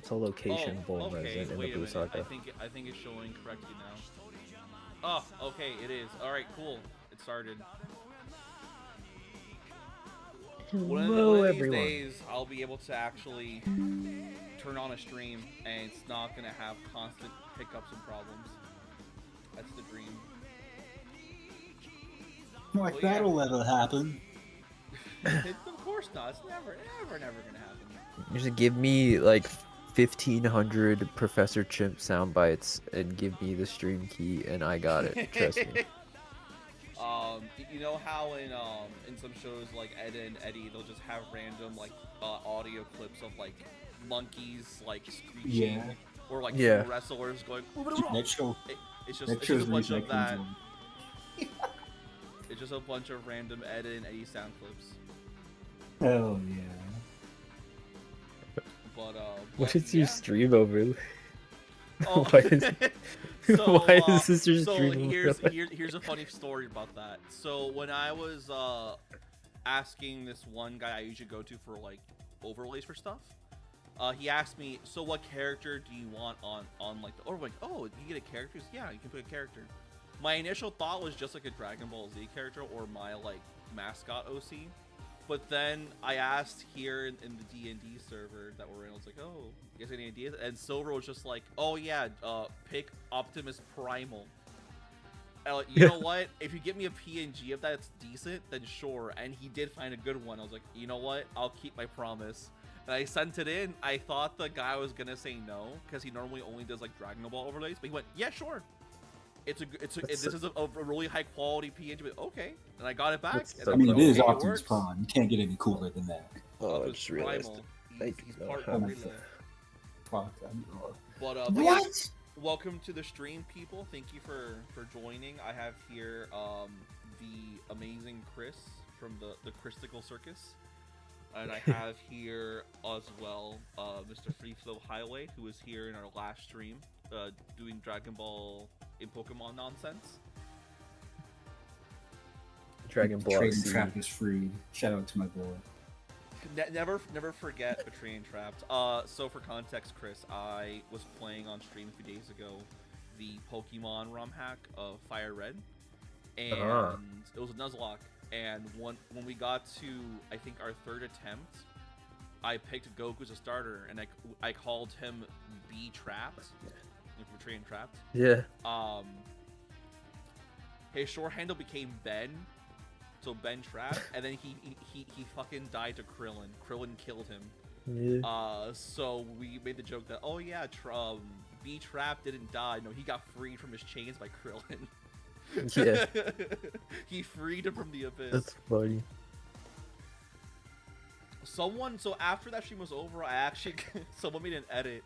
It's a location bull okay. resin in the Wait a blue minute. saga. I think it's showing correctly now. Oh, okay, it is. All right, cool. It started. One Hello, of these everyone. days, I'll be able to actually turn on a stream, and it's not gonna have constant hiccups and problems. That's the dream. Like Well, that'll ever happen. Of course not. It's never gonna happen. You just give me like 1,500 Professor Chimp sound bites and give me the stream key, and I got it. Trust me. You know how in some shows like Ed and Eddie, they'll just have random like audio clips of like monkeys like screeching, or like wrestlers going. That show. It's just a bunch of that. It's just a bunch of random Ed and Eddie sound clips. Oh yeah. But What is your stream over? Oh. Why is this your so stream? here's a funny story about that. So when I was asking this one guy I usually go to for like overlays for stuff, he asked me, so what character do you want on like the, or like, oh, you get a character? Yeah, you can put a character. My initial thought was just like a Dragon Ball Z character or my like mascot OC. But then I asked here in the D&D server that we're in, I was like, oh, you guys have any ideas? And Silver was just like, oh yeah, pick Optimus Primal. You know what? If you get me a PNG of that's decent, then sure. And he did find a good one. I was like, you know what? I'll keep my promise. And I sent it in. I thought the guy was gonna say no, because he normally only does like Dragon Ball overlays. But he went, yeah, sure. This is a really high quality PNG. But okay, and I got it back. So I mean, like, it is okay, Optimus Prime. You can't get any cooler than that. Oh, I Optimus just realized. Primal. He's part gorilla. But what? Yeah, welcome to the stream, people. Thank you for joining. I have here the amazing Chris from the Christical Circus, and I have here as well Mr. Free Flow Highway, who was here in our last stream doing Dragon Ball in Pokemon nonsense. Dragon Ball Trading Z. Trap is free. Shout out to my boy. Never forget Betraying Trapped. So for context, Chris, I was playing on stream a few days ago the Pokemon ROM hack of Fire Red, and it was a Nuzlocke. And when we got to, I think, our third attempt, I picked Goku as a starter, and I called him B Trapped, Betraying Trapped. Yeah. His short handle became Ben. So Ben trapped, and then he fucking died to Krillin. Krillin killed him. Yeah. So we made the joke that, oh yeah, B Trap didn't die. No, he got freed from his chains by Krillin. Yeah. He freed him from the abyss. That's funny. So after that stream was over, I actually someone made an edit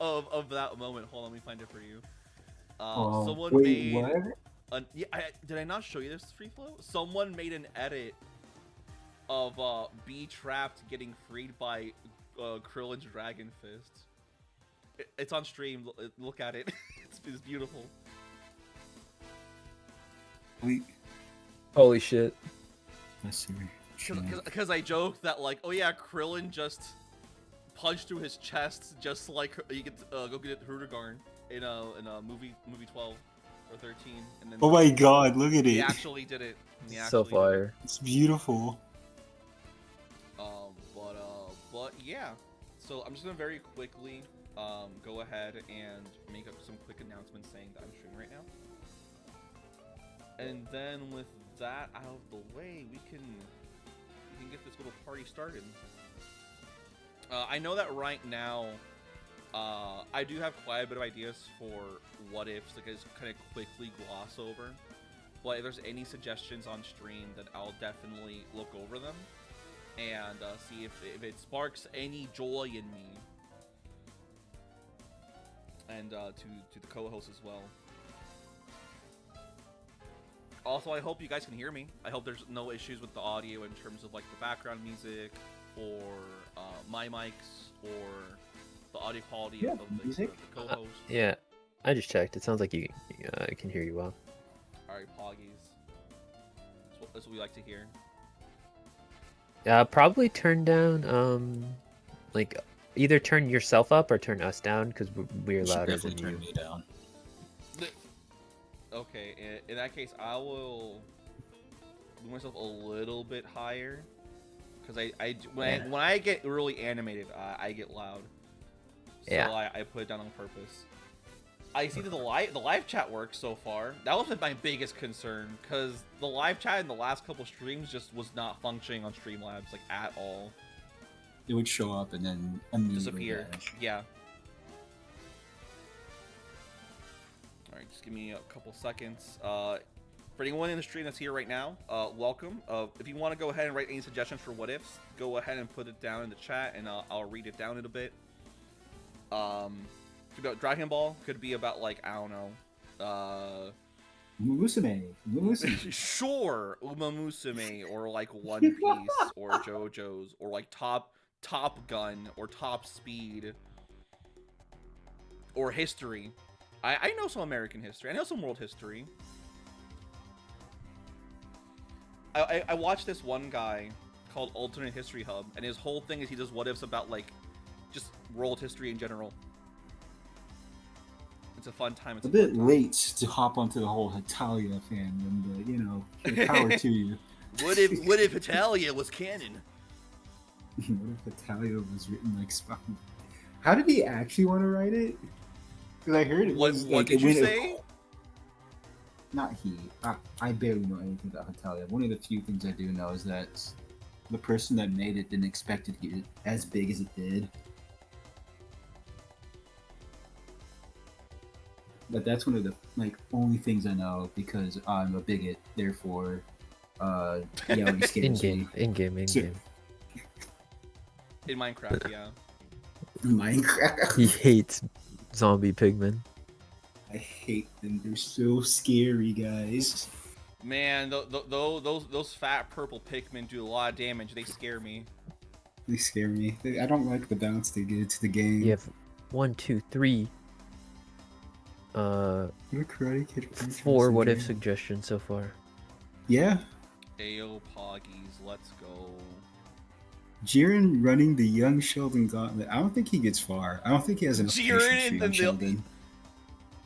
of that moment. Hold on, let me find it for you. Someone made. What? Did I not show you this, Free Flow? Someone made an edit of B Trapped getting freed by Krillin's Dragon Fist. It's on stream. Look at it. It's beautiful. Holy shit. Let's see. Because I joked that, like, oh yeah, Krillin just punched through his chest just like you could go get Hrudegarn in a movie 12. Or 13, and then oh my god, look at it. He actually did it. So fire. It's beautiful. But yeah. So I'm just gonna very quickly go ahead and make up some quick announcements saying that I'm streaming right now. And then with that out of the way, we can get this little party started. I know that right now I do have quite a bit of ideas for what ifs, like I just kind of quickly gloss over. But if there's any suggestions on stream, then I'll definitely look over them and see if it sparks any joy in me. And to the co-host as well. Also, I hope you guys can hear me. I hope there's no issues with the audio in terms of like the background music or my mics or the audio quality of the co-host. Yeah, I just checked. It sounds like I can hear you well. Alright, Poggies. That's what we like to hear. Probably turn down like either turn yourself up or turn us down because we're You should louder definitely than turn you. me down. Okay, in that case, I will move myself a little bit higher, because when I get really animated, I get loud. So Yeah. I put it down on purpose. I see that the live chat works so far. That was my biggest concern, because the live chat in the last couple streams just was not functioning on Streamlabs like at all. It would show up and then immediately Disappear. vanish. Yeah. Alright, just give me a couple seconds. For anyone in the stream that's here right now, welcome. If you want to go ahead and write any suggestions for what ifs, go ahead and put it down in the chat, and I'll read it down in a bit. Could be about Dragon Ball. Could be about, like, I don't know. Musume. Sure, Uma Musume, or like One Piece, or JoJo's, or like Top Gun, or Top Speed, or history. I know some American history. I know some world history. I watched this one guy called Alternate History Hub, and his whole thing is he does what ifs about, like, just world history in general. It's a fun time. It's a bit late to hop onto the whole Hitalia fan, and you know, power to you. What if Hitalia was canon? What if Hitalia was written like Spawn? How did he actually want to write it? Because I heard it was what did you say? Not he. I barely know anything about Hitalia. One of the few things I do know is that the person that made it didn't expect it to get as big as it did. But that's one of the only things I know, because I'm a bigot. Therefore, reality scares me. In game. In Minecraft, yeah. Minecraft. He hates zombie pigmen. I hate them. They're so scary, guys. Man, those fat purple Pikmin do a lot of damage. They scare me. They scare me. I don't like the bounce they give to the game. You have 1, 2, 3. Karate Kid 4 what if suggestions so far. Yeah. Ayo Poggies, let's go. Jiren running the Young Sheldon Gauntlet. I don't think he gets far. I don't think he has enough patience for Young Sheldon.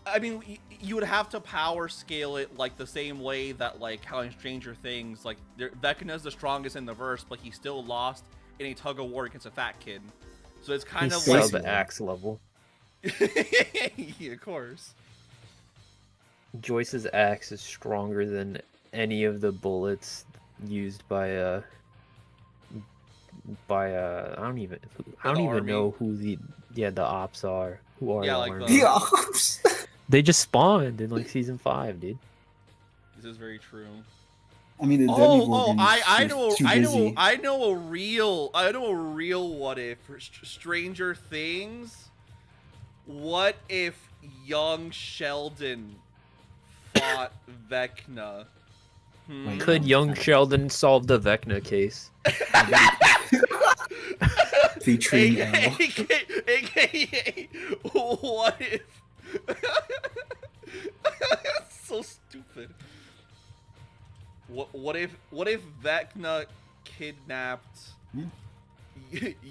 I mean, you would have to power scale it like the same way that, like, how in Stranger Things, like, Vecna's the strongest in the verse, but he still lost in a tug of war against a fat kid. So it's kind of like sub-axe level. Yeah, of course. Joyce's axe is stronger than any of the bullets used by I don't even know who the ops are. Who are the ops? They just spawned in like season 5, dude. This is very true. I mean, I know a real what if for Stranger Things. What if young Sheldon fought Vecna? Could young Sheldon solve the Vecna case? Featuring AKA, what if? So stupid. What if Vecna kidnapped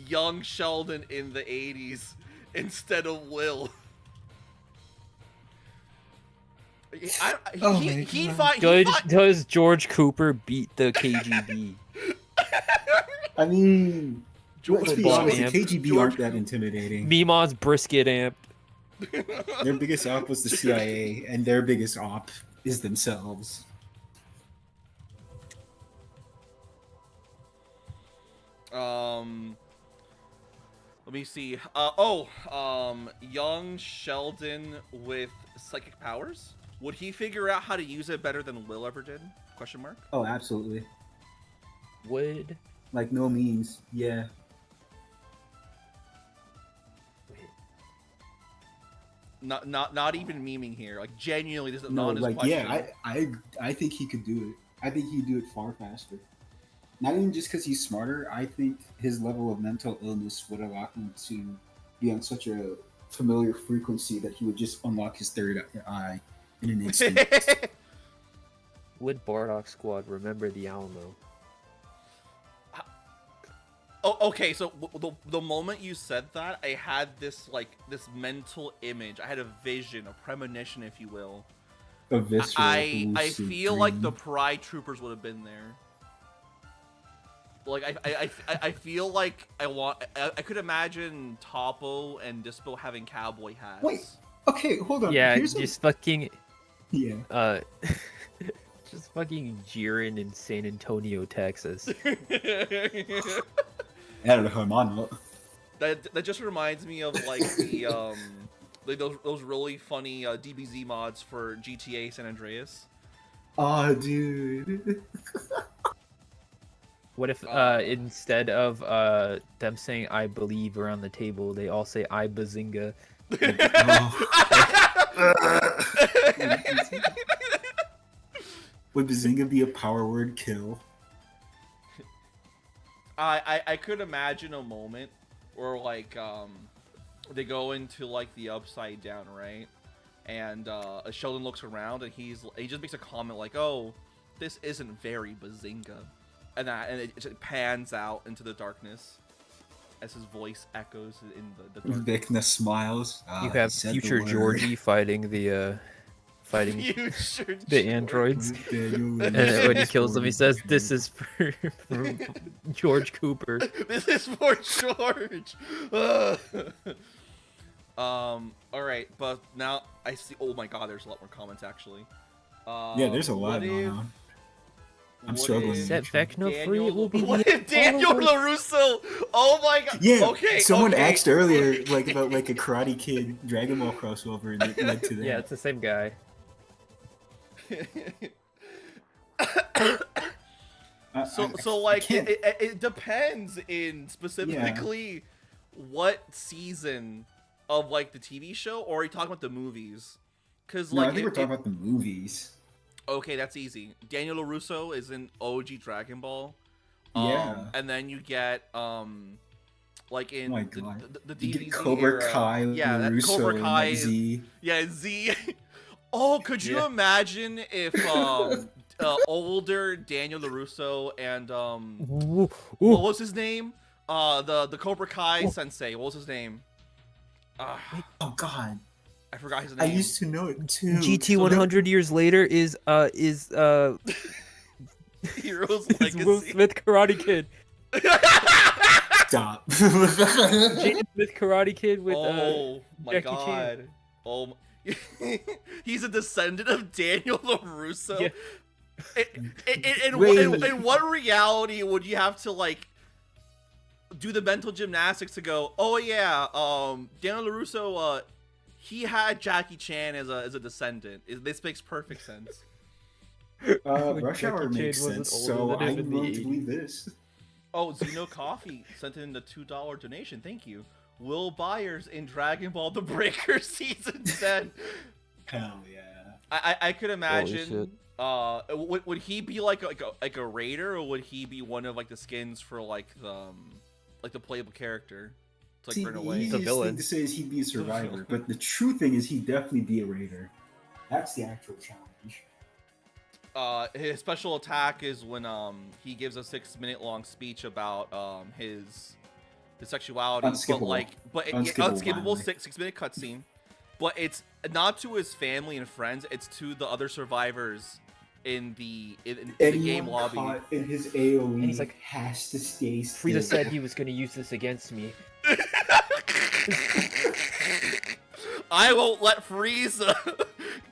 young Sheldon in the 80s instead of Will? Does George Cooper beat the KGB? I mean, let's be honest, the KGB aren't that intimidating. Mimon's brisket amped. Their biggest op was the CIA, and their biggest op is themselves. Let me see. Young Sheldon with psychic powers? Would he figure out how to use it better than Will ever did? Question mark. Oh, absolutely. Would like no means, yeah. Not even memeing here. Like genuinely, this is no, not his like question. yeah. I think he could do it. I think he'd do it far faster. Not even just because he's smarter. I think his level of mental illness would allow him to be on such a familiar frequency that he would just unlock his third eye in an instant. Would Bardock Squad remember the Alamo? Oh, okay. So the moment you said that, I had this this mental image. I had a vision, a premonition, if you will. A visceral I lucid feel like the dream. Pride Troopers would have been there. Like I feel like I could imagine Topo and Dispo having cowboy hats. Wait. Okay, hold on. Yeah, Here's just fucking yeah. just fucking jeering in San Antonio, Texas. El hermano. That just reminds me of like the like those really funny DBZ mods for GTA San Andreas. Oh, dude. What if instead of them saying "I believe" around the table, they all say "I bazinga"? Would Bazinga be a power word kill? I could imagine a moment where like they go into like the upside down, right? And Sheldon looks around and he just makes a comment like, "Oh, this isn't very Bazinga," and it just pans out into the darkness as his voice echoes in the darkness. Vecna smiles. You have future Georgie fighting the Future the androids, and when he kills them, he says, "This is for George Cooper." This is for George. All right, but now I see. Oh my God, there's a lot more comments actually. Yeah, there's a lot going on. I'm struggling. Set Vecna free, it will be What the if Daniel LaRusso? Oh my God. Yeah. Okay. Someone okay. asked earlier, like about like a Karate Kid Dragon Ball crossover, and it led to that. Yeah, it's the same guy. So like it depends in specifically what season of like the TV show, or are you talking about the movies? Because No, like I think we're talking about the movies. Okay, that's easy. Daniel LaRusso is in OG Dragon Ball. Yeah. And then you get like in Oh my God. the You DBZ get Cobra era. Kai, Yeah, that LaRusso, Cobra and Kai that Z. Yeah, Z. Oh, could you Yeah. imagine if older Daniel LaRusso and what was his name? The Cobra Kai sensei. What was his name? Oh God. I forgot his I name. used to know it too. GT 100 years later is Heroes is Legacy. Will Smith Karate Kid. Stop. Jaden Smith Karate Kid with Oh my Jackie God. Chan. Oh my... He's a descendant of Daniel LaRusso. Yeah. In what reality would you have to like do the mental gymnastics to go, oh yeah, Daniel LaRusso, he had Jackie Chan as a descendant. This makes perfect sense. Rush Hour Jackie Chan makes wasn't sense, older so than him I'm in the willing to 80s. believe this. Oh, Zeno Coffee sent in the $2 donation. Thank you. Will Byers in Dragon Ball The Breaker Season 10. Hell yeah. I could imagine. shit. Would he be like a raider, or would he be one of like the skins for like the playable character to like See, bring the away? easiest villain. thing to say is he'd be a survivor, but the true thing is he'd definitely be a raider. That's the actual challenge. His special attack is when he gives a 6-minute long speech about his sexuality, Unskippable. but Unskippable, unskippable finally. 6-minute cutscene. But it's not to his family and friends; it's to the other survivors in the game lobby. Caught in his AOE And he's like, has to stay still. Frieza said he was going to use this against me. I won't let Frieza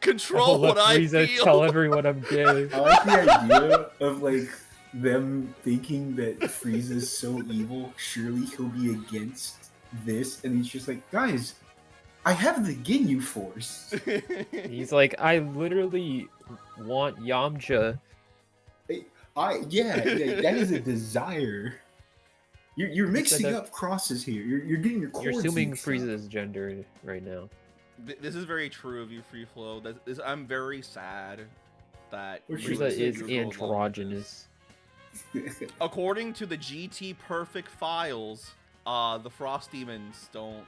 control what I Frieza feel. tell everyone I'm gay. I like the idea of like them thinking that Frieza's so evil, surely he'll be against this, and he's just like, guys, I have the Ginyu Force. He's like, I literally want Yamcha. Yeah, that is a desire. You're mixing that- up crosses here. You're getting your You're chords assuming mixed up. Frieza's gender right now. This is very true of you, Free Flow. I'm very sad that Or you Frieza and is Zuko go along with androgynous. this. According to the GT Perfect files, the Frost Demons don't.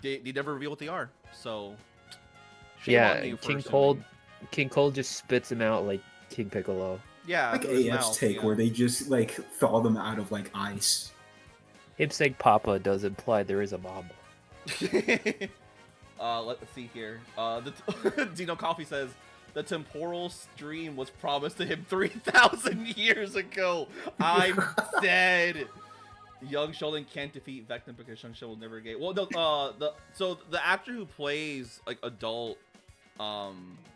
They never reveal what they are. So. Shame on Yeah, you for King assuming. Cold. King Cold just spits him out like King Piccolo. Yeah. Like through his AF's mouth, take, yeah. where they just like thaw them out of like ice. Him saying Papa does imply there is a mama. Let's see here. Dino Coffee says the temporal stream was promised to him 3,000 years ago. I'm dead. Young Sheldon can't defeat Vecna because Young Sheldon will never get. Well, so the actor who plays like adult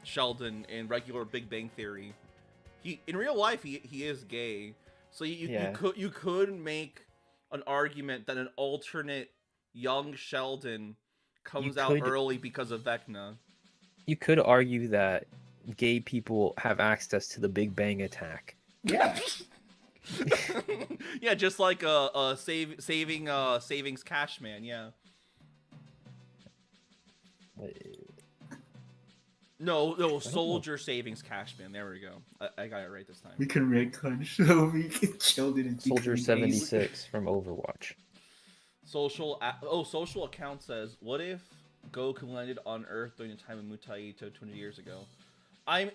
Sheldon in regular Big Bang Theory, he in real life he is gay. So you could make an argument that an alternate young Sheldon comes out early because of Vecna. You could argue that gay people have access to the Big Bang attack. Yeah. Yeah, just like a savings cash man. Yeah. No, soldier savings cash man. There we go. I got it right this time. We can retcon so we can Sheldon and Soldier 76 from Overwatch. Social account says, what if Goku landed on Earth during the time of Mutaito 20 years ago?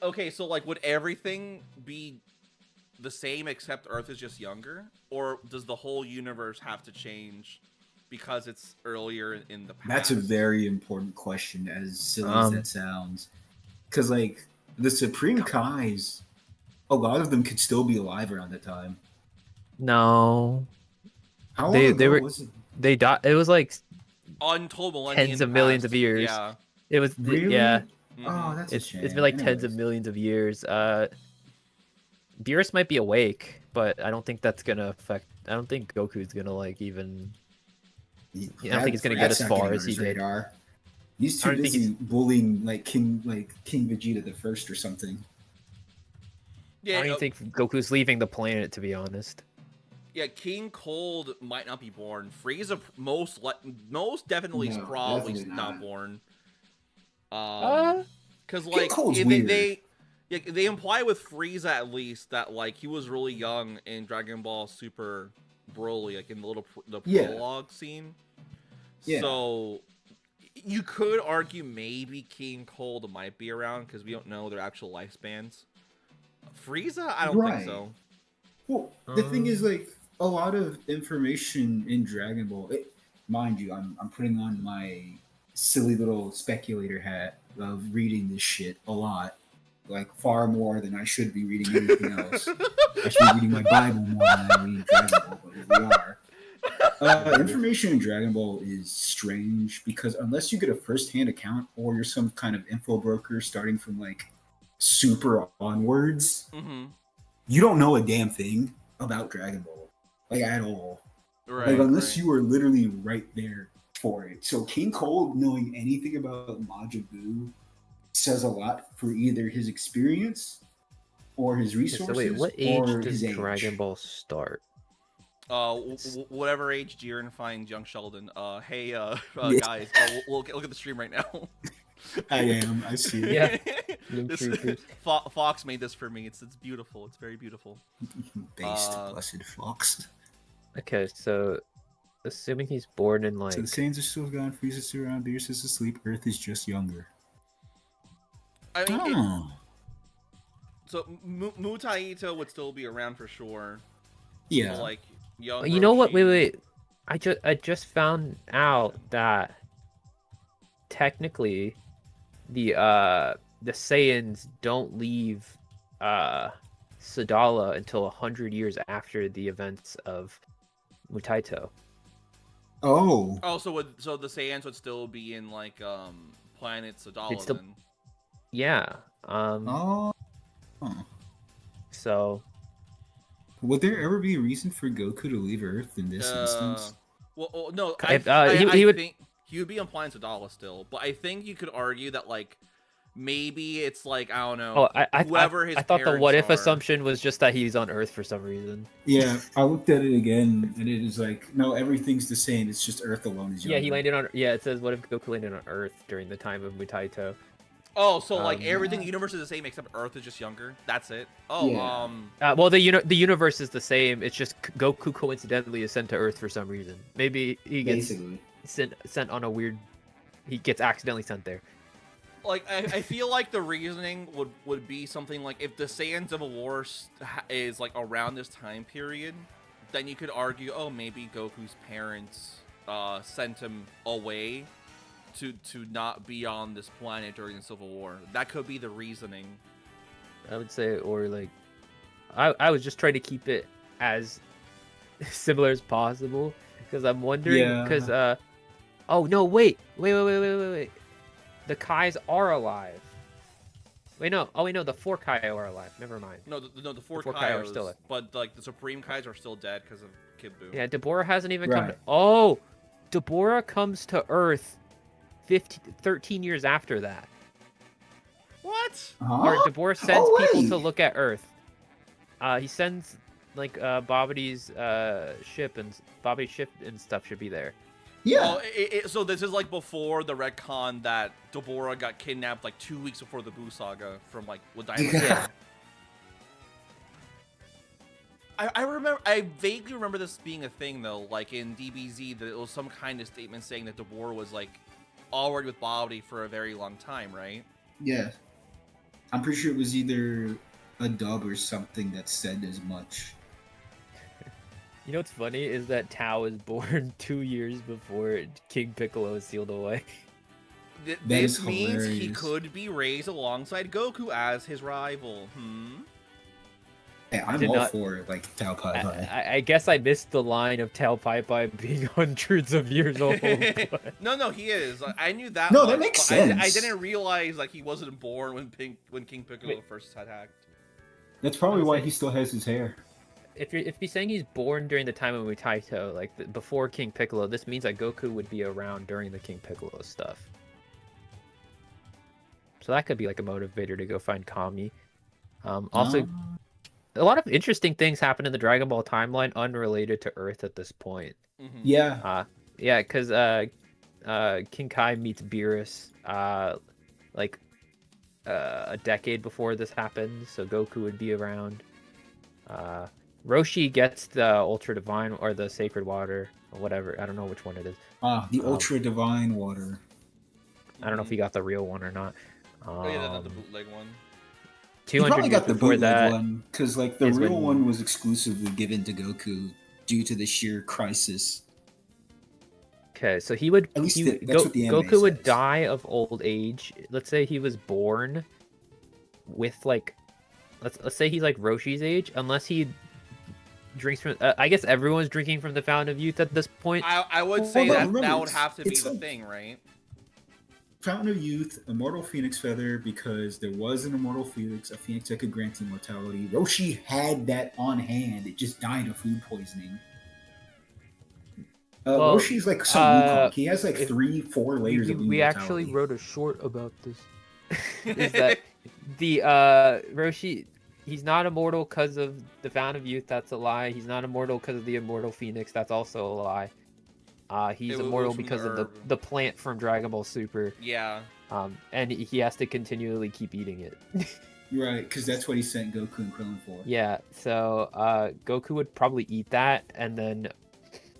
Okay, so like would everything be the same except Earth is just younger? Or does the whole universe have to change because it's earlier in the past? That's a very important question, as silly as that sounds. Because like the Supreme Kais, a lot of them could still be alive around that time. No. How long ago was it? They died. It was like untold millennia tens of millions of years. Yeah. It was really? yeah. Oh, that's a shame. It's been like tens of millions of years. Beerus might be awake, but I don't think that's gonna affect. I don't think Goku's gonna like even. I don't think he's gonna get as far as he did. He's too busy bullying like King Vegeta the First or something. Yeah, I don't even think Goku's leaving the planet, to be honest. Yeah, King Cold might not be born. Frieza most definitely is probably definitely not born. Because like they imply with Frieza at least that like he was really young in Dragon Ball Super Broly, like in the prologue scene. Yeah. So you could argue maybe King Cold might be around because we don't know their actual lifespans. Frieza, I don't think so. Well, the thing is, like, a lot of information in Dragon Ball, mind you, I'm putting on my silly little speculator hat of reading this shit a lot, like far more than I should be reading anything else. I should be reading my Bible more than I read Dragon Ball, but here we are. Information in Dragon Ball is strange because unless you get a first-hand account or you're some kind of info broker starting from like Super onwards, you don't know a damn thing about Dragon Ball, like at all. Right, like unless you are literally right there for it. So King Cold knowing anything about Majin Buu says a lot for either his experience or his resources. So wait, what age does Dragon Ball start? Whatever age Jiren finds young Sheldon. Hey, guys, we'll look at the stream right now. I am. I see it. Yeah. Fox made this for me. It's beautiful. It's very beautiful. Based blessed Fox. Okay, so assuming he's born in like. So the Saiyans are still gone. Frieza's still around. Beerus is asleep. Earth is just younger. I mean, so Mutaito would still be around for sure. Yeah. So, like young. You know what? Wait. I just found out that technically the Saiyans don't leave Sadala until 100 years after the events of Mutaito. Oh, so the Saiyans would still be in like planet Sadala then. Yeah. So would there ever be a reason for Goku to leave Earth in this instance? Well, no. He would think he would be on planet Sadala still, but I think you could argue that like maybe it's like I don't know. I thought the what if are. Assumption was just that he's on Earth for some reason. Yeah, I looked at it again, and it is like no, everything's the same. It's just Earth alone is younger. Yeah, he landed on. Yeah, it says what if Goku landed on Earth during the time of Mutaito. Oh, so like everything in the universe is the same except Earth is just younger. That's it. Oh, yeah. Well, the universe is the same. It's just Goku coincidentally is sent to Earth for some reason. Maybe he gets sent on a weird. He gets accidentally sent there. Like I feel like the reasoning would be something like if the Saiyan Civil War is like around this time period, then you could argue, oh, maybe Goku's parents sent him away to not be on this planet during the Civil War. That could be the reasoning. I would say, or like, I was just trying to keep it as similar as possible because I'm wondering because oh no, wait. The Kais are alive. Wait, no. Oh, wait, no. The 4 Kai are alive. Never mind. No, the four Kai Kai are still alive. But like the Supreme Kais are still dead because of Kid Buu. Yeah, Deborah hasn't even come to... Oh! Deborah comes to Earth 13 years after that. What? Or Deborah sends people to look at Earth. He sends, like, Bobity's ship, and Bobity's ship and stuff should be there. Yeah. Oh, so this is like before the retcon that Deborah got kidnapped like 2 weeks before the Buu saga from like with Diamond. Yeah. I vaguely remember this being a thing though, like in DBZ, that it was some kind of statement saying that Deborah was like already with Bobby for a very long time, right? Yeah. I'm pretty sure it was either a dub or something that said as much. You know what's funny is that Tao was born 2 years before King Piccolo is sealed away. This means he could be raised alongside Goku as his rival. Hey, I'm all for like Tao Pai Pai. I guess I missed the line of Tao Pai Pai being hundreds of years old. But... No, he is. I knew that. No, that makes sense. I didn't realize like he wasn't born when King Piccolo first had hacked. That's probably why he still has his hair. If you're saying he's born during the time of Mutaito, like before King Piccolo, this means that Goku would be around during the King Piccolo stuff. So that could be like a motivator to go find Kami. Also, a lot of interesting things happen in the Dragon Ball timeline unrelated to Earth at this point. Yeah. Yeah, because King Kai meets Beerus like a decade before this happened, so Goku would be around. Roshi gets the Ultra Divine or the Sacred Water or whatever. I don't know which one it is. The Ultra Divine Water. I don't know if he got the real one or not. Oh yeah, not the bootleg one. 200 years before that, one because like the real one was exclusively given to Goku due to the sheer crisis. Okay, so he would. At least that's what the anime Goku would says. die of old age. Let's say he was born with like, let's say he's like Roshi's age, unless he drinks from. I guess everyone's drinking from the Fountain of Youth at this point. I would say that remember, would have to be the like, thing, right? Fountain of Youth, Immortal Phoenix Feather, because there was an Immortal Phoenix, a Phoenix that could grant immortality. Roshi had that on hand. It just died of food poisoning. Roshi's like some Wukong. He has like 3-4 layers of immortality. We actually wrote a short about this. Is that the Roshi? He's not immortal because of the Fountain of Youth. That's a lie. He's not immortal because of the Immortal Phoenix. That's also a lie. He's immortal because of the plant from Dragon Ball Super. Yeah. And he has to continually keep eating it. Right, because that's what he sent Goku and Krillin for. Yeah, so Goku would probably eat that, and then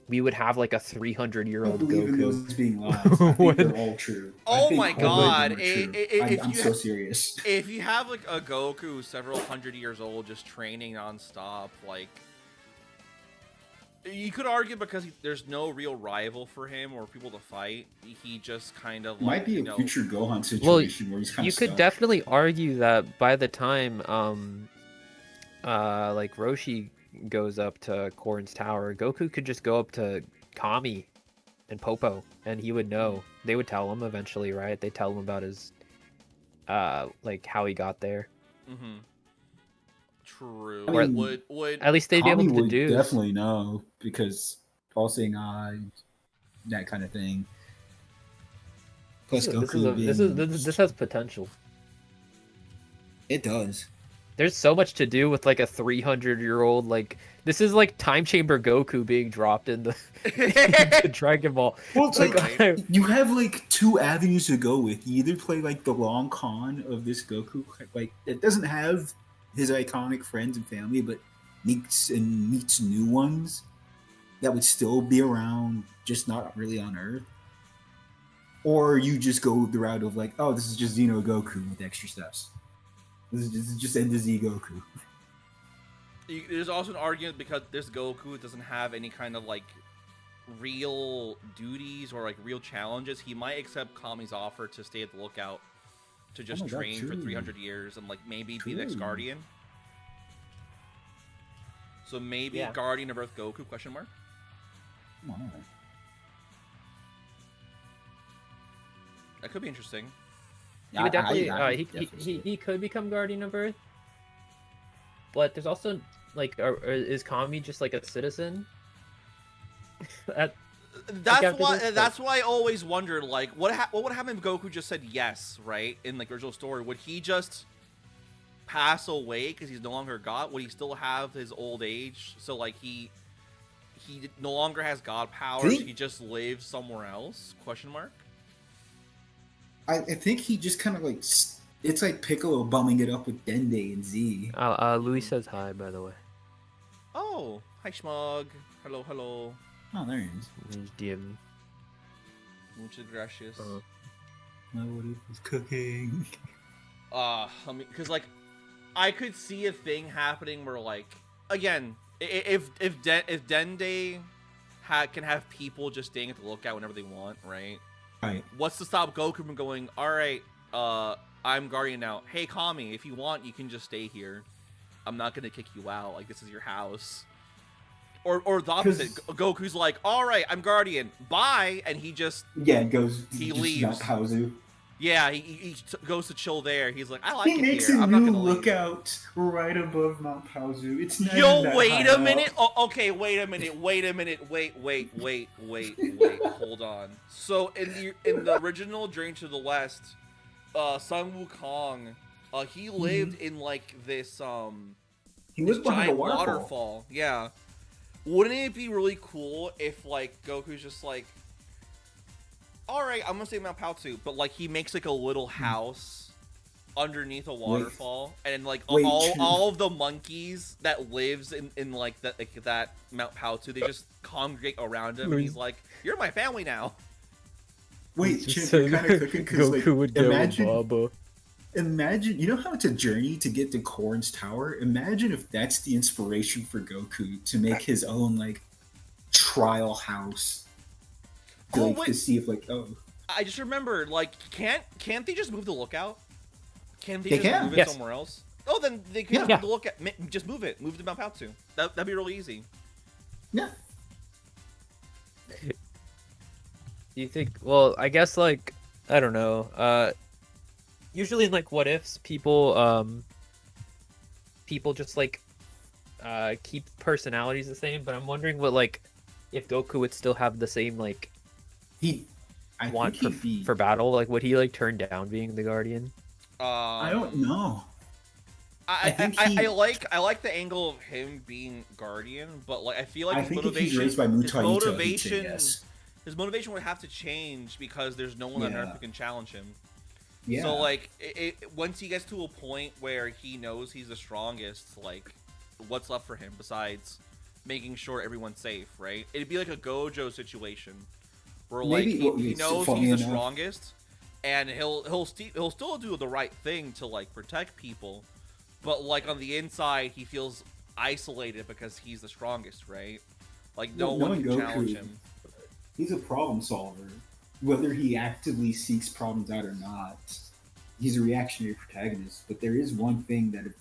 we would have like a 300-year-old Goku. I believe in those being lies. I think they're all true. Oh my god! I'm so serious. If you have like a Goku several hundred years old just training nonstop, like you could argue because there's no real rival for him or people to fight. He just kind of might be a future Gohan situation where he's kind of you stuck. could definitely argue that by the time like Roshi goes up to Korn's tower, Goku could just go up to Kami and Popo and he would know. They would tell him eventually, right? They tell him about his like how he got there. True. I mean, would at least they'd be able to would deduce. Definitely know because all seeing eye, that kind of thing. Plus, this has potential. It does. There's so much to do with like a 300-year-old. Like this is like Time Chamber Goku being dropped in the Dragon Ball. Well, it's like you have like 2 avenues to go with. You either play like the long con of this Goku, like it doesn't have his iconic friends and family, but meets new ones that would still be around, just not really on Earth. Or you just go the route of like, oh, this is just Xeno Goku with extra steps. This is just End to Z Goku. There's also an argument because this Goku doesn't have any kind of like real duties or like real challenges. He might accept Kami's offer to stay at the lookout to just train for 300 years and like maybe be the next Guardian. So maybe Guardian of Earth Goku? Question mark. Come on. That could be interesting. He would definitely. He could become Guardian of Earth. But there's also like, is Kami just like a citizen? That's why I always wondered, like, what would happen if Goku just said yes, right? In like the original story, would he just pass away because he's no longer God? Would he still have his old age? So like he no longer has God powers. He just lives somewhere else? Question mark. I think he just kind of like, it's like Piccolo bumming it up with Dende and Z. Louis says hi, by the way. Oh, hi Schmug. Hello, hello. Oh, there he is. He's DM. Muchas gracias. Nobody was cooking. I mean, because like, I could see a thing happening where like, again, if Dende can have people just staying at the lookout whenever they want, right? Right. What's to stop Goku from going, all right, I'm Guardian now. Hey, Kami, if you want, you can just stay here. I'm not gonna kick you out. Like, this is your house. Or the opposite. Goku's like, all right, I'm Guardian. Bye, and he just He leaves. Yeah, he goes to chill there. He's like, I like it here. He makes a new lookout right above Mount Paozu. It's not Yo, wait a minute. Oh, okay, wait a minute. Wait. Hold on. So in the original Journey to the West, Sun Wukong, he lived in like this he lived behind a waterfall. Yeah. Wouldn't it be really cool if like Goku's just like, all right, I'm gonna say Mount Paozu, but like he makes like a little house underneath a waterfall, and like all of the monkeys that lives in like that Mount Paozu, they just congregate around him, and he's like, "You're my family now." Wait, Chimp, you're kind of cooking because like, would imagine, you know how it's a journey to get to Korn's tower? Imagine if that's the inspiration for Goku to make his own like trial house. To see if like, I just remembered, like, can't they just move the lookout? Can't they just move it somewhere else? Oh, then they can move the lookout. Just move it. Move it to Mount Paozu. That'd be really easy. Yeah. You think? Well, I guess like, I don't know. Usually in like what ifs, people just like keep personalities the same. But I'm wondering what like if Goku would still have the same like want for battle. Like would he like turn down being the Guardian? I don't know. I like the angle of him being Guardian, but like I feel like his motivation would have to change because there's no one on Earth who can challenge him. Yeah. So like once he gets to a point where he knows he's the strongest, like what's left for him besides making sure everyone's safe, right? It'd be like a Gojo situation where like he knows he's the strongest, and he'll still do the right thing to like protect people, but like on the inside he feels isolated because he's the strongest, right? Like no one can challenge him. He's a problem solver. Whether he actively seeks problems out or not, he's a reactionary protagonist. But there is one thing that if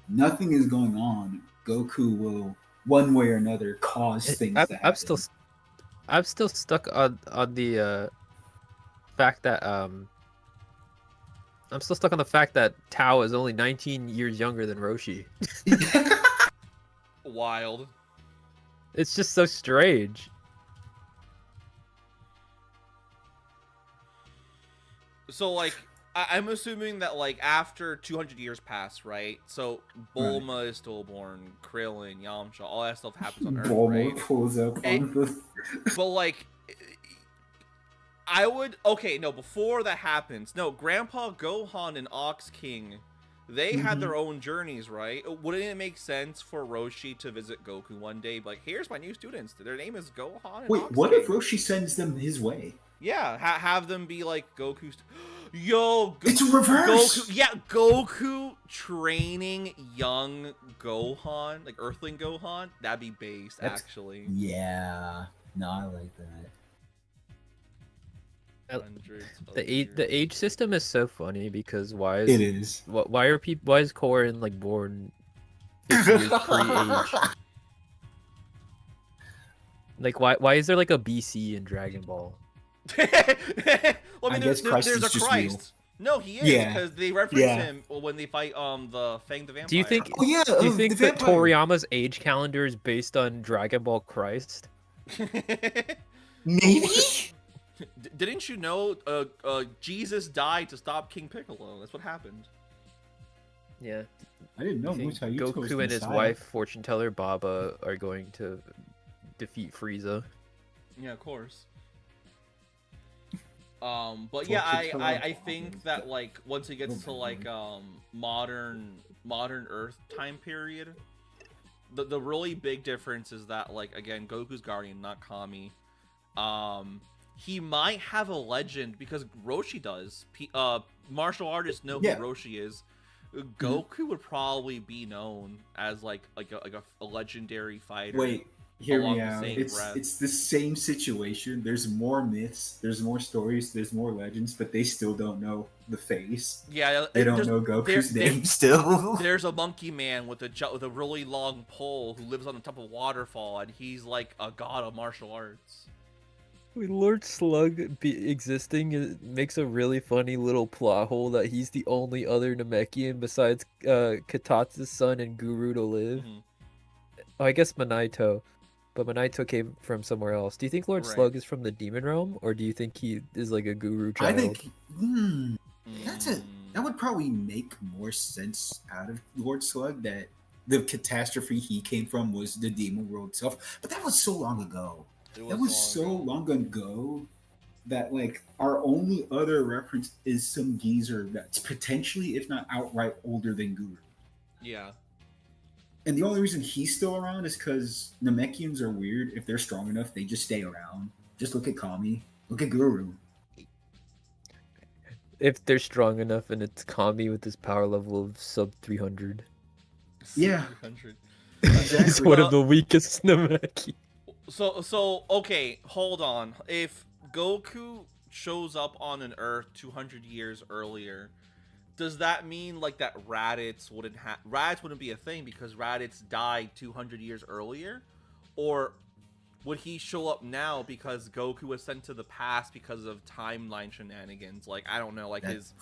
nothing is going on, Goku will, one way or another, cause things to happen. I'm still stuck on the fact that Tao is only 19 years younger than Roshi. Wild. It's just so strange. So, like, I'm assuming that, like, after 200 years pass, right? So, Bulma is stillborn, Krillin, Yamcha, all that stuff happens on Earth, Bulma right? pulls up on the... But, like, before that happens, Grandpa Gohan and Ox King, they had their own journeys, right? Wouldn't it make sense for Roshi to visit Goku one day? Like, here's my new students. Their name is Gohan and Ox what King. if Roshi sends them his way? Yeah, have them be like Goku's. Yo, It's reverse. Goku, yeah, Goku training young Gohan, like Earthling Gohan, that'd be based, actually. Yeah. No, I like that. The age system is so funny because why is It is. why are people why is Korin like born 50 years pre-age? Like why is there like a BC in Dragon Ball? Well, I mean, guess Christ there's is a just Christ. real. No, he is Yeah. because they reference him when they fight the Fang the Vampire. Do you think Oh yeah. do you think the that vampire. Toriyama's age calendar is based on Dragon Ball Christ? Maybe. Didn't you know Jesus died to stop King Piccolo? That's what happened. Yeah. I didn't know I think Muta Goku and his wife, fortune teller Baba, are going to defeat Frieza. Yeah, of course. But yeah, I think that like once it gets to like modern Earth time period, the really big difference is that like again Goku's guardian, not Kami. He might have a legend because Roshi does. Martial artists know who Roshi is. Goku would probably be known as like a legendary fighter. Wait, hear me the out. same breath. It's the same situation. There's more myths, there's more stories, there's more legends, but they still don't know the face. Yeah, They don't know Goku's name still. There's a monkey man with a really long pole who lives on the top of a waterfall, and he's like a god of martial arts. Lord Slug existing makes a really funny little plot hole that he's the only other Namekian besides Katatsu's son and Guru to live. Mhm. Oh, I guess Minaito. But Minaito came from somewhere else. Do you think Lord Slug is from the Demon Realm? Or do you think he is like a Guru child? I think that would probably make more sense out of Lord Slug, that the catastrophe he came from was the demon world itself. But that was so long ago. That was so long ago that like our only other reference is some geezer that's potentially, if not outright, older than Guru. Yeah. And the only reason he's still around is because Namekians are weird. If they're strong enough, they just stay around. Just look at Kami. Look at Guru. If they're strong enough and it's Kami with his power level of sub 300. Yeah. 300. He's one of the weakest Nameki. So okay, hold on. If Goku shows up on an Earth 200 years earlier, does that mean like that Raditz wouldn't be a thing because Raditz died 200 years earlier? Or would he show up now because Goku was sent to the past because of timeline shenanigans? Like I don't know, like his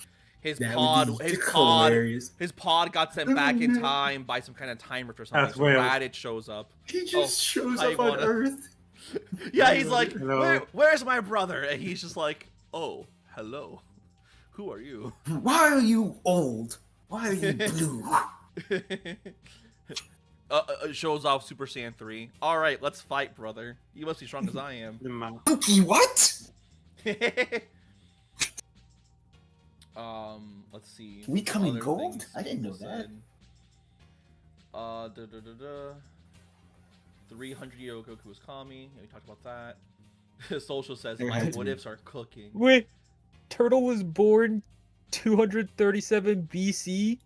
pod got sent back in time by some kind of time rift or something. So Raditz shows up. He just shows up on Earth. Yeah, he's like, where's my brother? And he's just like, oh, hello. Who are you? Why are you old? Why are you blue? Shows off Super Saiyan 3. All right, let's fight, brother. You must be strong as I am. Monkey, what? Let's see. We come in gold? I didn't know that. 300-year Goku was Kami. Yeah, we talked about that. Social says my what ifs are cooking. Wait, Turtle was born 237 BC.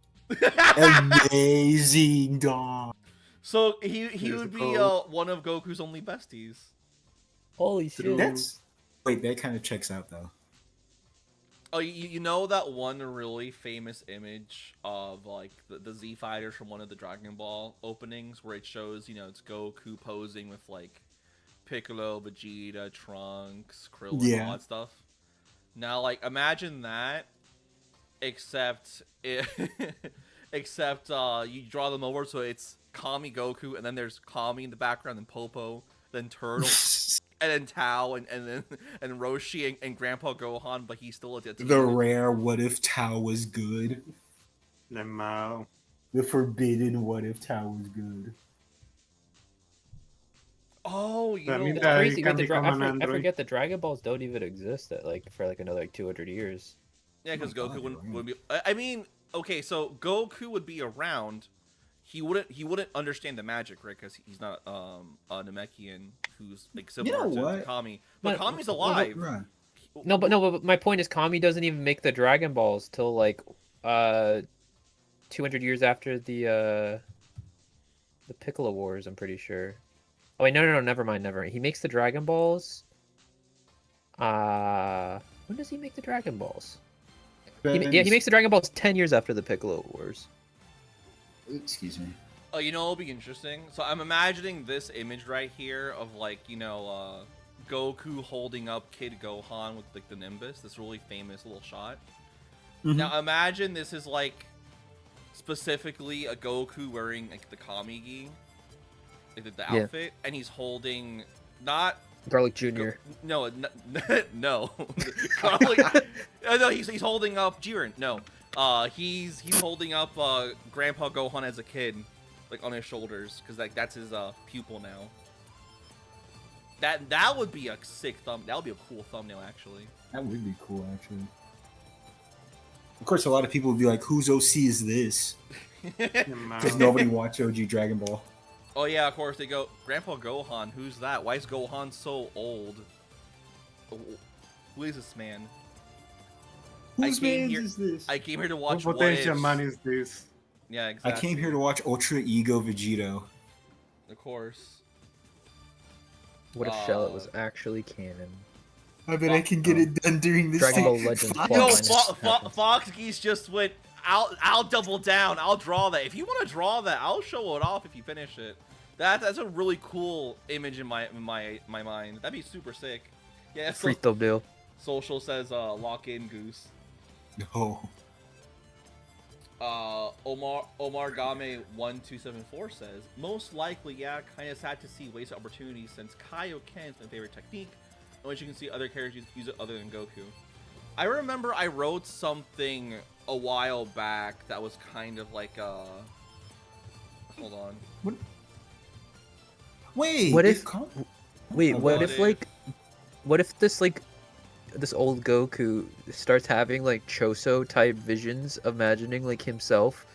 Amazing, dog. So he would be one of Goku's only besties. Holy shit! That kind of checks out though. Oh, you know that one really famous image of like the Z fighters from one of the Dragon Ball openings where it shows, it's Goku posing with like Piccolo, Vegeta, Trunks, Krillin, and all that stuff. Now, like, imagine that, except you draw them over so it's Kami Goku, and then there's Kami in the background, then Popo, then Turtle. And then Tao and Roshi and Grandpa Gohan, but he's still a detective. The rare what if Tao was good. The forbidden what if Tao was good. Oh, it's crazy. I forget the Dragon Balls don't even exist for another 200 years. Yeah, because Goku wouldn't be. I mean, okay, so Goku would be around. He wouldn't understand the magic, right? Because he's not a Namekian who's like similar to Kami. But Kami's alive. But my point is, Kami doesn't even make the Dragon Balls till like 200 years after the Piccolo Wars. I'm pretty sure. Oh wait, no, never mind. He makes the Dragon Balls. When does he make the Dragon Balls? He makes the Dragon Balls 10 years after the Piccolo Wars. Excuse me. Oh, you know what'll be interesting? So I'm imagining this image right here of like, Goku holding up Kid Gohan with like the Nimbus, this really famous little shot. Mm-hmm. Now imagine this is like specifically a Goku wearing like the Kami gi, like the outfit, and he's holding not Garlic Jr. No. Garlic. No, he's holding up Jiren. No, he's holding up Grandpa Gohan as a kid, like on his shoulders, because like that's his pupil now. That would be a sick thumb. That would be a cool thumbnail, actually. That would be cool, actually. Of course, a lot of people would be like, "Whose OC is this?" Because nobody watched OG Dragon Ball. Oh yeah, of course they go, Grandpa Gohan. Who's that? Why is Gohan so old? Who is this man? Whose man is this? I came here to watch. What potential man is this? Yeah, exactly. I came here to watch Ultra Ego Vegito. Of course. What if Shell was actually canon? I bet I can get it done during this. Dragon Ball Legends. Fox Geese just went. I'll double down. I'll draw that. If you want to draw that, I'll show it off if you finish it. That's a really cool image in my mind. That'd be super sick. Yeah. So, Frito Bill. Social says lock in Goose. No. Omar Game 1274 says most likely, yeah, kind of sad to see waste opportunity since Kaioken's my favorite technique, in which you can see other characters use it other than Goku. I remember I wrote something a while back that was kind of like hold on. What? Wait. What if this old Goku starts having like Choso type visions, imagining like himself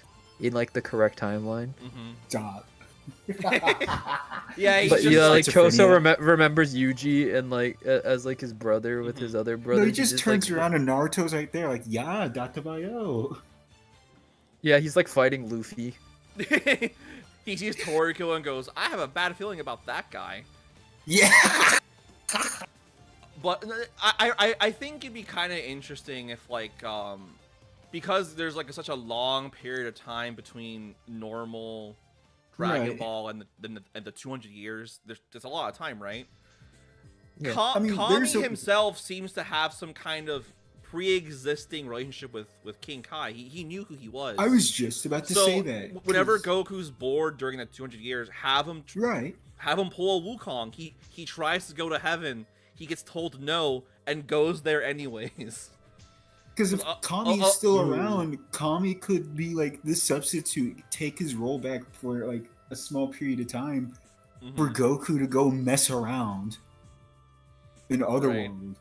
in like the correct timeline? Stop. Yeah, but yeah, like Choso remembers Yuji and like as like his brother with his other brother. No, he just turns around and Naruto's right there, like, yeah, Databayo. Yeah, he's like fighting Luffy. He sees Toriko and goes, I have a bad feeling about that guy. Yeah. But I think it'd be kind of interesting if like because there's like such a long period of time between normal Dragon Ball and the 200 years. There's a lot of time, right? Yeah. Kami himself seems to have some kind of pre-existing relationship with King Kai. He knew who he was. I was just about to say that. Whenever Goku's bored during the 200 years, have him pull a Wukong. He tries to go to heaven. He gets told no and goes there anyways. Because if Kami's still around, Kami could be like this substitute, take his role back for like a small period of time for Goku to go mess around in Otherworld.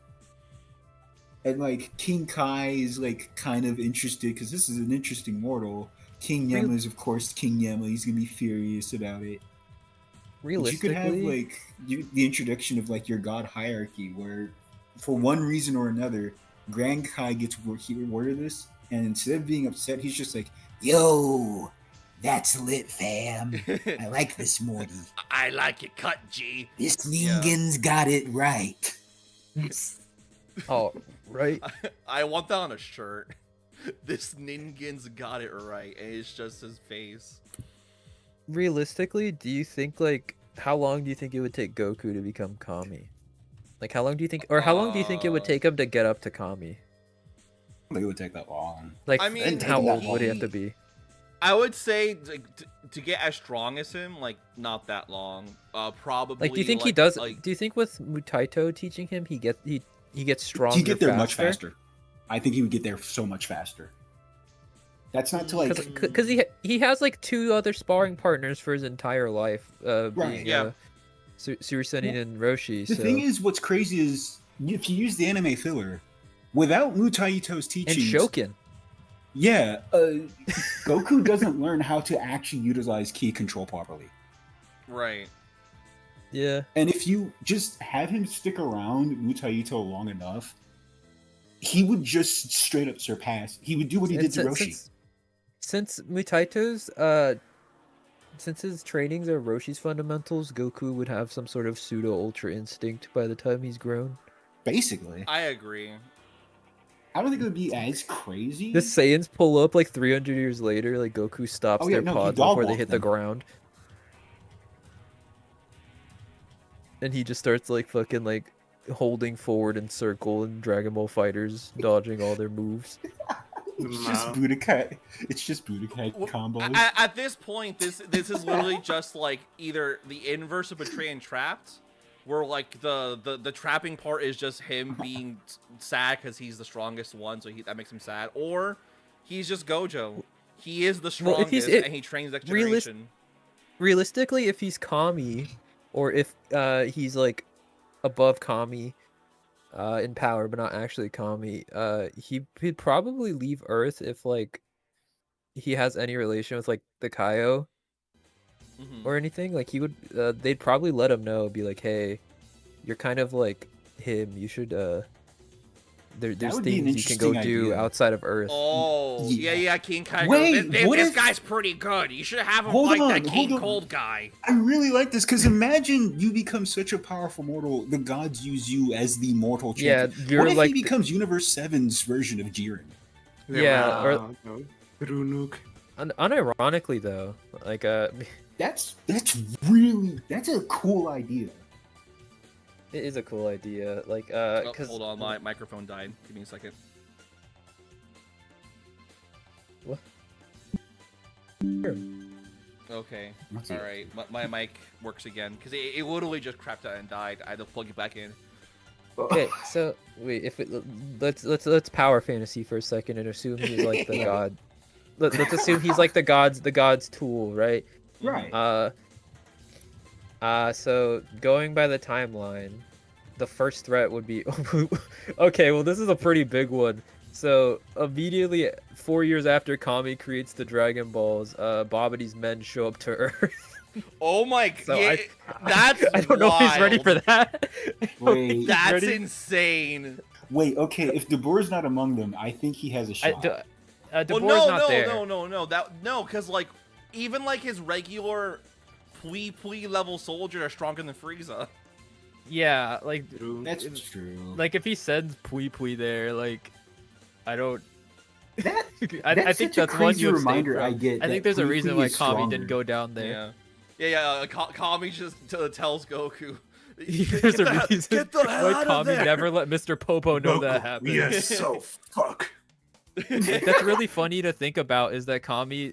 And like King Kai is like kind of interested because this is an interesting mortal. King Yama is of course King Yama. He's gonna be furious about it. Realistically, you could have like the introduction of like your god hierarchy, where for one reason or another, Grand Kai gets word of this, and instead of being upset, he's just like, "Yo, that's lit, fam. I like this Morty. I like it cut, G. This Ningen's got it right." Oh, right. I want that on a shirt. This Ningen's got it right, and it's just his face. Realistically, do you think like how long do you think it would take Goku to become Kami? Like how long do you think, or how long do you think it would take him to get up to Kami? I don't think it would take that long. Like, I mean, how old would he have to be? I would say to get as strong as him, like not that long. Probably. Like, do you think he does? Do you think with Mutaito teaching him, he gets stronger? He'd get there much faster. I think he would get there so much faster. That's not to like because he has like 2 other sparring partners for his entire life. Being, Surusenin and Roshi. The thing is, what's crazy is if you use the anime filler without Mutaito's teachings and Shokin. Yeah, Goku doesn't learn how to actually utilize ki control properly. Right. Yeah. And if you just have him stick around Mutaito long enough, he would just straight up surpass. He would do what he did to Roshi. Since Mutaito's since his trainings are Roshi's fundamentals, Goku would have some sort of pseudo ultra instinct by the time he's grown. Basically. I agree. I don't think it would be as crazy. The Saiyans pull up like 300 years later, like Goku stops their pods before they hit the ground. And he just starts like fucking like holding forward in circle and Dragon Ball Fighters dodging all their moves. It's just Budokai. It's just Budokai combos. At this point, this is literally just like either the inverse of Betray and Trapped, where like the trapping part is just him being sad because he's the strongest one, so that makes him sad, or he's just Gojo. He is the strongest, and he trains next generation. Realistically, if he's Kami, or if he's like above Kami in power, but not actually Kami, he'd probably leave Earth if like he has any relation with like the Kaio or anything. Like he would, they'd probably let him know, be like, hey, you're kind of like him. You should there's things you can go do outside of Earth. Oh, yeah, King Kai. This guy's pretty good. You should have him like that King Cold guy. I really like this, because imagine you become such a powerful mortal, the gods use you as the mortal champion. Yeah, you're what if like he becomes Universe 7's version of Jiren? Yeah, or unironically though, like that's a cool idea. It is a cool idea, like cause hold on, my microphone died. Give me a second. What? Okay, all right. My mic works again because it literally just crapped out and died. I had to plug it back in. Okay, so wait, let's power fantasy for a second and assume he's like the god. Let's assume he's like the god's tool, right? Right. So going by the timeline, the first threat would be okay, well this is a pretty big one. So immediately 4 years after Kami creates the Dragon Balls, Babidi's men show up to Earth. Oh my god, that's I don't know if he's ready for that. Wait, that's insane. Wait, okay, if Deborah's not among them, I think he has a shot. Deborah's not there. No, because like even like his regular Pui level soldiers are stronger than Frieza. Yeah, like that's true. Like if he sends Pui there, like I don't. I think that's one you reminder I get. I think there's a reason why Kami didn't go down there. Yeah. Kami just tells Goku. There's a reason get the hell why out Kami of there. never let Mr. Popo know that happened. Yes, so fuck. That's really funny to think about, is that Kami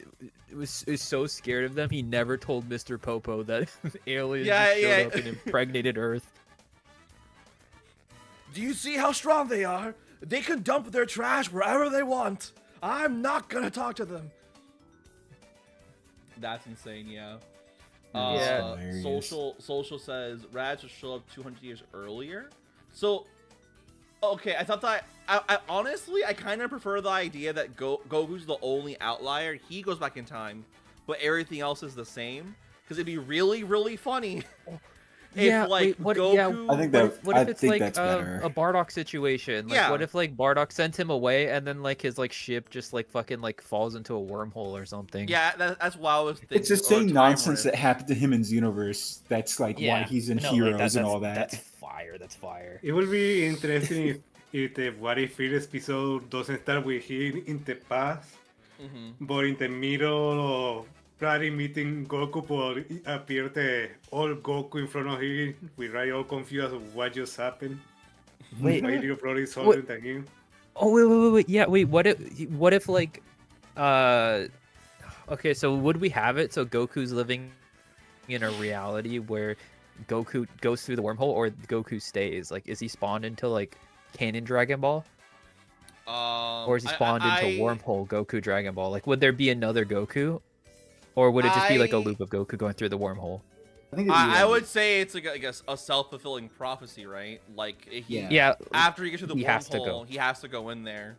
is so scared of them, he never told Mr. Popo that aliens showed up and impregnated Earth. Do you see how strong they are? They can dump their trash wherever they want. I'm not gonna talk to them. That's insane, yeah. Social says Radz will show up 200 years earlier. So, okay, I thought that. I honestly, I kind of prefer the idea that Goku's the only outlier. He goes back in time, but everything else is the same. Because it'd be really, really funny. Goku... I think that. What if it's like better. a Bardock situation? Like, what if like Bardock sent him away and then like his like ship just like fucking like falls into a wormhole or something? Yeah, that's what I was thinking. It's the same nonsense that happened to him in Xenoverse. That's like why he's in Heroes and all that. That's fire. That's fire. It would be interesting if the What If It episode doesn't start with him in the past, but in the middle of Raditz meeting Goku, but appear the old Goku in front of him, with Raditz all confused of what just happened. Wait, again. Oh wait. Yeah, wait. What if like, okay, so would we have it so Goku's living in a reality where Goku goes through the wormhole, or Goku stays? Like, is he spawned into like canon Dragon Ball? Or is he spawned into wormhole Goku Dragon Ball? Like, would there be another Goku? Or would it just be like a loop of Goku going through the wormhole? I would say it's like a self-fulfilling prophecy, right? Like, after he gets to the wormhole, he has to go in there.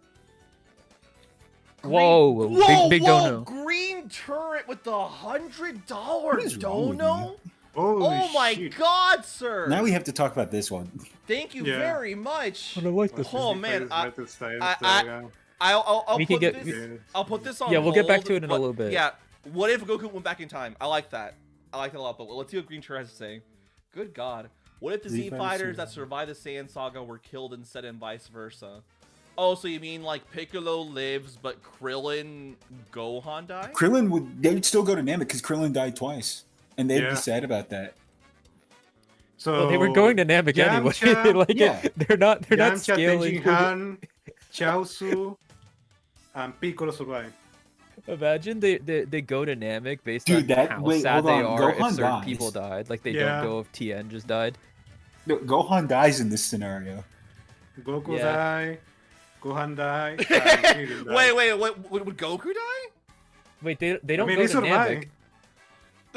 Whoa, big dono. Green turret with the $100 dono? Oh my shit. God, sir! Now we have to talk about this one. Thank you Yeah. very much. I like this. Oh Sí, man, pues, I- Metal Style, I- Style. I'll We put can get- this. I'll put this on. Yeah, we'll get back hold, to it in a but- little bit. Yeah. What if Goku went back in time? I like that. I like that a lot. But let's see what Green Chair has to say. Good God. What if the Z fighters that survived the Saiyan saga were killed instead and vice versa? Oh, so you mean like Piccolo lives, but Krillin, Gohan die? Krillin they would still go to Namek because Krillin died twice, and they'd Yeah. be sad about that. So Well, they were going to Namek anyway. Yamcha, Like yeah. they're not Yamcha, scaling. Tenshin Han, Chaozu, and Piccolo survive. Imagine they go to Namek based Dude, on that- how wait, sad hold they on, are if Gohan certain dies. people died. Like they Yeah. don't go if Tien just died. No, Gohan dies in this scenario. Goku Yeah. die, Gohan die, and Krillin die. Wait, would Goku die? Wait, they don't I mean, go he to survived. Namek.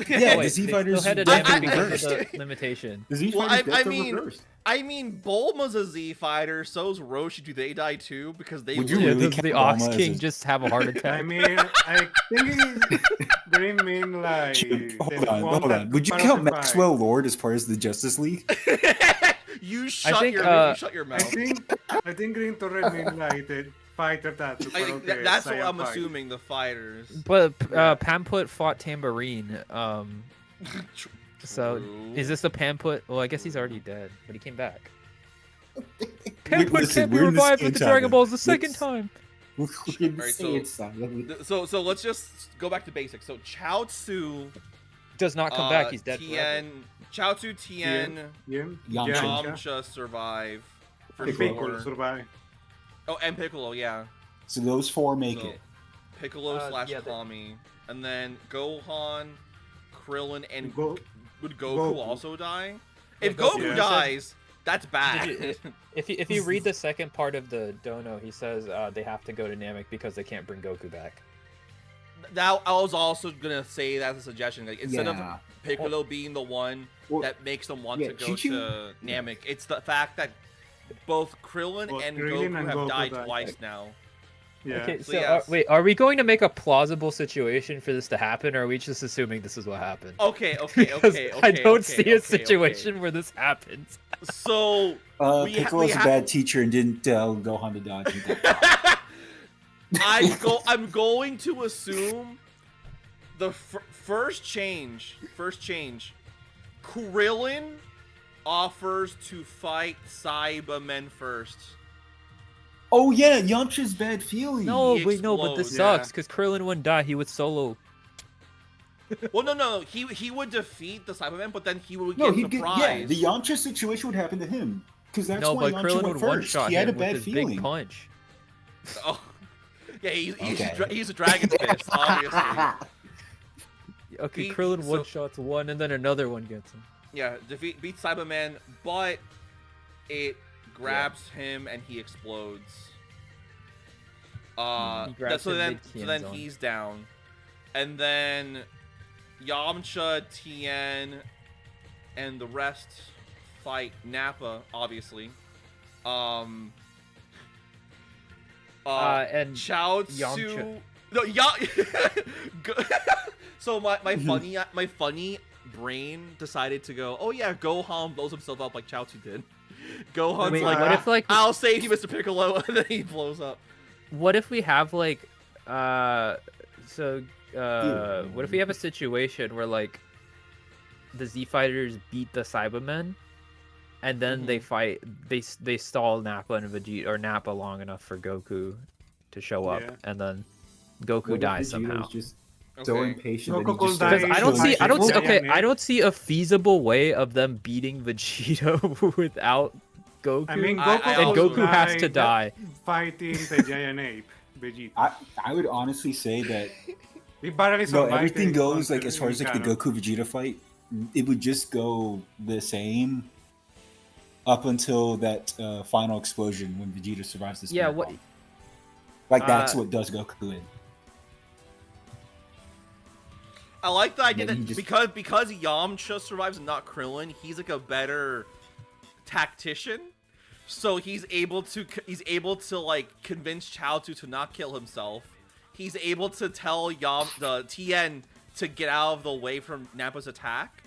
Yeah, Wait, the Z they fighters still had to death Namek were because of reversed. the limitation. The Z Well, fighters death I were mean- reversed. I mean, Bulma's a Z fighter. So's Roshi. Do they die too? Because they Would you Yeah, really does the count Ox Bulma as King a- just have a heart attack? I mean, I think they didn't mean like. Hold on. Would you count Maxwell Lord as part of the Justice League? You shut think, your uh, you shut your I mouth. think Green Torres mean like the fighter that. I think that's what I'm assuming. The fighters. But Yeah. Pamput fought Tambourine. So True. is this the Pamput? Well, I guess he's already dead, but he came back. Wait, Pamput listen, can't be we're in the revived same with the Dragon saga. Balls the second Let's- time. Alright, So let's just go back to basics. So Chaozu Does not come back. He's dead forever. Tien, Chaozu, Tien, Yamcha. Yamcha survive for And Piccolo sure. survive. Oh, and Piccolo, yeah. So those four make So, it. Piccolo slash yeah, Kami, and then Gohan, Krillin, and Go. would Goku, Goku. also die? Yeah, If Goku. Goku Yeah. dies, that's bad. Did If you read the second part of the dono, he says they have to go to Namek because they can't bring Goku back. That I was also gonna say that's a suggestion. Like instead of Yeah. Piccolo being the one Well, that makes them want yeah, to go Chi-Chi- to Namek, it's the fact that both Krillin Both and Krillin Goku and have Goku died died. twice now. Yeah. Okay, So so yes. wait, are we going to make a plausible situation for this to happen, or are we just assuming this is what happened? Okay. Because I don't okay, see a okay. situation where this happens. So we Piccolo's a ha- bad teacher and didn't tell Gohan to dodge. I'm going to assume the first change. Krillin offers to fight Cybermen first. Oh yeah, Yamcha's bad feeling. No, He wait, no, but this explodes. sucks because Krillin wouldn't die. He would solo. Well, no. He would defeat the Cybermen, but then he would No, get he'd get, yeah, surprised. the Yamcha situation would happen to him. Because that's No, why but Yamcha Krillin went would first. one-shot He had a him with bad his feeling. big punch. Oh, yeah, Okay. he's a dragon fist, obviously. Okay, He- Krillin so- one-shots one, and then another one gets him. Yeah, beats Cyberman, but it grabs him and he explodes. He grabs So him then mid-Tien zone. he's down, and then Yamcha, Tien, and the rest fight Nappa, obviously. And Chaozu. Yamcha. No, So my funny brain decided to go, oh yeah, Gohan blows himself up like Chaozu did. Gohan's Wait, like, what if like I'll save you, Mr. Piccolo, and then he blows up. what if we have like what if we have a situation where like the Z fighters beat the Cybermen and then they fight they stall Nappa and Vegeta or Nappa long enough for Goku to show up Yeah. and then Goku dies somehow. Just so Okay. impatient. that he Goku just dies. Because started I don't see killing okay, people. I don't see a feasible way of them beating Vegeta without Goku. I mean, I- Goku I and also- Goku has to die. Fighting the giant ape, Vegeta. I would honestly say that He barely no, survived everything the goes like encounter as far as like the in Goku Vegeta fight, it would just go the same up until that final explosion when Vegeta survives this. Yeah, what Like that's uh, what does Goku in. I like the idea Yeah, that he just- because Yamcha survives and not Krillin, he's like a better tactician. So he's able to like convince Chaozu to not kill himself. He's able to tell Tien to get out of the way from Nappa's attack,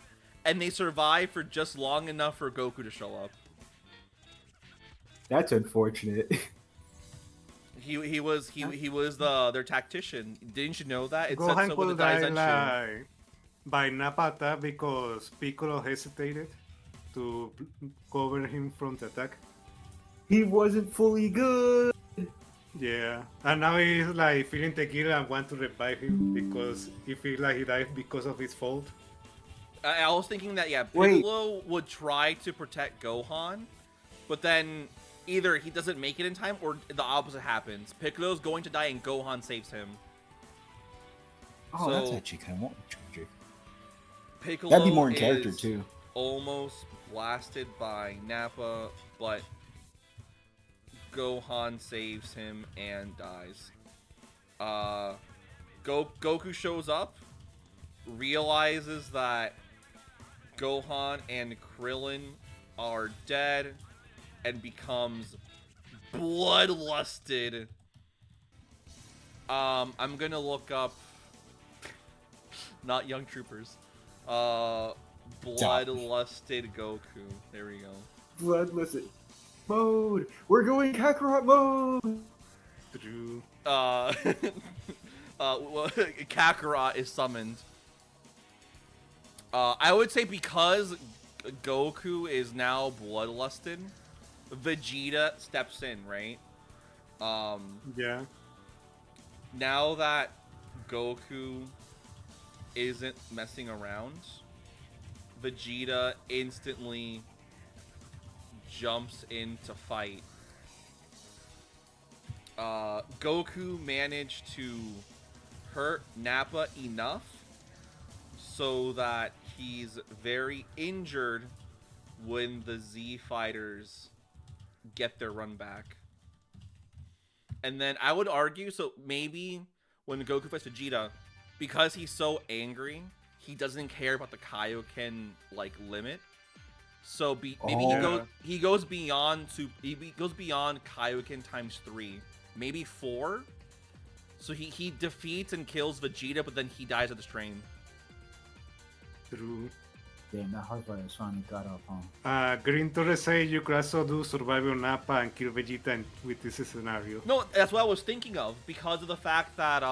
and they survive for just long enough for Goku to show up. That's unfortunate. He was their tactician. Didn't you know that? It said Gohan so with the could die Daizenshu. like by Nappa attack because Piccolo hesitated to cover him from the attack. He wasn't fully good. Yeah, and now he's like feeling the guilt and want to revive him because he feels like he died because of his fault. I was thinking that Wait. Piccolo would try to protect Gohan, but then either he doesn't make it in time or the opposite happens. Piccolo's going to die and Gohan saves him. Oh, So, that's actually kind of tragic. Piccolo That'd be more in character is too. almost blasted by Nappa, but Gohan saves him and dies. Goku shows up, realizes that Gohan and Krillin are dead, and becomes bloodlusted. I'm gonna look up not Young Troopers. Bloodlusted Goku. There we go. Bloodless mode. We're going Kakarot mode. True. Kakarot is summoned. I would say because Goku is now bloodlusted, Vegeta steps in, right? Yeah. Now that Goku isn't messing around, Vegeta instantly jumps in to fight. Goku managed to hurt Nappa enough so that he's very injured when the Z fighters get their run back. And then I would argue, so maybe when Goku fights Vegeta, because he's so angry, he doesn't care about the Kaioken like limit. So maybe he goes beyond Kaioken times 3, maybe 4. So he defeats and kills Vegeta, but then he dies at the strain. True. Damn, that hardware is finally got up, huh? Green Torres say you could also do Survival Nappa and kill Vegeta with this scenario. No, that's what I was thinking of, because of the fact that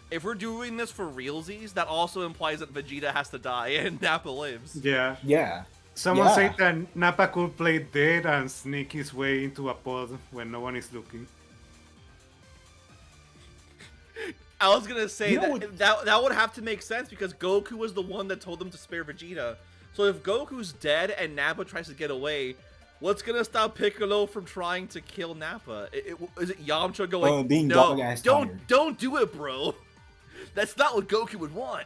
if we're doing this for realsies, that also implies that Vegeta has to die and Nappa lives. Yeah. Yeah. Someone said that Nappa could play dead and sneak his way into a pod when no one is looking. I was gonna say that would have to make sense because Goku was the one that told them to spare Vegeta. So if Goku's dead and Nappa tries to get away, what's gonna stop Piccolo from trying to kill Nappa? Is it Yamcha going? Being No, tired. don't do it, bro. That's not what Goku would want.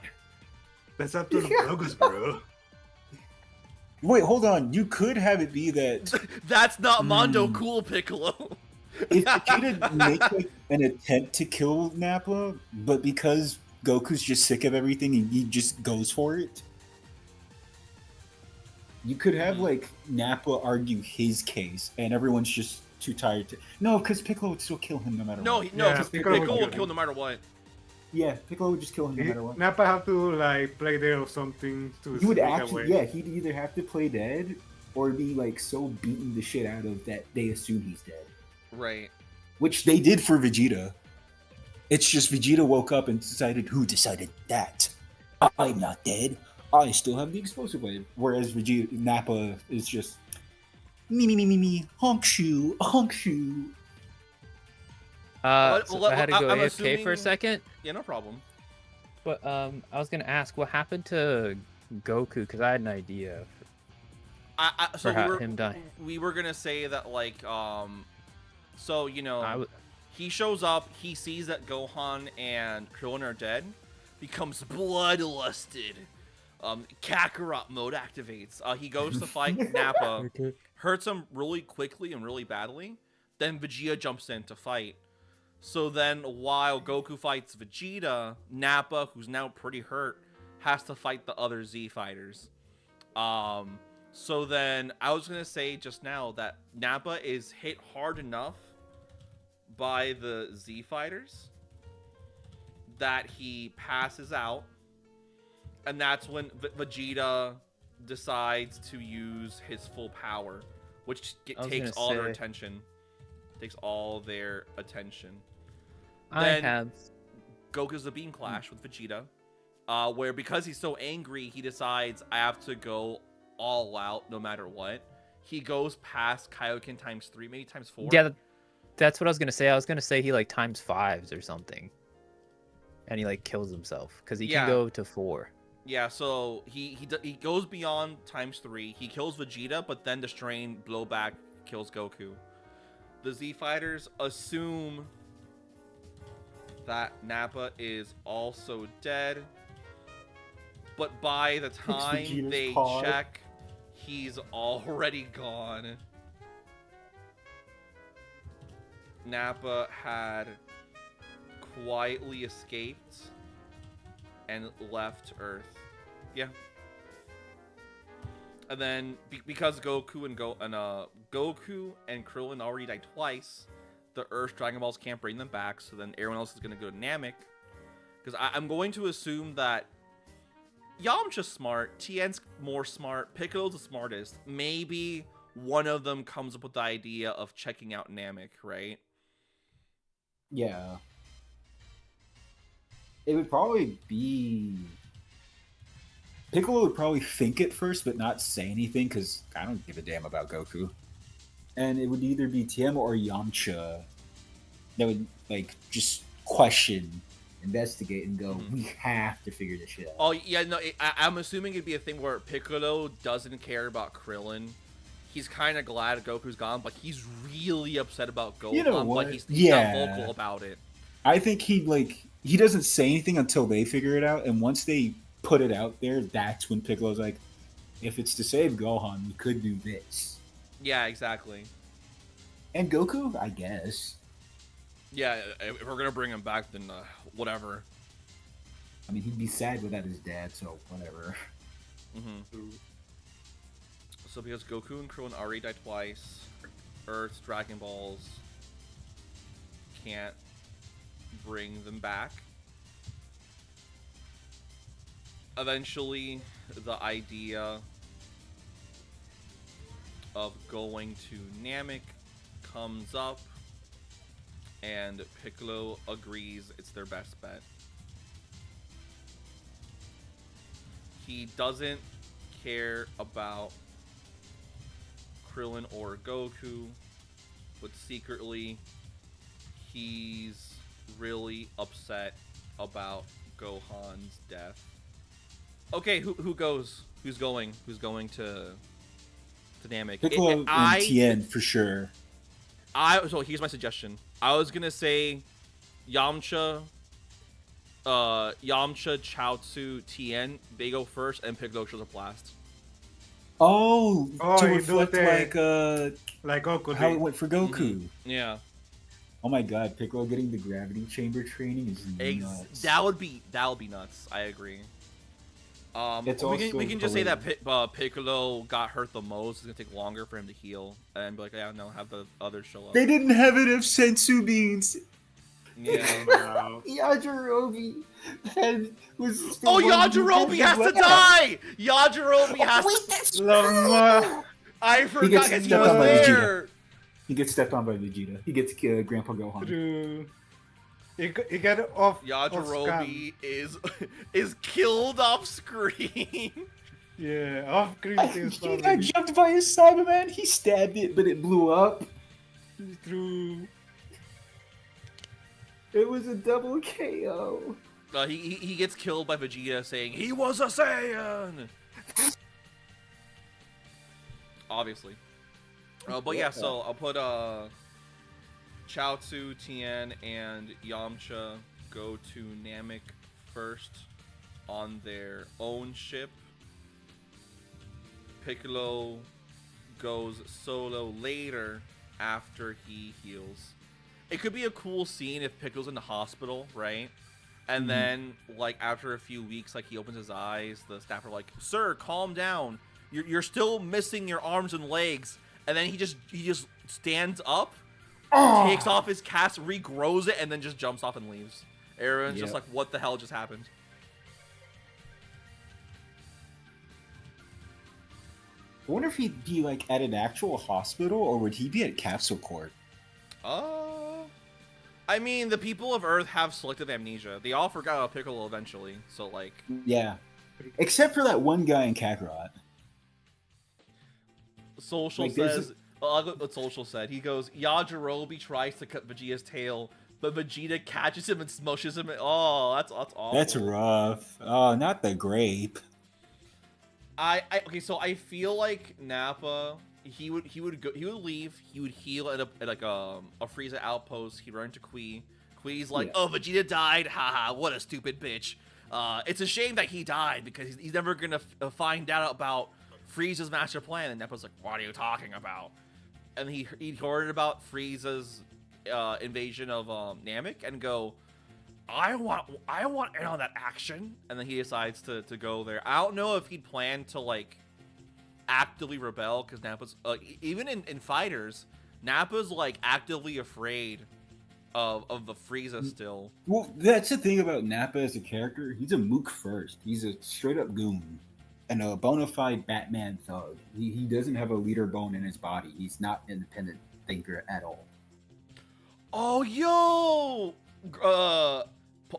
That's up to the Brogus, bro. Wait, hold on. You could have it be that That's not Mondo cool, Piccolo. if Vegeta makes like, an attempt to kill Nappa, but because Goku's just sick of everything and he just goes for it, you could have like Nappa argue his case, and everyone's just too tired to. No, because Piccolo would still kill him no matter what. No, Piccolo will kill no matter what. Yeah, Piccolo would just kill him no matter what. Nappa have to like play dead or something to. He would sneak actually, away. yeah, he'd either have to play dead or be like so beaten the shit out of that they assume he's dead. Right. Which they did for Vegeta. It's just Vegeta woke up and decided, who decided that? I'm not dead. I still have the explosive wave. Whereas Nappa is just me, honk shoe. So I had to go AFK for a second. Yeah, no problem. But I was gonna ask, what happened to Goku? Because I had an idea. Him dying. We were gonna say that like so you know he shows up, he sees that Gohan and Krillin are dead, becomes bloodlusted. Kakarot mode activates. He goes to fight Nappa, hurts him really quickly and really badly. Then Vegeta jumps in to fight. So then while Goku fights Vegeta, Nappa, who's now pretty hurt, has to fight the other Z fighters. So then I was gonna say just now that Nappa is hit hard enough by the Z fighters that he passes out, and that's when Vegeta decides to use his full power, which takes all their attention. Takes all their attention. Then Goku's the Beam Clash with Vegeta, where because he's so angry, he decides I have to go all out no matter what. He goes past Kaioken ×3, maybe ×4. Yeah, that's what I was gonna say. I was gonna say he like ×5s or something, and he like kills himself because he can go to 4. Yeah, so he goes beyond ×3. He kills Vegeta, but then the Strain blowback kills Goku. The Z Fighters assume that Nappa is also dead, but by the time they check, he's already gone. Nappa had quietly escaped and left Earth. Yeah. And then because Goku and Krillin already died twice, the Earth Dragon Balls can't bring them back. So then everyone else is gonna go to Namek. Because I'm going to assume that Yamcha's smart, Tien's more smart, Piccolo's the smartest. Maybe one of them comes up with the idea of checking out Namek, right? Yeah. It would probably be... Piccolo would probably think it first, but not say anything, because I don't give a damn about Goku. And it would either be Tien or Yamcha that would, like, just question, investigate, and go, we have to figure this shit out. Oh, yeah, no, I'm assuming it'd be a thing where Piccolo doesn't care about Krillin. He's kind of glad Goku's gone, but he's really upset about Gohan. You know what? But he's not vocal about it. I think he doesn't say anything until they figure it out, and once they put it out there, that's when Piccolo's like, if it's to save Gohan, we could do this. Yeah, exactly. And Goku, I guess. Yeah, if we're gonna bring him back, then whatever. I mean, he'd be sad without his dad, so whatever. So because Goku and Krillin already died twice, Earth's Dragon Balls can't bring them back. Eventually, the idea of going to Namek comes up, and Piccolo agrees it's their best bet. He doesn't care about Krillin or Goku, but secretly he's really upset about Gohan's death. Okay, who goes? Who's going? Who's going to Namek? Piccolo and Tien for sure. So here's my suggestion. I was gonna say Yamcha, Chaozu, Tien, they go first, and Piccolo shows up last. Oh, to reflect like Goku how it went for Goku. Yeah. Oh my God, Piccolo getting the gravity chamber training is nuts. That would be nuts. I agree. We can just say that Piccolo got hurt the most. It's gonna take longer for him to heal, and be like, yeah, no, have the others show up. They didn't have enough sensu beans. Yeah. Yajirobe was. Oh, Yajirobe has to die. Yajirobe has to. I forgot he was there. He gets stepped on by Vegeta. He gets Grandpa Gohan. He got off. Yajirobe is killed off screen. Yeah, off screen. He got jumped by his Cyberman. He stabbed it, but it blew up. True. It was a double KO. He gets killed by Vegeta saying he was a Saiyan. Obviously. But yeah, so I'll put Chaozu, Tien, and Yamcha go to Namek first on their own ship. Piccolo goes solo later after he heals. It could be a cool scene if Piccolo's in the hospital, right? And then, like, after a few weeks, like, he opens his eyes, the staff are like, "Sir, calm down. You're still missing your arms and legs." And then he just stands up, takes off his cast, regrows it, and then just jumps off and leaves. Everyone's just like, what the hell just happened? I wonder if he'd be like at an actual hospital or would he be at Capsule Corp? I mean, the people of Earth have selective amnesia. They all forgot about Piccolo eventually, so like. Yeah, except for that one guy in Kakarot. Social Like, says. Well, look what Social said. He goes, Yajirobe tries to cut Vegeta's tail, but Vegeta catches him and smushes him. Oh, that's awful. That's rough. Oh, not the grape. Okay, so I feel like Nappa, he would leave, he would heal at like a Frieza outpost. He'd run into Kui. Kui's like, oh, Vegeta died. Haha, what a stupid bitch. It's a shame that he died because he's never gonna find out about Frieza's master plan. And Nappa's like, what are you talking about? And he heard about Frieza's invasion of Namek and go, I want in on that action. And then he decides to go there. I don't know if he'd planned to like actively rebel because Nappa's even in fighters, Nappa's like actively afraid of the Frieza still. Well, that's the thing about Nappa as a character. He's a mook first. He's a straight up goon and a bona fide Batman thug. He doesn't have a leader bone in his body. He's not an independent thinker at all. Oh, yo!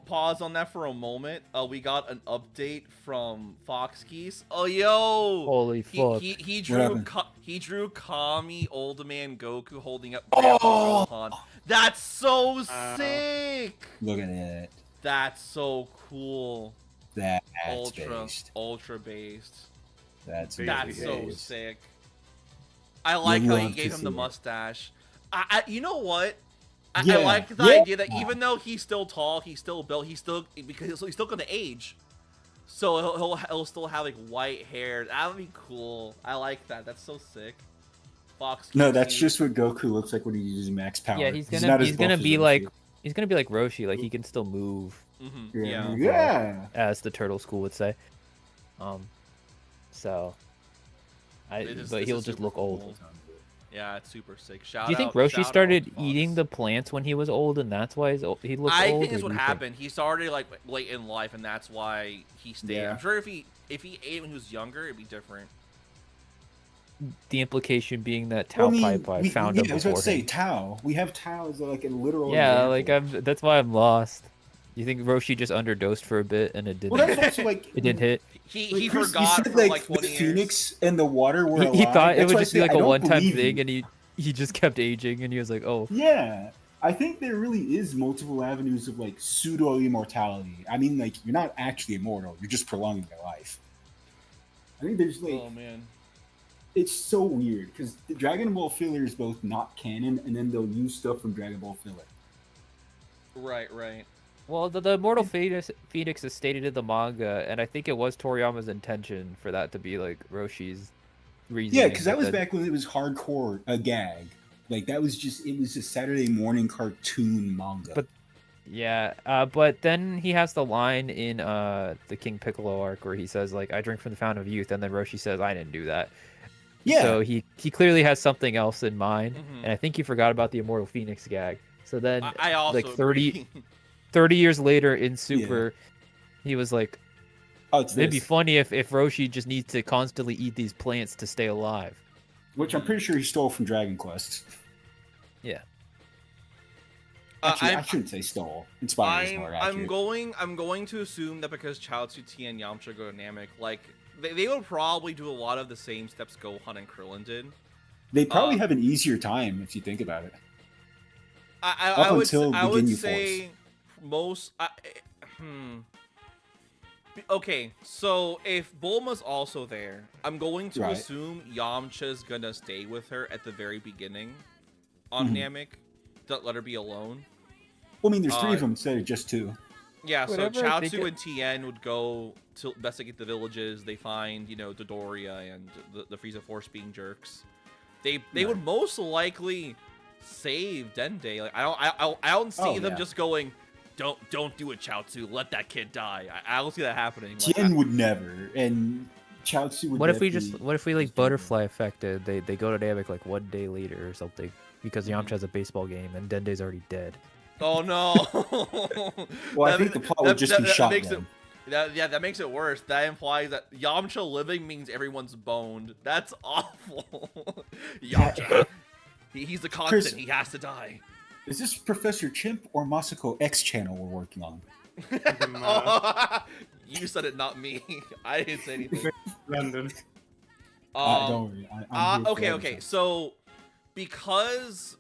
Pause on that for a moment. We got an update from Fox Geese. Oh, yo! Holy fuck! He drew Kami, Old Man Goku holding up Grandpa Gohan. That's so sick! Look at it. That's so cool. That's ultra based. That's so sick. I like how he gave him the mustache. You know what? I like the idea that even though he's still tall, he's still built, he's still gonna age. So he'll still have like white hair. That would be cool. I like that. That's so sick. Fox. No, that's just what Goku looks like when he uses max power. Yeah, he's gonna be like Roshi. Like he can still move. Mm-hmm. Yeah. As the turtle school would say. But he'll just look old. Cool. Yeah, it's super sick. Do you think Roshi started eating the plants when he was old, and that's why he looked old? I think that's what happened. He started like late in life, and that's why he stayed. Yeah. I'm sure if he ate when he was younger, it'd be different. The implication being that Tao Pai Pai found him before. I was about to say Tao. We have Tao as like a literal. Yeah, example. that's why I'm lost. You think Roshi just underdosed for a bit and it didn't? Well, that's also like it didn't hit. He forgot for like 20 the years. Phoenix and the water were alive. He thought it would just be like a one-time thing, and he just kept aging, and he was like, "Oh." Yeah, I think there really is multiple avenues of like pseudo immortality. I mean, like you're not actually immortal; you're just prolonging your life. I think there's like, oh man, it's so weird because the Dragon Ball filler is both not canon, and then they'll use stuff from Dragon Ball filler. Right. Well, the Immortal Phoenix is stated in the manga, and I think it was Toriyama's intention for that to be like Roshi's reason. Yeah, because that was back when it was hardcore a gag. Like it was just Saturday morning cartoon manga. But then he has the line in the King Piccolo arc where he says like, "I drink from the fountain of youth," and then Roshi says, "I didn't do that." Yeah. So he clearly has something else in mind, and I think he forgot about the Immortal Phoenix gag. So then, I also like 30 years later in Super, he was like, it'd be funny if Roshi just needs to constantly eat these plants to stay alive. Which I'm pretty sure he stole from Dragon Quest. Yeah. Actually, I shouldn't say stole. Inspired is more accurate. I'm going to assume that because Chaozu, T, and Yamcha go to Namek, like they would probably do a lot of the same steps Gohan and Krillin did. They probably have an easier time if you think about it. I would say most. Okay, so if Bulma's also there, I'm going to assume Yamcha's gonna stay with her at the very beginning on Namek. Don't let her be alone. Well, I mean, there's 3 of them instead of just 2. Yeah, so Chaozu and Tien would go to investigate the villages. They find, Dodoria and the Frieza Force being jerks. They would most likely save Dende. Like I don't see them just going, Don't do it, Chaozu. Let that kid die. I don't see that happening. Tien would never, and Chaozu would. What if we like butterfly affected? They go to Namek like 1 day later or something because Yamcha has a baseball game and Dende's already dead. Oh no! Well, I think the plot would just be shot. That makes it worse. That implies that Yamcha living means everyone's boned. That's awful. Yamcha. He's the constant. Chris, he has to die. Is this Professor Chimp or Masako X channel we're working on? You said it, not me. I didn't say anything. London. Don't worry. I'm here for okay. everything. So, because...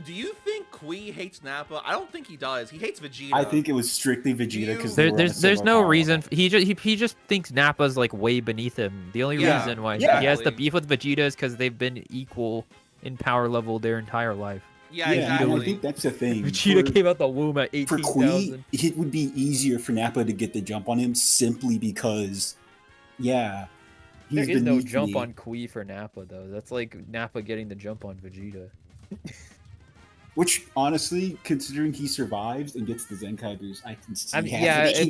Do you think Kui hates Nappa? I don't think he does. He hates Vegeta. I think it was strictly Vegeta because there's no reason. He just thinks Nappa's like way beneath him. The only reason why he has the beef with Vegeta is because they've been equal in power level their entire life. Yeah, exactly. I think that's the thing. Vegeta came out the womb at 18,000. For Kui, it would be easier for Nappa to get the jump on him simply because, there is no jump on Kui for Nappa though. That's like Nappa getting the jump on Vegeta. Which, honestly, considering he survives and gets the Zenkai boost, I can see.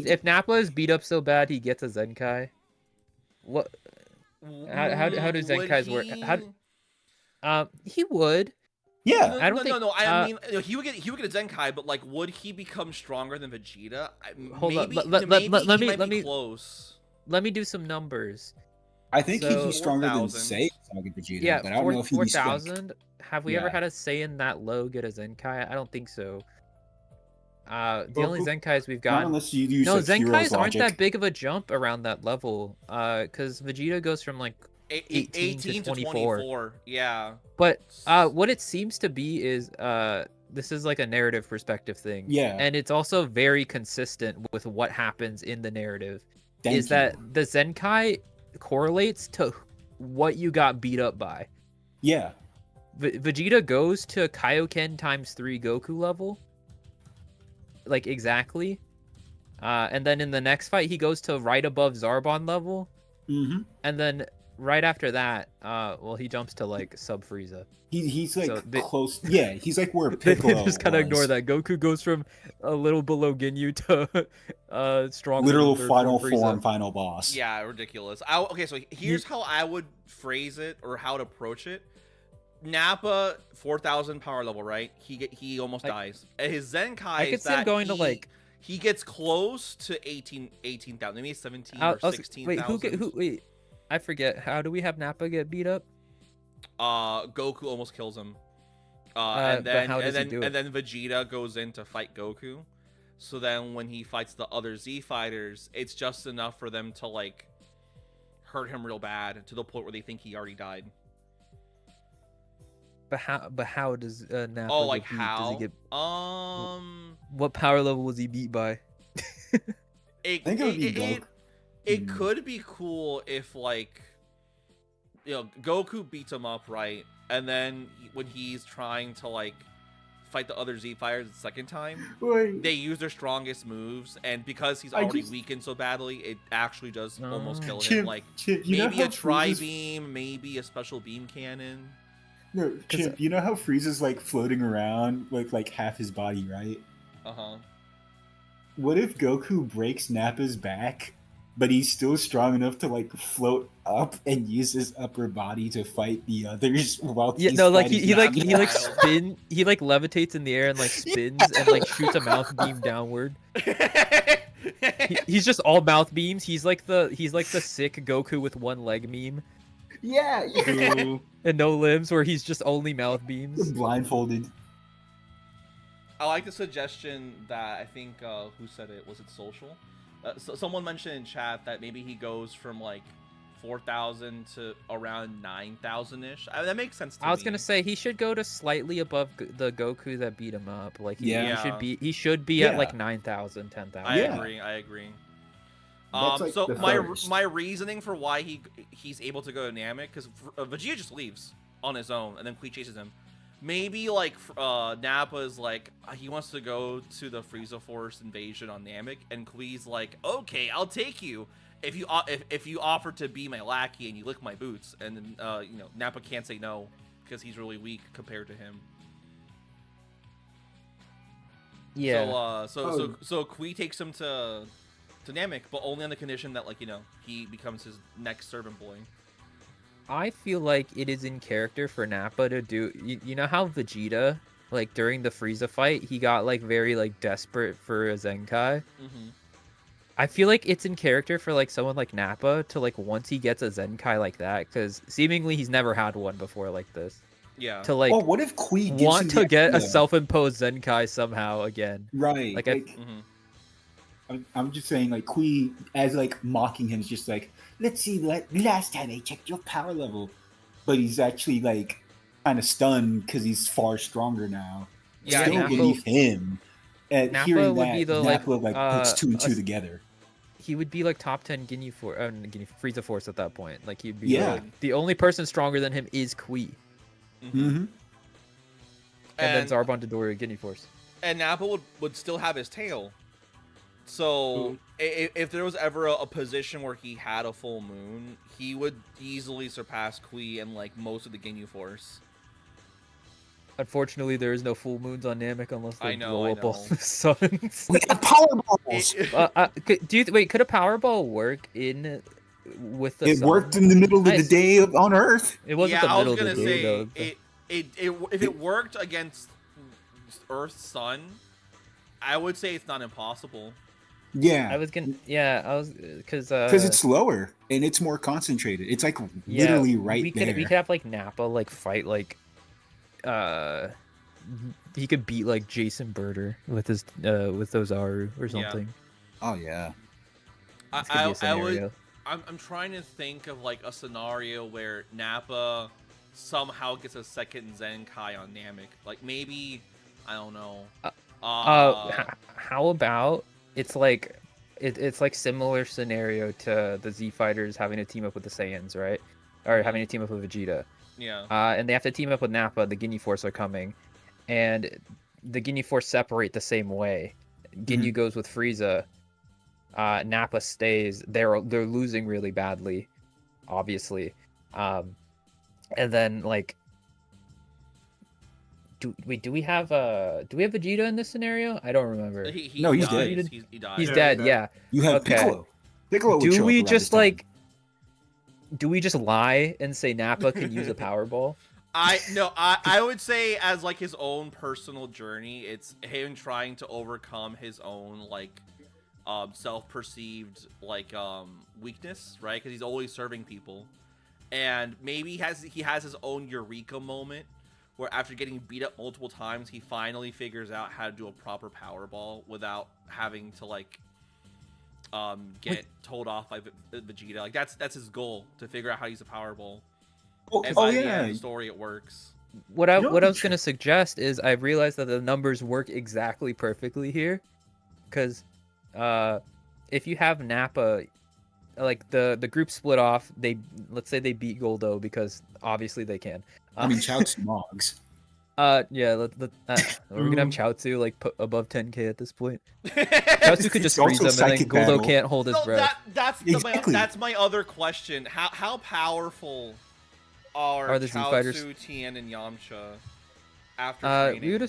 If Nappa is beat up so bad he gets a Zenkai, what? How do Zenkais work? He would. Yeah, I don't think. No. I mean, he would get a Zenkai, but like, would he become stronger than Vegeta? Hold on. Let me close. Let me do some numbers. I think he'd be stronger than Saiyan Vegeta. Yeah, but I don't know if he'd be 4,000. Have we ever had a Saiyan that low get a Zenkai? I don't think so. The only Zenkais we've got. Unless you use Zenkais aren't that big of a jump around that level. Because Vegeta goes from like 18 to 24. Yeah. But what it seems to be is this is like a narrative perspective thing. Yeah. And it's also very consistent with what happens in the narrative. That the Zenkai correlates to what you got beat up by. Yeah. Vegeta goes to Kaioken times 3 Goku level. Like, exactly. And then in the next fight, he goes to right above Zarbon level. Mm-hmm. And then right after that, he jumps to, like, Sub Frieza. He's like, close. Yeah, he's like where Piccolo They just kind of ignore that. Goku goes from a little below Ginyu to strong. Literal final form, final boss. Yeah, ridiculous. Okay, so here's how I would phrase it, or how to approach it. Nappa, 4,000 power level, right? He almost dies. His Zenkai I could see him going to like. He gets close to 18,000, maybe 17 or 16,000. Wait, I forget. How do we have Nappa get beat up? Goku almost kills him. And then Vegeta goes in to fight Goku. So then when he fights the other Z fighters, it's just enough for them to like hurt him real bad to the point where they think he already died. But how does Nappa? Oh, like get beat? how? Does he get... What power level was he beat by? It could be cool if like, Goku beats him up, right? And then when he's trying to like fight the other Z fighters the second time, they use their strongest moves, and because he's already weakened so badly, it actually does almost kill him. Like maybe a tri-beam, maybe a special beam cannon. No, Chip, you know how Frieza's like floating around with like half his body, right? Uh-huh. What if Goku breaks Nappa's back, but he's still strong enough to like float up and use his upper body to fight the others while he levitates in the air and like spins and like shoots a mouth beam downward. He's just all mouth beams. He's like the sick Goku with one leg meme. Yeah. And no limbs, where he's just only mouth beams. Blindfolded. I like the suggestion that I think who said it? Was it Social? So someone mentioned in chat that maybe he goes from like 4,000 to around 9,000 ish. That makes sense to me. I was gonna say he should go to slightly above the Goku that beat him up. Like he should be at like 9,000, 10,000. I agree. Like so my reasoning for why he's able to go to Namek, because Vegeta just leaves on his own and then Kui chases him. Maybe like Nappa is like he wants to go to the Frieza Force invasion on Namek, and Kui's like, okay, I'll take you if you offer to be my lackey and you lick my boots. And then Nappa can't say no because he's really weak compared to him. Yeah. So Kui takes him to Namek, but only on the condition that he becomes his next servant boy. I feel like it is in character for Nappa to do. You know how Vegeta, like during the Frieza fight, he got like very like desperate for a Zenkai. Mm-hmm. I feel like it's in character for like someone like Nappa to like once he gets a Zenkai like that, because seemingly he's never had one before like this. Yeah. To like Well, what if Kui gives him want to the get a idea? self-imposed Zenkai somehow again? Right. Like, Like, Mhm. I'm just saying, like, Kui, as like mocking him, is just like, let's see, last time I checked your power level, but he's actually like kind of stunned because he's far stronger now. Yeah, Still Nappa- beneath him. And Nappa hearing would that, be the, Nappa like, puts two and a two s- together. he would be like top 10 Frieza Force at that point. Like he'd be Yeah. like, the only person stronger than him is Kui. Mm-hmm. And then Zarbon Dodoria Ginyu Force. And Nappa would still have his tail. So if there was ever a position where he had a full moon, he would easily surpass Kui and like most of the Ginyu Force. Unfortunately, there is no full moons on Namek unless they I know, blow I up all know. the suns. We got power balls. Could a Powerball work in with the It sun? worked in the middle of the Nice. day on Earth. It wasn't Yeah, the I middle was of gonna the day say though. if it worked against Earth's sun, I would say it's not impossible. Yeah. I was because Because it's slower and it's more concentrated. It's like literally right we there. could have like Nappa like fight like he could beat like Jason Birder with his with those Aru or something. Oh yeah. This could be a I would. scenario. I'm trying to think of like a scenario where Nappa somehow gets a second Zenkai on Namek. Like maybe I don't know. How about it's like it's like similar scenario to the Z Fighters having to team up with the Saiyans, right? Or having to team up with Vegeta. Yeah. And they have to team up with Nappa. The Ginyu Force are coming, and the Ginyu Force separate the same way. Ginyu goes with Frieza. Nappa stays. They're losing really badly, obviously. And then like, do we have Vegeta in this scenario? I don't remember. No, he's dies. dead. He dies. He's Yeah, dead. he's Yeah. You have Okay. Piccolo. Piccolo would Do show we up around just this time. like? Do we just lie and say Nappa can use a Powerball? I would say as like his own personal journey, it's him trying to overcome his own like self-perceived like weakness, right? Because he's always serving people, and maybe he has his own eureka moment where after getting beat up multiple times, he finally figures out how to do a proper Powerball without having to like get told off by Vegeta. Like that's his goal, to figure out how to use a Powerball. And by the end of the story, it works. What I was gonna suggest is I realized that the numbers work exactly perfectly here, because if you have Nappa, like the group split off, let's say they beat Goldo because obviously they can. I mean, Chaozu Moggs. Yeah, we're gonna have Chaozu like put above 10k at this point. Chaozu could just It's freeze also them, and then psychic Goldo battle. can't hold his No, breath. Exactly. that's my other question. How powerful are the Z fighters? Chaozu, Tien, and Yamcha after training?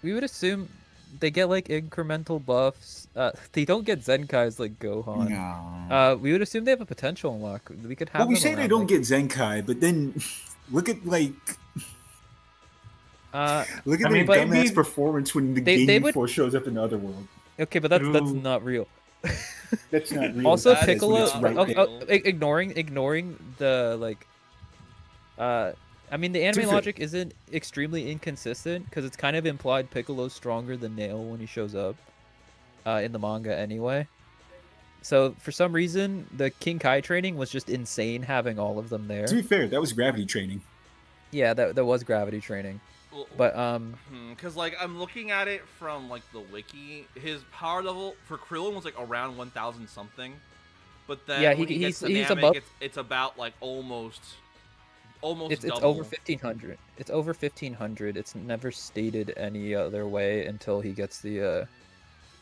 We would assume they get like incremental buffs. They don't get Zenkais like Gohan. No. We would assume they have a potential unlock. We could have. Well, we them say they around, don't like, get Zenkai, but then look at like look at I their mean, dumbass maybe- performance when the they Ginyu would- Force shows up in the other world. Okay, but that's True. not real. That's not real. Also, That is Piccolo. not right real. there. Ignoring the like. I mean, the To be anime fair- logic isn't extremely inconsistent because it's kind of implied Piccolo's stronger than Nail when he shows up, in the manga anyway. So for some reason, the King Kai training was just insane having all of them there. To be fair, that was gravity training. Yeah, that was gravity training. But because like I'm looking at it from like the wiki, his power level for Krillin was like around 1,000 something, but then Yeah, when he gets to he's Namek, above- it's about like almost it's double. over 1,500. It's over 1,500. It's never stated any other way until he gets the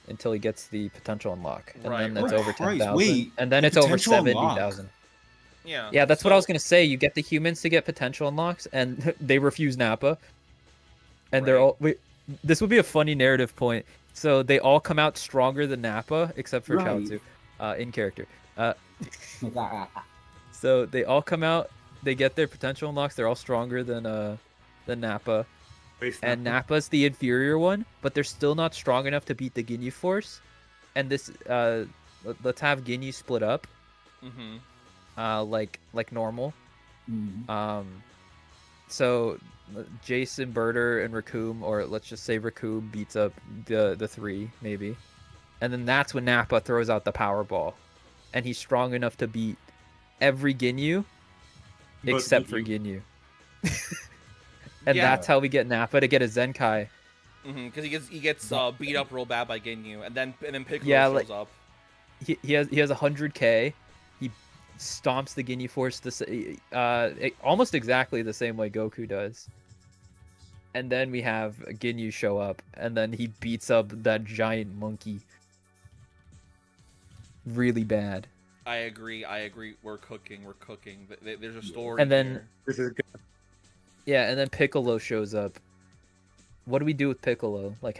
potential unlock, and Right, then it's right. over Christ, 10,000, wait, and then the it's over potential unlock? 70,000. Yeah, Yeah, that's what I so- was gonna say. You get the humans to get potential unlocks, and they refuse Nappa, and they're Right. all. Wait, this would be a funny narrative point. So they all come out stronger than Nappa, except for Right. Chaozu, in character. So they all come out. They get their potential unlocks. They're all stronger than Nappa, and Nappa's the inferior one, but they're still not strong enough to beat the Ginyu Force. And this let's have Ginyu split up. Like normal. So Jason, Birder, and Raccoon, or let's just say Raccoon beats up the three maybe, and then that's when Nappa throws out the power ball, and he's strong enough to beat every Ginyu except for Ginyu. And that's how we get Nappa to get a Zenkai. Because he gets beat up real bad by Ginyu, and then Piccolo shows up. He has 100k. He stomps the Ginyu Force almost exactly the same way Goku does. And then we have Ginyu show up, and then he beats up that giant monkey really bad. I agree. We're cooking. There's a story. And then here. This is good. Yeah, and then Piccolo shows up. What do we do with Piccolo? Like,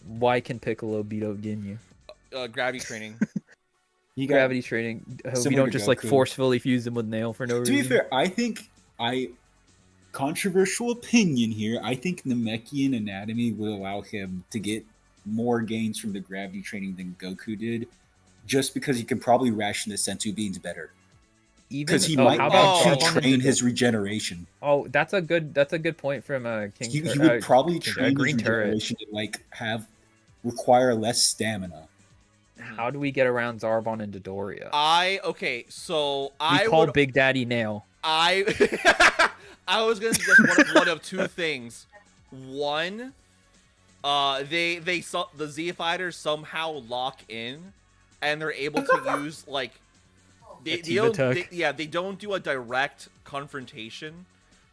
why can Piccolo beat out Ginyu? Gravity training. Gravity training. We don't just like forcefully fuse him with Nail for no reason. To be fair, I think controversial opinion here. I think Namekian anatomy will allow him to get more gains from the gravity training than Goku did, just because he can probably ration the Senzu beans better. Because he might not train his regeneration. Oh, that's a good point from King. He would probably train his regeneration to require less stamina. How do we get around Zarbon and Dodoria? We call Big Daddy Nail. I was gonna suggest one of two things. One, the Z fighters somehow lock in, and they're able to use like. They don't do a direct confrontation.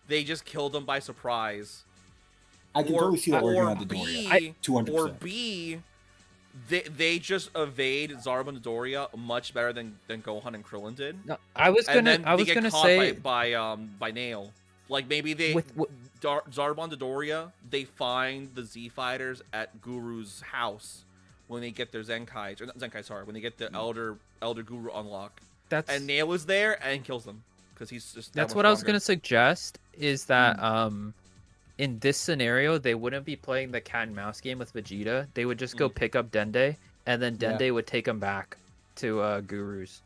They just kill them by surprise. I can totally see that working on Dodoria. 200%. Or B, they just evade Zarbon and Dodoria much better than Gohan and Krillin did. No, I was gonna say by Nail. Like maybe Zarbon and Dodoria, they find the Z fighters at Guru's house when they get their Zenkai, or not Zenkai, sorry, when they get the Elder Guru unlock. And Nail is there and kills them because he's just. That's what I was gonna suggest. Is that in this scenario they wouldn't be playing the cat and mouse game with Vegeta. They would just go pick up Dende, and then Dende would take him back to Guru's.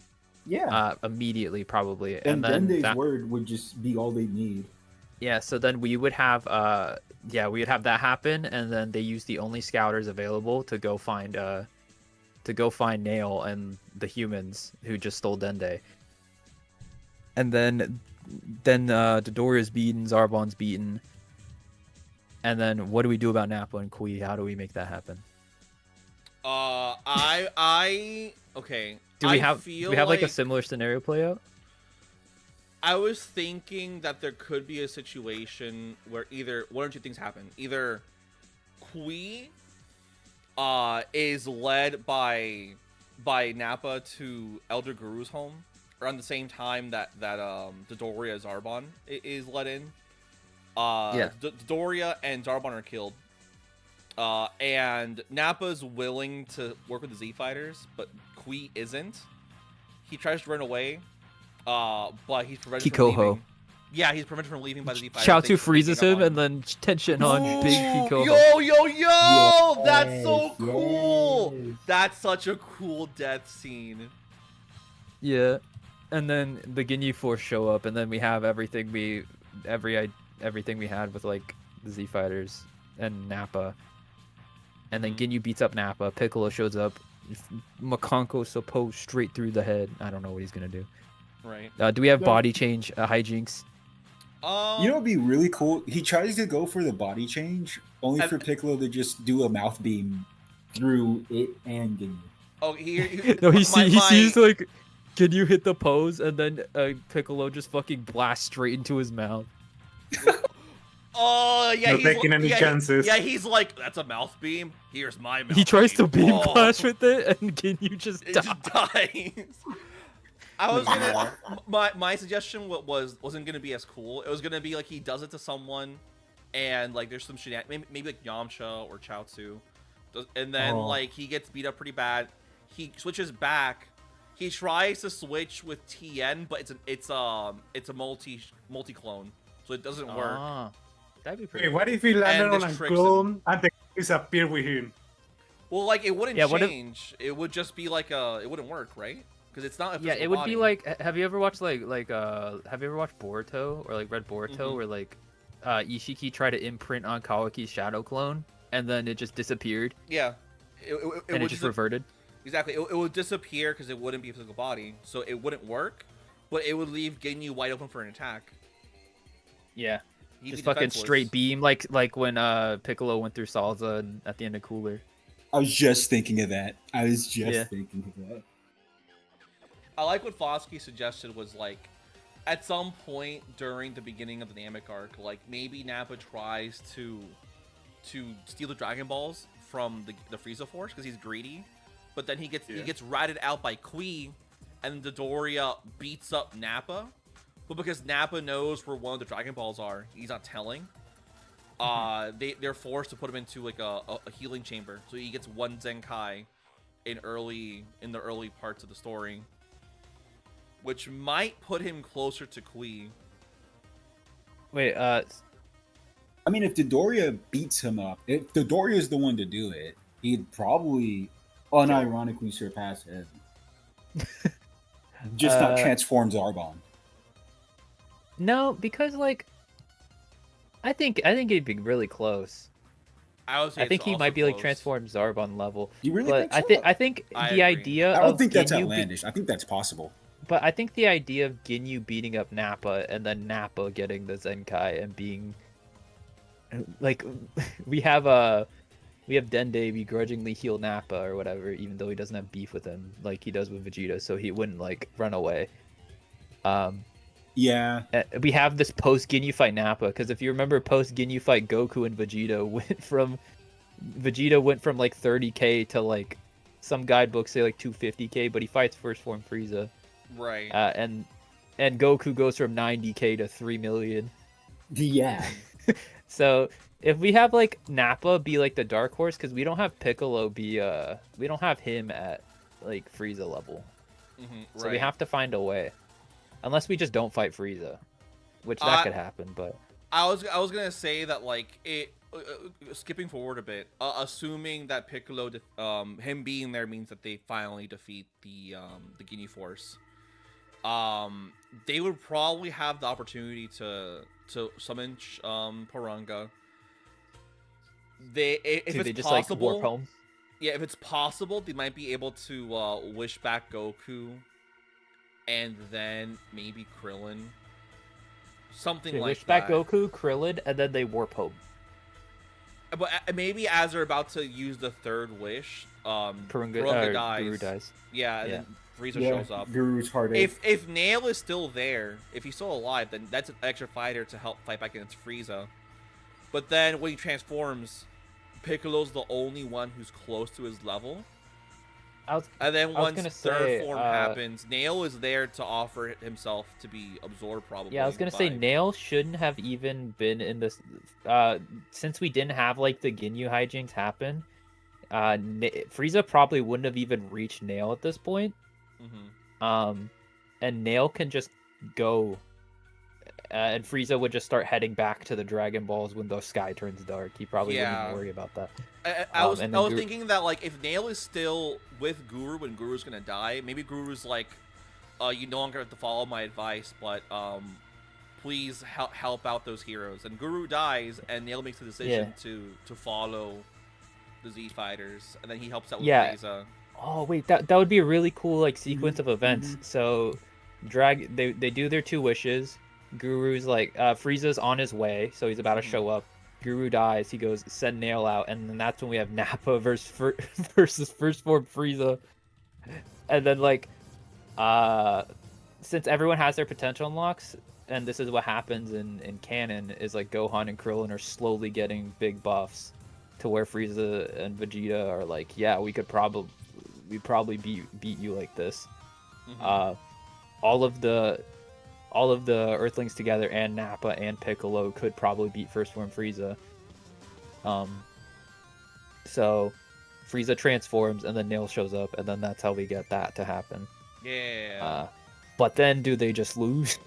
Yeah. Immediately, probably. And then Dende's word would just be all they need. Yeah. So then we would have we would have that happen, and then they use the only scouters available to go find Nail and the humans who just stole Dende. And then Dodoria's beaten, Zarbon's beaten. And then what do we do about Nappa and Kui? How do we make that happen? Okay. Do we have like a similar scenario play out? I was thinking that there could be a situation where either one or two things happen. Either Kui is led by Nappa to Elder Guru's home around the same time that Dodoria Zarbon is led in. Dodoria and Zarbon are killed. And Nappa's willing to work with the Z fighters, but Kui isn't. He tries to run away, but he's prevented from leaving. Yeah, he's prevented from leaving by the Z fighters. Chaozu freezes him and then tension on Big Kikoho. Yo! Yes, That's so cool! Yes. That's such a cool death scene. Yeah. And then the Ginyu Force show up, and then we have everything we had with like the Z fighters and Nappa. And then Ginyu beats up Nappa. Piccolo shows up. Makonko supposed straight through the head. I don't know what he's gonna do. Right. Do we have body change hijinks? You know what would be really cool? He tries to go for the body change, only for Piccolo to just do a mouth beam through it and Ginyu. Oh, he sees like Ginyu hit the pose, and then Piccolo just fucking blasts straight into his mouth. Oh, yeah. Not taking any chances. He's like, that's a mouth beam. Here's my mouth. He tries to beam blast with it, and Ginyu just dies. I was gonna. My suggestion wasn't gonna be as cool. It was gonna be like he does it to someone, and like there's some shenanigans, maybe like Yamcha or Chaozu, and then like he gets beat up pretty bad. He switches back. He tries to switch with Tien, but it's a multi clone, so it doesn't work. That'd be pretty. What if he landed on a clone and the disappear with him? Well, like it wouldn't Yeah, change. It would just be like it wouldn't work, right? Because it's not a physical it would body. be like, have you ever watched have you ever watched Boruto or like read Boruto where like Ishiki tried to imprint on Kawaki's shadow clone and then it just disappeared? Yeah. It just reverted. Exactly. It would disappear because it wouldn't be a physical body, so it wouldn't work, but it would leave Ginyu wide open for an attack. Yeah. He'd Just be fucking defenseless. straight beam like when Piccolo went through Salza at the end of Cooler. I was just thinking of that. Thinking of that. I like what Foskey suggested was like, at some point during the beginning of the Namek arc, like maybe Nappa tries to steal the Dragon Balls from the Frieza Force because he's greedy, but then he gets ratted out by Kui, and Dodoria beats up Nappa, but because Nappa knows where one of the Dragon Balls are, he's not telling. They're forced to put him into like a healing chamber, so he gets one Zenkai in the early parts of the story, which might put him closer to Kui. Wait, I mean, if Dodoria beats him up, if Dodoria is the one to do it, he'd probably unironically surpass him. Just not transform Zarbon. No, because like I think he'd be really close. I think he might be like transformed Zarbon level. You really but think so? I think I the agree. idea I don't of think that's Ginyu outlandish. I think that's possible. But I think the idea of Ginyu beating up Nappa and then Nappa getting the Zenkai and being like we have Dende begrudgingly heal Nappa or whatever, even though he doesn't have beef with him like he does with Vegeta, so he wouldn't like run away. Yeah. We have this post Ginyu fight Nappa, because if you remember post Ginyu fight Goku and Vegeta went from like 30k to like some guidebooks say like 250k, but he fights first form Frieza. Right. And Goku goes from 90k to 3 million. Yeah. So if we have like Nappa be like the dark horse, because we don't have Piccolo we don't have him at like Frieza level. So we have to find a way. Unless we just don't fight Frieza, which that could happen, but I was gonna say that like skipping forward a bit, assuming that Piccolo him being there means that they finally defeat the Ginyu Force. They would probably have the opportunity to summon Porunga. If it's just possible, like warp home. Yeah, if it's possible, they might be able to wish back Goku, and then maybe Krillin. Something like wish that. back Goku, Krillin, and then they warp home. But maybe as they're about to use the third wish, Porunga dies. Guru dies. Yeah, and then Frieza Yeah, shows up. Guru's heartache. If Nail is still there, if he's still alive, then that's an extra fighter to help fight back against Frieza. But then when he transforms, Piccolo's the only one who's close to his level. And then once third form happens, Nail is there to offer himself to be absorbed, probably. Yeah, I was gonna say Nail shouldn't have even been in this, since we didn't have like the Ginyu hijinks happen. Frieza probably wouldn't have even reached Nail at this point. And Nail can just go, and Frieza would just start heading back to the Dragon Balls when the sky turns dark. He probably wouldn't even worry about that. I was thinking that like if Nail is still with Guru when Guru's gonna die, maybe Guru's like, you no longer have to follow my advice, but please help out those heroes. And Guru dies, and Nail makes the decision to follow the Z fighters, and then he helps out with Frieza. Oh wait, that would be a really cool like sequence of events. So, they do their two wishes. Guru's like Frieza's on his way, so he's about to show up. Guru dies. He goes send Nail out, and then that's when we have Nappa versus first form Frieza. And then like, since everyone has their potential unlocks, and this is what happens in canon, is like Gohan and Krillin are slowly getting big buffs, to where Frieza and Vegeta are like, yeah, we probably beat you like this. All of the Earthlings together and Nappa and Piccolo could probably beat first form Frieza. So Frieza transforms and then Nail shows up, and then that's how we get that to happen. Yeah. But then do they just lose?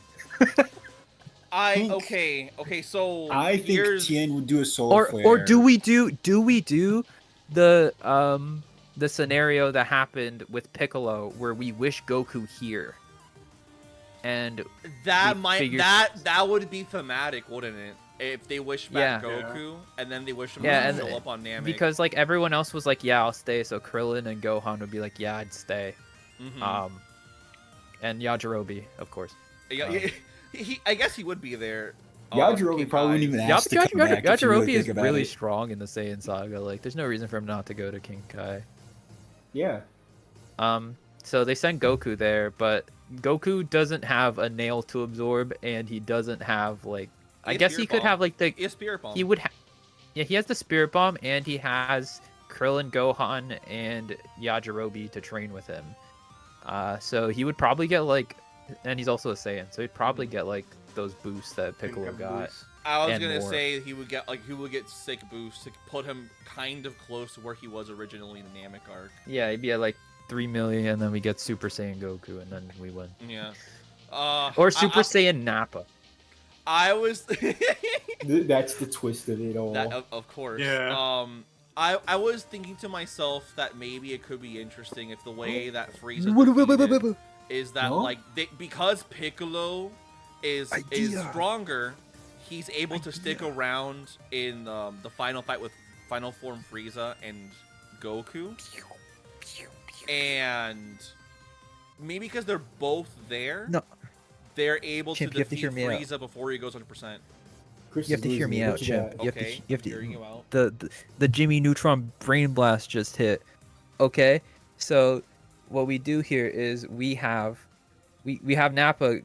Okay, so I think Tien would do a soul flare. Or do we do the scenario that happened with Piccolo where we wish Goku here. And that would be thematic, wouldn't it? If they wish back Yeah. Goku and then they wish him Yeah, to and show up on Namek. because like everyone else was like, yeah, I'll stay. So Krillin and Gohan would be like, yeah, I'd stay. And Yajirobe, of course. I guess he would be there. Yajirobe probably wouldn't even ask to come back. Yajirobe is really strong in the Saiyan saga. Like, there's no reason for him not to go to King Kai. Yeah. So they sent Goku there, but Goku doesn't have a nail to absorb, and he doesn't have like. I guess he could have like the. He has Spirit Bomb. He would. Yeah, he has the Spirit Bomb, and he has Krillin, Gohan, and Yajirobe to train with him. So he would probably get like, and he's also a Saiyan, so he'd probably get like those boosts that Piccolo got. I was gonna say he would get sick boosts to put him kind of close to where he was originally in the Namek arc. Yeah, he'd be at like 3 million, and then we get Super Saiyan Goku, and then we win. Yeah. Or Super Saiyan Nappa. I was. That's the twist of it all. Of course. Yeah. I was thinking to myself that maybe it could be interesting if the way that Frieza is that like because Piccolo is stronger, he's able to stick around in the final fight with Final Form Frieza and Goku, and maybe because they're both there, they're able to defeat Frieza before he goes 100%. You have to hear me out, Chimp. You have to hearing you out. The Jimmy Neutron Brain Blast just hit. Okay, so what we do here is we have Nappa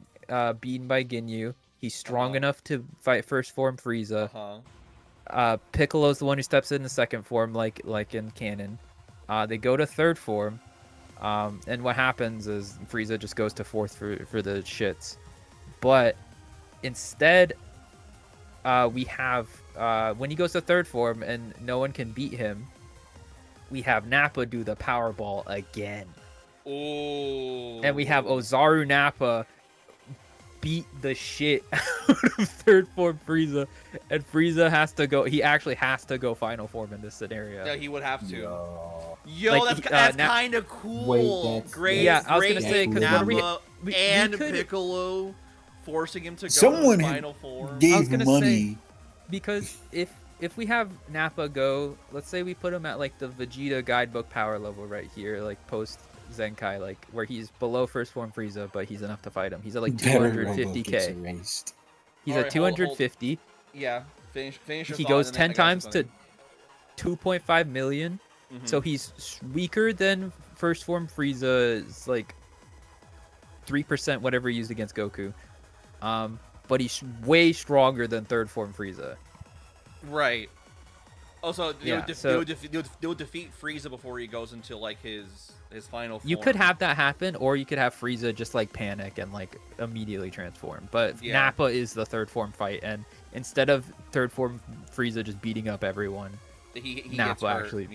beaten by Ginyu. He's strong enough to fight first form Frieza. Piccolo's the one who steps in the second form, like in canon. They go to third form, and what happens is Frieza just goes to fourth for the shits. But instead, we have when he goes to third form and no one can beat him, we have Nappa do the power ball again. Oh. And we have Ozaru Nappa beat the shit out of third form Frieza, and Frieza has to go. He actually has to go final form in this scenario. Yeah, he would have to. Yo, like, that's kind of cool. Wait, great. Yeah, I was gonna say because Nappa and Piccolo forcing him to go to final form. Gave money. Because if we have Nappa go, let's say we put him at like the Vegeta guidebook power level right here, like post Zenkai, like where he's below first form Frieza, but he's enough to fight him. He's at like 250k. He's at 250. Yeah, finish. He goes 10 times to 2.5 million. So he's weaker than first form Frieza's like 3% whatever he used against Goku. But he's way stronger than third form Frieza. Right. Also, they would defeat Frieza before he goes into like his final form. You could have that happen, or you could have Frieza just like panic and like immediately transform. But Nappa is the third form fight, and instead of third form Frieza just beating up everyone, Nappa actually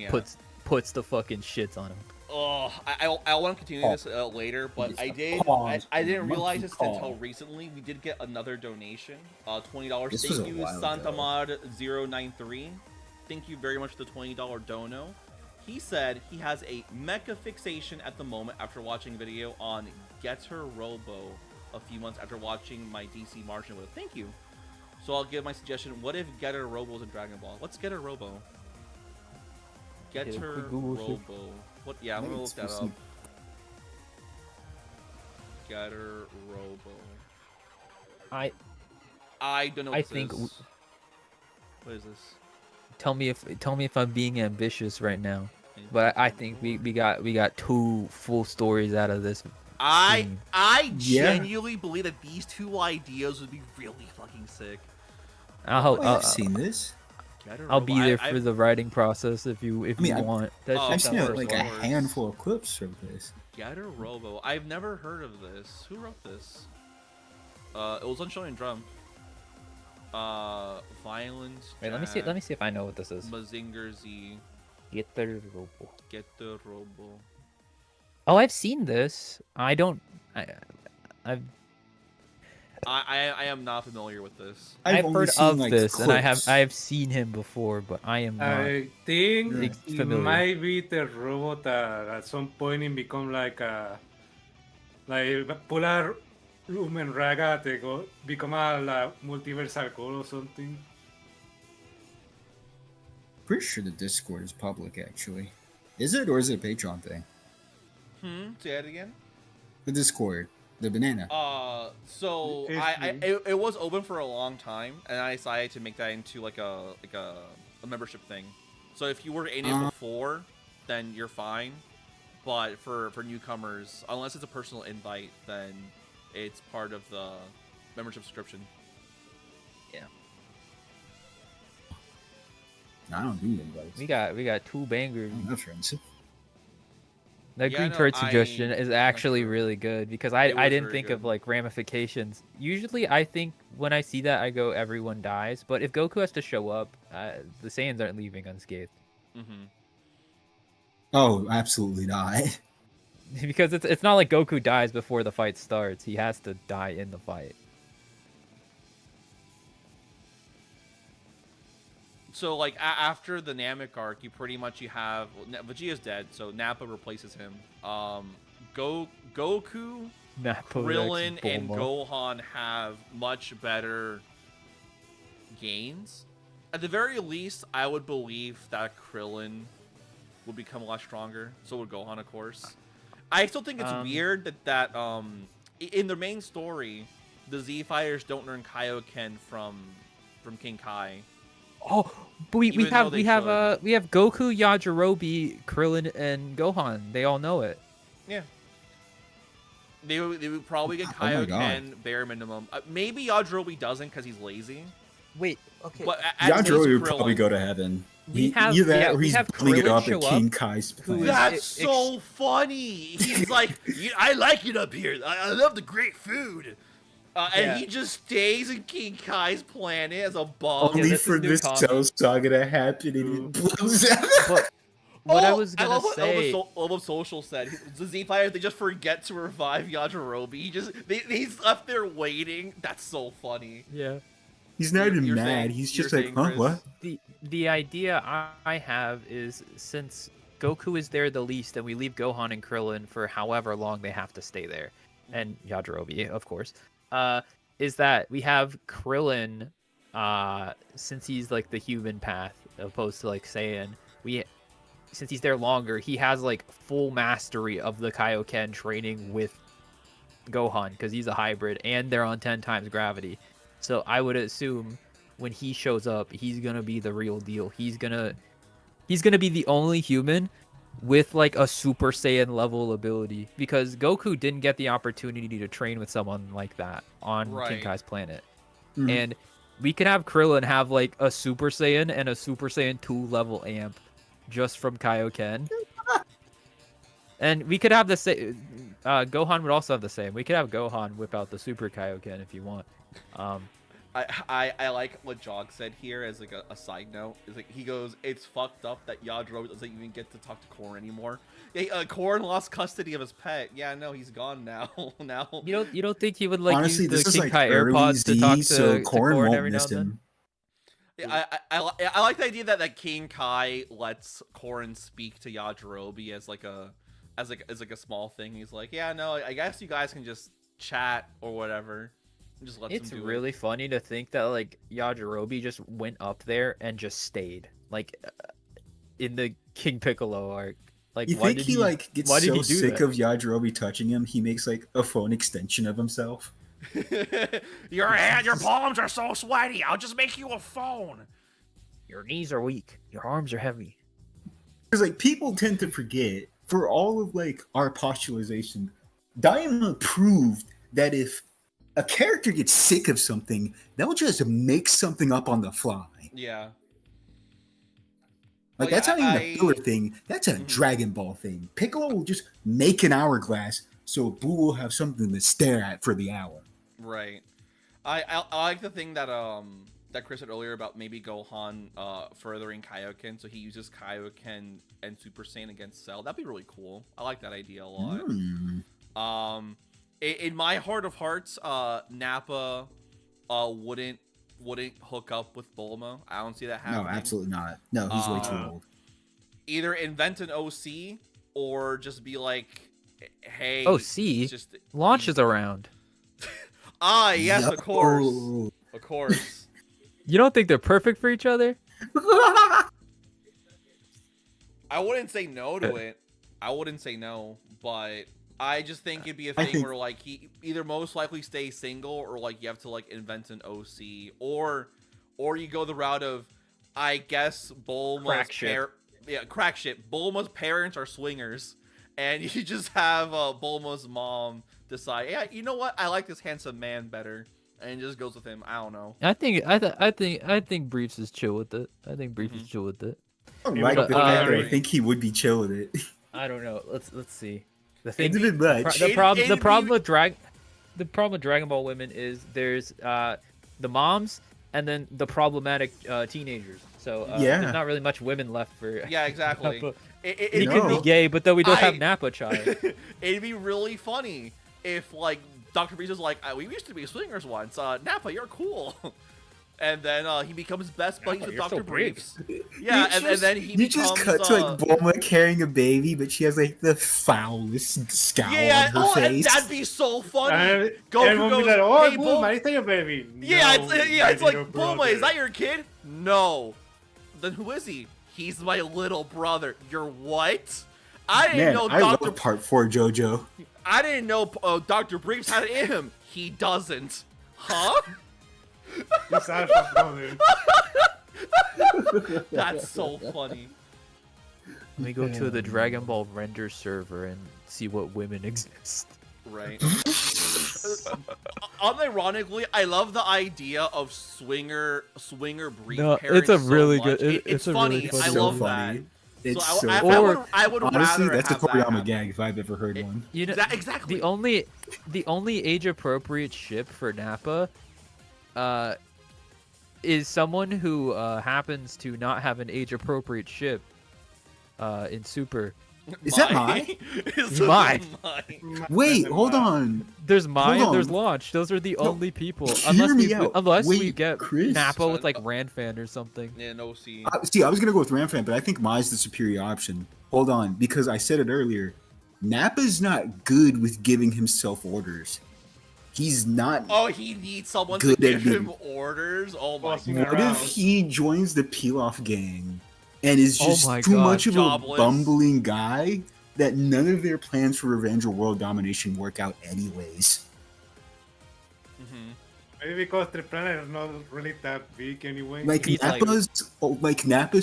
puts the fucking shits on him. Oh, I want to continue this later, but I didn't realize this until recently. We did get another donation, $20. Thank you, Santamod093. Thank you very much for the $20 dono. He said he has a mecha fixation at the moment after watching a video on Getter Robo a few months after watching my DC Martian with. Thank you. So I'll give my suggestion. What if Getter Robo is in Dragon Ball? What's Getter Robo? Getter Robo. What? Yeah, I'm gonna look that up. Getter Robo. I don't know. What this is. What is this? Tell me if I'm being ambitious right now, but I think we got 2 full stories out of this. I genuinely believe that these 2 ideas would be really fucking sick. I've seen this. I'll be there for the writing process if you want. I've seen like a handful of clips from this. Getter Robo. I've never heard of this. Who wrote this? It was on Shonen Jump. Violent. Wait, let me see if I know what this is. Mazinger Z. Getter Robo. Getter Robo. Oh, I've seen this. I am not familiar with this. I've only heard seen, of like, this, and I clips. have seen him before, but I am not. I think it familiar. might be the robot at some point it become like Polar Lumen Raga to go become a multiversal core or something. Pretty sure the Discord is public, actually. Is it, or is it a Patreon thing? Say that again. The Discord, the banana. So It's it was open for a long time, and I decided to make that into like a membership thing. So if you were in it before, then you're fine. But for newcomers, unless it's a personal invite, then it's part of the membership subscription. Yeah. I don't do invites. We got 2 bangers. I'm not friends. That Yeah, green no, turd suggestion is actually sure. really good because It I was didn't very think good. of like ramifications. Usually I think when I see that I go everyone dies, but if Goku has to show up, the Saiyans aren't leaving unscathed. Oh, absolutely not. Because it's not like Goku dies before the fight starts. He has to die in the fight. So like after the Namek arc, you pretty much have Vegeta's dead, so Nappa replaces him. Goku, Nappa Krillin, actually and Bulma. Gohan have much better gains. At the very least, I would believe that Krillin would become a lot stronger. So would Gohan, of course. I still think it's weird that in the main story, the Z Fighters don't learn Kaioken from King Kai. Oh, but we Even have though they should. we have Goku, Yajirobe, Krillin, and Gohan. They all know it. Yeah. They would probably get Oh my Kaioken bare minimum. Maybe Yajirobe doesn't because he's lazy. Wait, okay. But as Yajirobe would Krillin, probably go to heaven. We have- either that yeah, or we he's have building it Krillin up show at King up, Kai's who planet. is- That's ex- so funny. He's like, I like it up here. I love the great food. Yeah. And he just stays in King Kai's planet as a bum. Only this is for new this comic. Cell Saga to happen and it blows out. But what I Oh, was gonna love what say, Love Social said. The Z Fighters, they just forget to revive Yajirobe. He's left there waiting. That's so funny. yeah, He's not even You're mad. saying- He's you're just like, saying, huh, Chris? what? the idea I have is since Goku is there the least, and we leave Gohan and Krillin for however long they have to stay there, and Yajirobe, of course, is that we have Krillin, since he's like the human path opposed to like Saiyan, since he's there longer, he has like full mastery of the Kaioken training with Gohan because he's a hybrid and they're on 10 times gravity. So I would assume when he shows up, he's gonna be the real deal. He's gonna be the only human with like a Super Saiyan level ability because Goku didn't get the opportunity to train with someone like that on Right. King Kai's planet. Mhm. And we could have Krillin have like a Super Saiyan and a Super Saiyan 2 level amp just from Kaioken. And we could have the same. Gohan would also have the same. We could have Gohan whip out the Super Kaioken if you want. I like what Jog said here as like a side note. Is like he goes, it's fucked up that Yajirobe doesn't even get to talk to Korn anymore. Yeah, Korn lost custody of his pet. Yeah, no, he's gone now. Now You don't think he would like Honestly, use the this is King like Kai early AirPods Z, to talk to, so to Korn Korn won't every now miss and then? him. I like the idea that King Kai lets Korn speak to Yajirobe as like a small thing. He's like, yeah, no, I guess you guys can just chat or whatever. And just let It's them do really funny to think that like Yajirobe just went up there and just stayed like in the King Piccolo arc. Like, You why think did he like gets why did so he do sick that? of Yajirobe touching him, he makes like a phone extension of himself? it. Your palms are so sweaty. I'll just make you a phone. Your knees are weak. Your arms are heavy. Because like people tend to forget, for all of like our postularization, Daima proved that if a character gets sick of something, they'll just make something up on the fly. Yeah. Like, Like, that's not even a I- filler thing. That's a Dragon Ball thing. Piccolo will just make an hourglass so Boo will have something to stare at for the hour. Right. I like the thing that that Chris said earlier about maybe Gohan furthering Kaioken, so he uses Kaioken and Super Saiyan against Cell. That'd be really cool. I like that idea a lot. In my heart of hearts, Nappa wouldn't hook up with Bulma. I don't see that happening. No, absolutely not. No, he's way too old. Either invent an OC or just be like, hey, OC just launches around. Ah, yes, of course. Of course. You don't think they're perfect for each other? I wouldn't say no to it. I wouldn't say no, but I just think it'd be a thing where like he either most likely stays single or like you have to like invent an OC or you go the route of I guess Bulma's crack shit. Bulma's parents are swingers and you just have Bulma's mom decide, yeah, you know what? I like this handsome man better. And just goes with him. I don't know. I think Briefs is chill with it. I think Briefs is chill with it. I think he would be chill with it. I don't know. Let's see. The problem with Dragon Ball women is there's the moms and then the problematic teenagers. So there's not really much women left for. Yeah, exactly. He could be gay, but then we don't have Nappa child. It'd be really funny if like Dr. Breeze was like, we used to be swingers once. Nappa, you're cool. And then he becomes best buddies with Dr. Briefs. Yeah, and then he becomes... just cut to like Bulma carrying a baby, but she has like the foulest scowl on her face. That'd be so funny. Goku goes, like, oh, hey, Bulma, I think a baby. Yeah, it's like, Bulma, is that your kid? No. Then who is he? He's my little brother. You're what? I didn't know I love Part 4 JoJo. I didn't know Dr. Briefs had it in him. He doesn't. Huh? That's so funny. Let me go to the Dragon Ball render server and see what women exist. Right. Unironically, I love the idea of swinger Brief parents. It's a really so good. It's funny. Really I love that. It's so I would honestly, rather that's a have that Toriyama happen. gag if I've ever heard one. You know, exactly. The only age appropriate ship for Nappa, is someone who happens to not have an age appropriate ship, in Super. Is that Mai? Mai. Wait, hold on. There's Mai and there's Launch. Those are the only people. Unless we get Chris. Nappa with like Ranfan or something. Yeah, no see. See, I was gonna go with Ranfan, but I think Mai's the superior option. Hold on, because I said it earlier. Nappa's not good with giving himself orders. He's not. Oh, he needs someone to give him orders. Oh my god. What if he joins the Peel-Off gang and is just much of jobless. A bumbling guy that none of their plans for revenge or world domination work out anyways? Maybe because the planet is not really that big anyway. Nappa's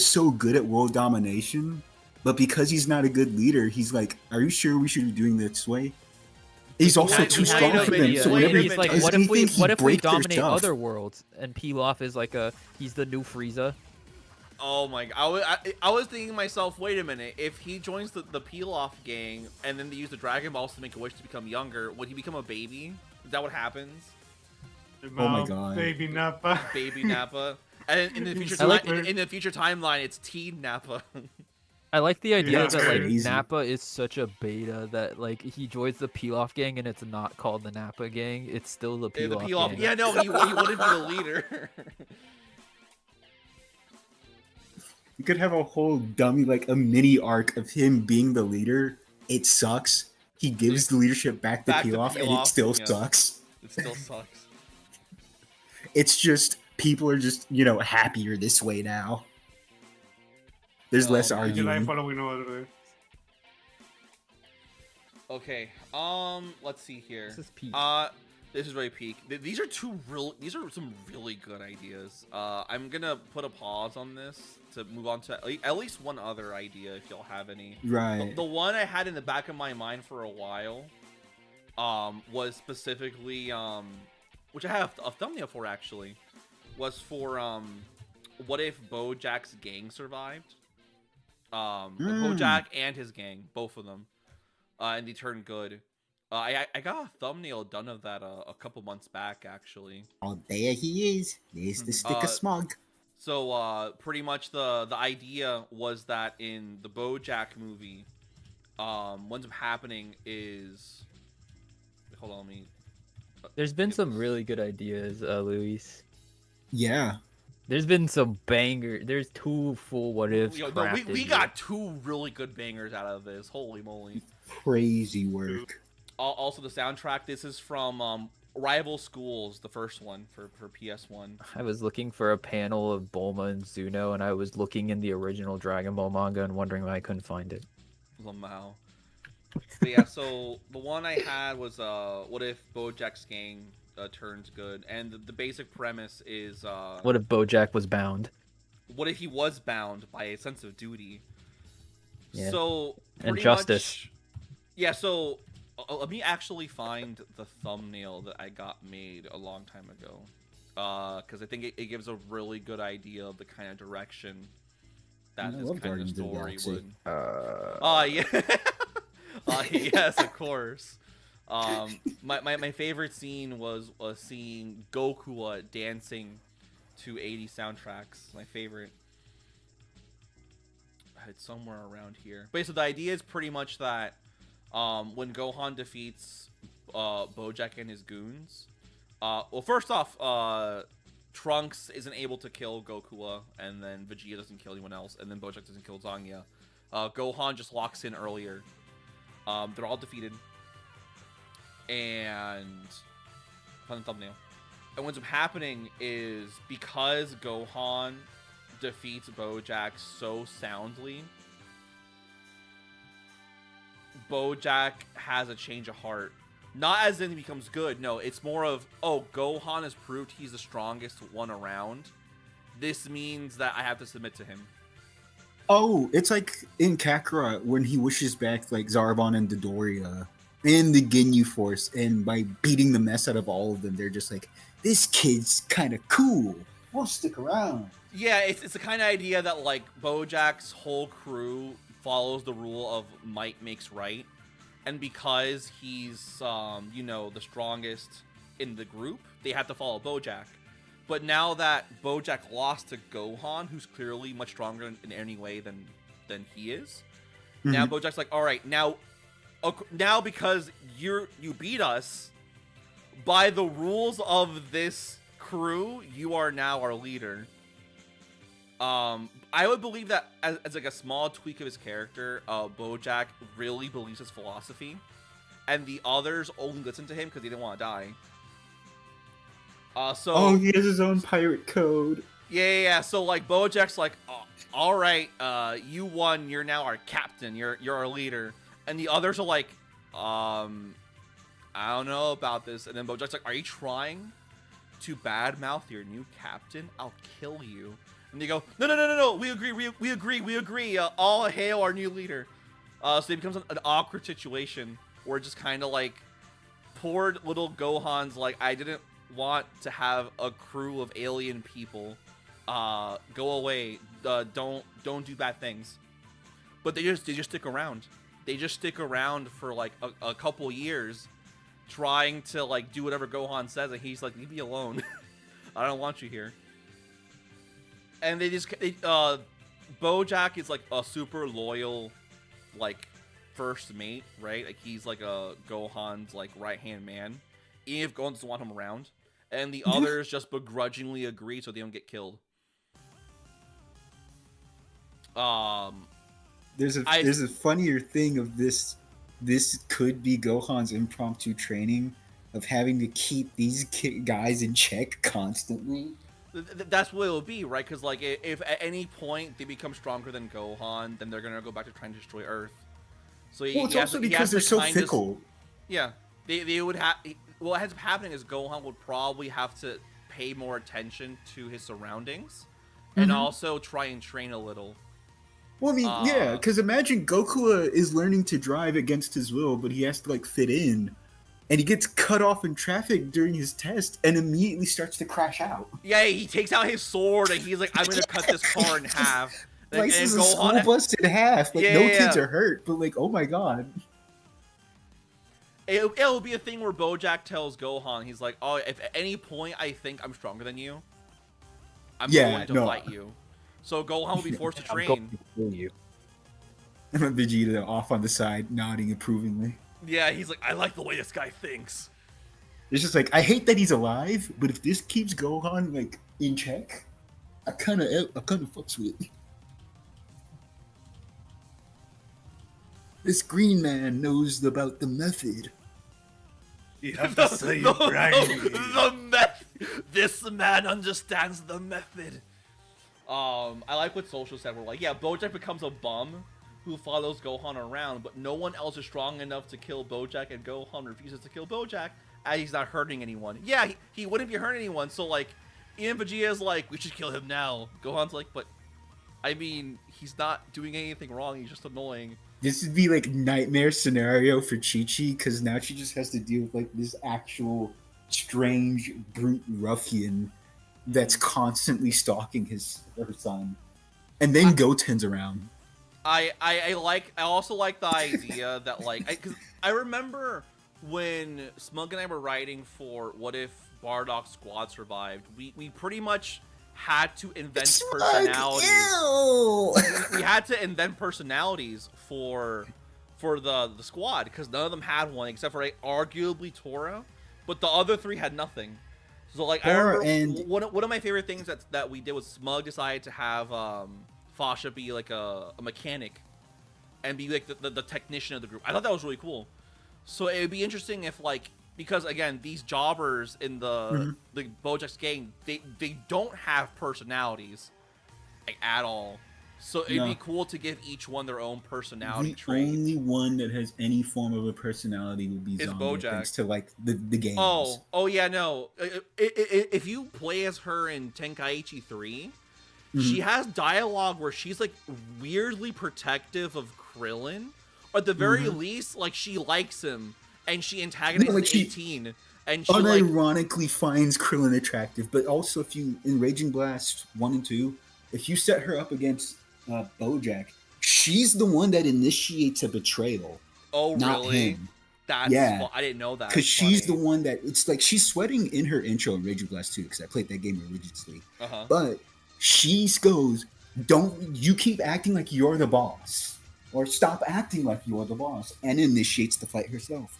so good at world domination, but because he's not a good leader, he's like, "Are you sure we should be doing this way?" He's also too strong for them. So whenever he's like, what if we dominate other worlds and Pilaf is like he's the new Frieza? Oh my god! I was thinking to myself, wait a minute. If he joins the Peel-Off gang and then they use the Dragon Balls to make a wish to become younger, would he become a baby? Is that what happens? Oh my god! Baby Nappa. Baby Nappa. And in the future in the future timeline, it's Teen Nappa. I like the idea that like crazy. Nappa is such a beta that like he joins the Pilaf gang and it's not called the Nappa gang. It's still the Pilaf gang. Yeah, no, he wouldn't be the leader. You could have a whole dummy, like a mini arc of him being the leader. It sucks. He gives the leadership back to Pilaf, and it still sucks. It still sucks. It's just people are just happier this way now. There's less arguing. Okay. Let's see here. This is peak. This is really peak. These are some really good ideas. I'm gonna put a pause on this to move on to at least one other idea if y'all have any. Right. The one I had in the back of my mind for a while, was specifically which I have a thumbnail for actually, was for what if Bojack's gang survived? Bojack and his gang, both of them, and they turned good. I got a thumbnail done of that a couple months back, actually. Oh, there he is. There's the stick of smog. So, pretty much the idea was that in the BoJack movie, what ends up happening is... hold on, let me. There's been some really good ideas, Luis. Yeah. There's been some banger. There's 2 full what ifs. Yo, no, we got 2 really good bangers out of this. Holy moly! Crazy work. Also, the soundtrack. This is from Rival Schools, the first one for PS1. I was looking for a panel of Bulma and Zuno, and I was looking in the original Dragon Ball manga and wondering why I couldn't find it. Somehow. But yeah, so the one I had was what if BoJack's gang turns good, and the basic premise is what if BoJack was bound? What if he was bound by a sense of duty? Yeah. So and justice. Yeah. So let me actually find the thumbnail that I got made a long time ago, because I think it gives a really good idea of the kind of direction that this kind of story would. Yeah. Yes, of course. My favorite scene was seeing Goku dancing to 80 soundtracks. My favorite. It's somewhere around here. But so the idea is pretty much that when Gohan defeats BoJack and his goons, well, first off, Trunks isn't able to kill Goku, and then Vegeta doesn't kill anyone else, and then BoJack doesn't kill Zangya. Gohan just locks in earlier. They're all defeated. And find the thumbnail. And what's happening is because Gohan defeats BoJack so soundly, BoJack has a change of heart. Not as in he becomes good. No, it's more of, oh, Gohan has proved he's the strongest one around. This means that I have to submit to him. Oh, it's like in Kakarot when he wishes back like Zarbon and Dodoria and the Ginyu Force, and by beating the mess out of all of them, they're just like, this kid's kind of cool. We'll stick around. Yeah, it's the kind of idea that like BoJack's whole crew follows the rule of might makes right, and because he's you know, the strongest in the group, they have to follow BoJack. But now that BoJack lost to Gohan, who's clearly much stronger in any way than he is, now BoJack's like, all right, now because you beat us, by the rules of this crew, you are now our leader. I would believe that as like a small tweak of his character, BoJack really believes his philosophy, and the others only listen to him because they didn't want to die. Oh, he has his own pirate code. Yeah. So like BoJack's like, oh, all right, you won. You're now our captain. You're our leader. And the others are like, I don't know about this. And then BoJack's like, are you trying to badmouth your new captain? I'll kill you. And they go, no. We agree. All hail our new leader. So it becomes an awkward situation where just kind of like poor little Gohan's like, I didn't want to have a crew of alien people. Go away. Don't do bad things. But they just stick around. They just stick around for like a couple years, trying to like do whatever Gohan says, and he's like, leave me alone. I don't want you here. And BoJack is like a super loyal, like, first mate, right? Like he's like a Gohan's like right hand man, even if Gohan doesn't want him around. And the others just begrudgingly agree so they don't get killed. There's a funnier thing of this. This could be Gohan's impromptu training of having to keep these guys in check constantly. That's what it will be, right? Because like if at any point they become stronger than Gohan, then they're gonna go back to trying to destroy Earth. So it's also because they're so fickle. Yeah, they would have. What ends up happening is Gohan would probably have to pay more attention to his surroundings, and also try and train a little. Well, I mean, yeah, because imagine Goku is learning to drive against his will, but he has to like fit in, and he gets cut off in traffic during his test, and immediately starts to crash out. Yeah, he takes out his sword and he's like, "I'm gonna cut this car in half." Slices a school bus in half. Like kids are hurt, but like, oh my god. It'll be a thing where BoJack tells Gohan, he's like, "Oh, if at any point I think I'm stronger than you, I'm going to fight you." So Gohan will be forced to train. I'm going to kill you. And Vegeta off on the side, nodding approvingly. Yeah, he's like, I like the way this guy thinks. It's just like, I hate that he's alive, but if this keeps Gohan like in check, I kind of fucks with it. This green man knows about the method. You have to say it right. The method. This man understands the method. I like what Social said. We're like, yeah, Bojack becomes a bum who follows Gohan around, but no one else is strong enough to kill Bojack, and Gohan refuses to kill Bojack as he's not hurting anyone. Yeah, he wouldn't be hurting anyone, so like, Ian Vegeta's like, we should kill him now. Gohan's like, but, I mean, he's not doing anything wrong, he's just annoying. This would be like nightmare scenario for Chi-Chi, because now she just has to deal with like this actual strange brute ruffian that's constantly stalking her son. And then Goten's around. I also like the idea that like, because I remember when Smug and I were writing for What If Bardock's Squad Survived, we pretty much had to invent personalities. We had to invent personalities for the squad, because none of them had one except for arguably Tora, but the other three had nothing. So like, I remember one of my favorite things that we did was Smug decided to have Fasha be like a mechanic and be like the technician of the group. I thought that was really cool. So it would be interesting if like, because again, these jobbers in the Bojack's gang, they don't have personalities like at all. So it'd be cool to give each one their own personality trait. The only one that has any form of a personality would be Zombie, thanks to like the games. Oh yeah, no. If you play as her in Tenkaichi 3, she has dialogue where she's like weirdly protective of Krillin, or at the very least, like she likes him and she antagonizes 18. And she unironically finds Krillin attractive, but also if you in Raging Blast 1 and 2, if you set her up against Bojack, she's the one that initiates a betrayal. Oh, not really? Him. That's I didn't know that. Because she's the one that, it's like she's sweating in her intro in Raging Blast 2, because I played that game religiously. But she goes, don't you keep acting like you're the boss, or stop acting like you're the boss, and initiates the fight herself.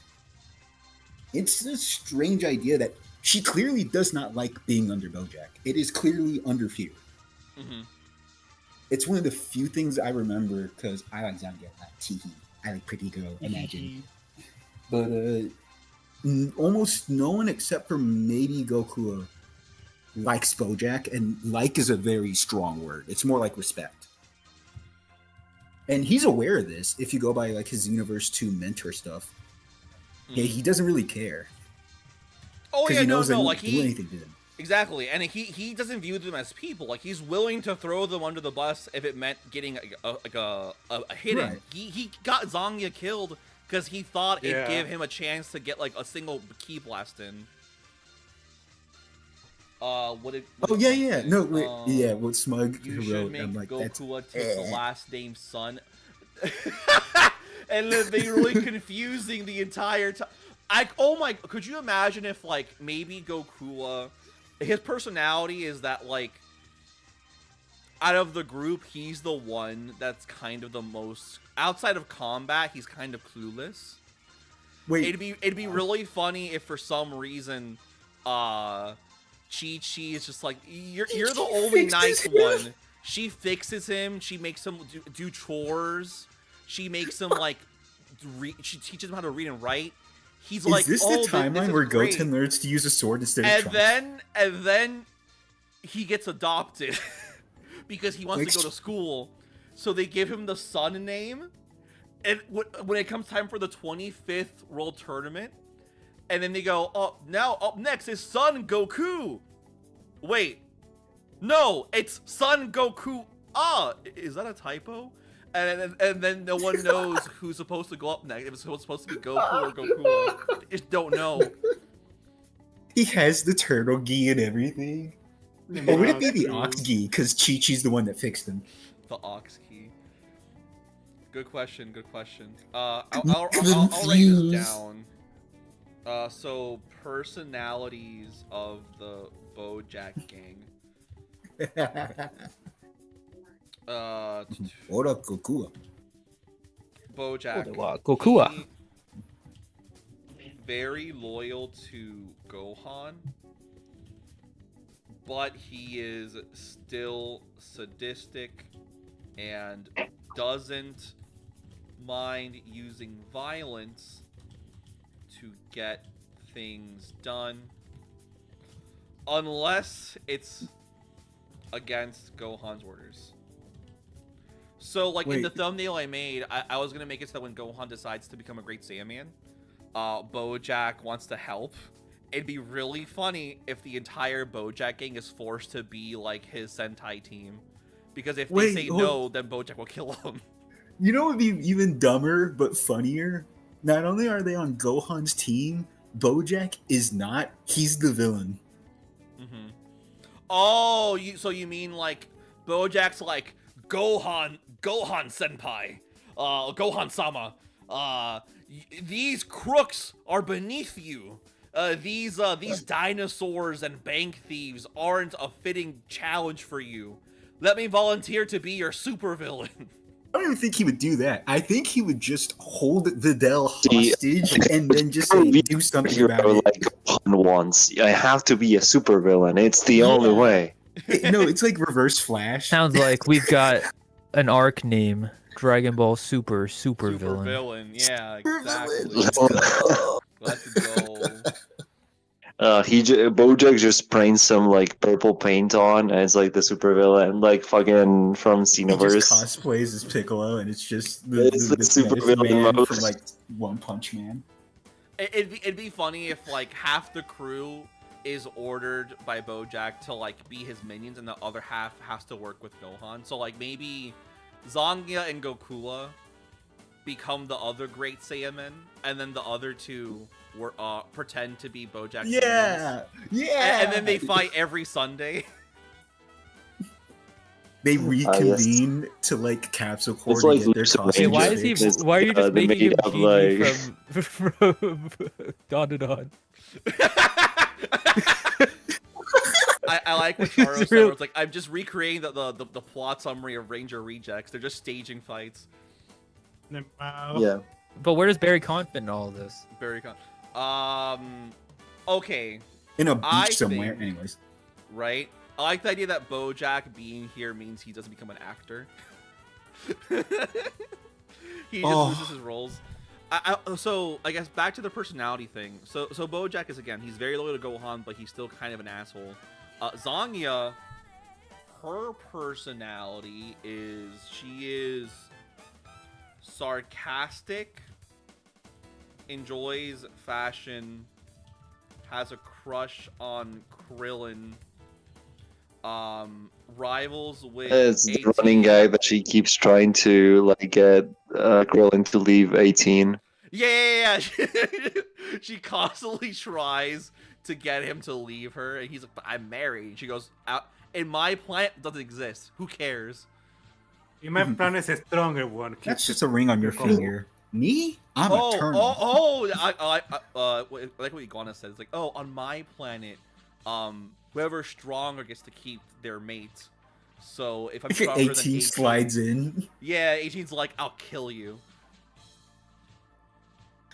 It's a strange idea that she clearly does not like being under Bojack. It is clearly under fear. It's one of the few things I remember, because I like Zangia. I like pretty girl, imagine. But almost no one except for maybe Goku likes Bojack, and like is a very strong word. It's more like respect. And he's aware of this if you go by like his Universe 2 mentor stuff. Yeah, he doesn't really care. Oh yeah, he knows no, they like won't do anything to him. Exactly, and he doesn't view them as people. Like, he's willing to throw them under the bus if it meant getting a hit in. He got Zangia killed because he thought it'd give him a chance to get like a single ki blast in. What Smug you should wrote, make I'm like, Goku take the last name Son. And then they really confusing the entire time. Could you imagine if like maybe Goku, his personality is that like out of the group he's the one that's kind of the most, outside of combat he's kind of clueless. Wait, it'd be really funny if for some reason Chi-Chi is just like, you're the only nice one. She fixes him, she makes him do chores, she makes him like she teaches him how to read and write. He's like, is this the timeline where Goten learns to use a sword instead of trunks? And then he gets adopted because he wants to go to school. So they give him the Sun name. And when it comes time for the 25th World Tournament, and then they go, oh, now up next is Son Goku. Wait, no, it's Son Goku. Is that a typo? And then no one knows who's supposed to go up next. If it's supposed to be Goku or Goku. They just don't know. He has the turtle gi and everything. Or would it be the ox gi? Because Chi-Chi's the one that fixed him. The ox gi. Good question. I'll write this down. So personalities of the Bojack gang. Ora Goku. Bojack. Goku. very loyal to Gohan, but he is still sadistic and doesn't mind using violence to get things done, unless it's against Gohan's orders. So, like, in the thumbnail I made, I was gonna make it so that when Gohan decides to become a Great Saiyaman, Bojack wants to help. It'd be really funny if the entire Bojack gang is forced to be, like, his Sentai team. Because if they say no, then Bojack will kill him. You know what would be even dumber, but funnier? Not only are they on Gohan's team, Bojack is not. He's the villain. Mm-hmm. Oh, so you mean, like, Bojack's like, Gohan senpai, Gohan sama, these crooks are beneath you. These dinosaurs and bank thieves aren't a fitting challenge for you. Let me volunteer to be your supervillain. I don't even think he would do that. I think he would just hold Videl hostage and then just do something about it. Like Gohan wants. I have to be a supervillain. It's the only way. No, it's like Reverse Flash. Sounds like we've got an arc name: Dragon Ball Super Villain. Supervillain, yeah, exactly. Let's go. Let's go. Bojack just sprays some like purple paint on, and it's like the supervillain, like fucking from Xenoverse. He just cosplays as Piccolo, and it's just the supervillain man from like One Punch Man. It'd be funny if like half the crew is ordered by Bojack to like be his minions, and the other half has to work with Gohan. So like maybe Zangia and Gokula become the other Great Saiyamen, and then the other two pretend to be Bojack's minions. Yeah. And then they fight every Sunday. They reconvene to like Capsule Corps like to get their costumes. Hey, why is he? Why are you just making him up, PG like... from Dawn to Dawn? I like what Charo said. Where it's like, I'm just recreating the plot summary of Ranger Rejects. They're just staging fights. Yeah. But where does Barry Con fit in all of this? Barry Con. Okay. In a beach somewhere, anyways. Right? I like the idea that Bojack being here means he doesn't become an actor. He just loses his roles. So I guess back to the personality thing. So Bojack is, again, he's very loyal to Gohan, but he's still kind of an asshole. Zangia, her personality is she is sarcastic, enjoys fashion, has a crush on Krillin, rivals with it's the running gag that she keeps trying to like get Krillin to leave 18. Yeah. She constantly tries to get him to leave her, and he's like, but I'm married. And she goes, in my planet, it doesn't exist. Who cares? In my planet is a stronger one. That's just a ring on your finger. Me? I'm eternal. I like what Iguana says. It's like, on my planet, whoever's stronger gets to keep their mate. So if I'm stronger 18 than 18 slides in. Yeah, 18's like, I'll kill you.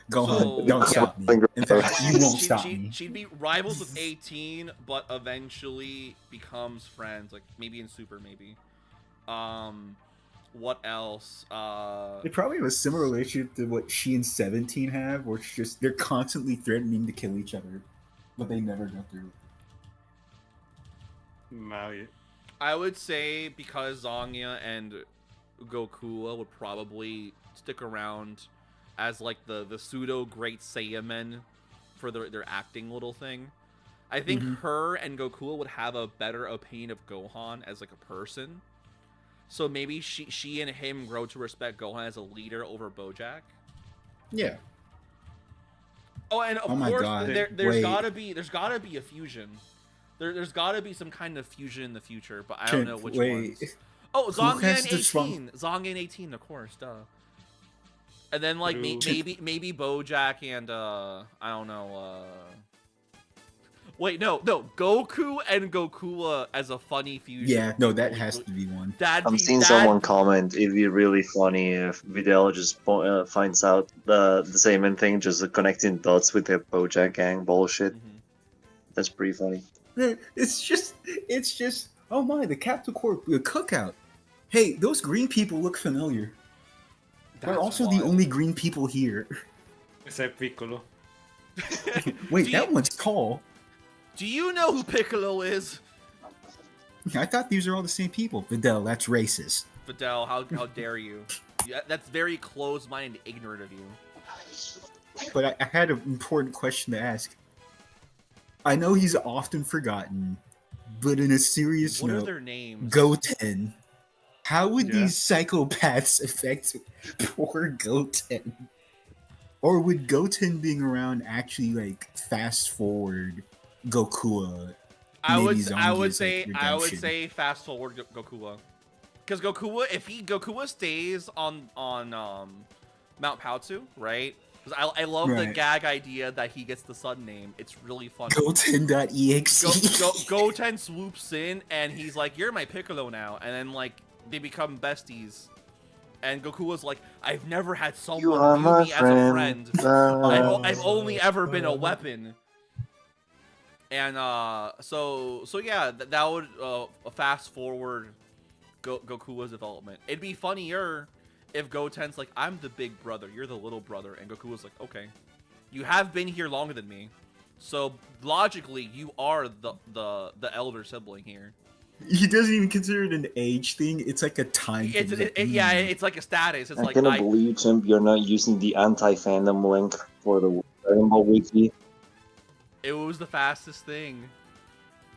Gohan, don't stop me. In fact, you won't stop me. She'd be rivals with 18, but eventually becomes friends. Like maybe in Super, maybe. What else? They probably have a similar relationship to what she and 17 have, where it's just they're constantly threatening to kill each other, but they never go through. I would say because Zangia and Gokula would probably stick around as like the pseudo Great Saiyamen for their acting little thing. I think her and Gokula would have a better opinion of Gohan as like a person. So maybe she and him grow to respect Gohan as a leader over Bojack. Yeah. Oh, and of course there's gotta be a fusion. There's gotta be some kind of fusion in the future, but I don't know which ones. Oh, Zangia and 18. Zangia and 18, of course, duh. And then like maybe Bojack and I don't know. Wait, no. Goku and Gokula as a funny fusion. Yeah, no, that has to be one. I'm seeing someone comment, it'd be really funny if Videl just finds out the same thing, just connecting dots with the Bojack Gang bullshit. That's pretty funny. It's just, oh my, the Captain Corp cookout. Hey, those green people look familiar. They're also the only green people here. Except Piccolo. Wait, that one's tall. Do you know who Piccolo is? I thought these are all the same people. Videl, that's racist. Videl, how dare you? Yeah, that's very closed-minded and ignorant of you. But I had an important question to ask. I know he's often forgotten, but in a serious note, what are their names? Goten. How would these psychopaths affect poor Goten? Or would Goten being around actually like fast forward Gokua? I would say fast forward Gokua, because Gokua stays on Mount Paozu, right? Because I love the gag idea that he gets the sun name. It's really funny. Goten.exe. Goten swoops in and he's like, "You're my Piccolo now," and then like they become besties. And Goku was like, "I've never had someone view me as a friend. I've only ever been a weapon." And so yeah, that would fast forward Goku's development. It'd be funnier if Goten's like, "I'm the big brother, you're the little brother," and Goku was like, "Okay, you have been here longer than me, so logically you are the elder sibling here." He doesn't even consider it an age thing. It's like a time thing. Yeah, it's like a status. It's I like cannot believe, Chimp, you're not using the anti-fandom link for the Dragon Ball Wiki. It was the fastest thing.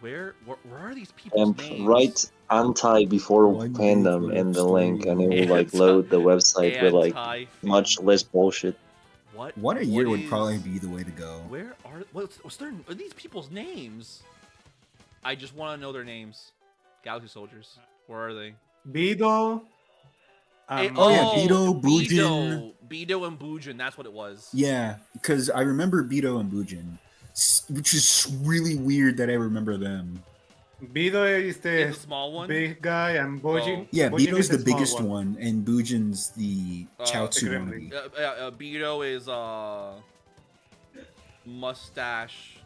Where are these people's names? Write anti before fandom in the link, and it will like load the website with like much less bullshit. What a year would probably be the way to go. Where are these people's names? I just want to know their names. Galaxy Soldiers. Where are they? Bido. Bido, Bujin. Bido and Bujin, that's what it was. Yeah, because I remember Bido and Bujin, which is really weird that I remember them. Bido is the small one? big guy, and Bujin. Yeah, Bujin Bido's the biggest one, and Bujin's the Chaozu Gremlin. Bido is mustache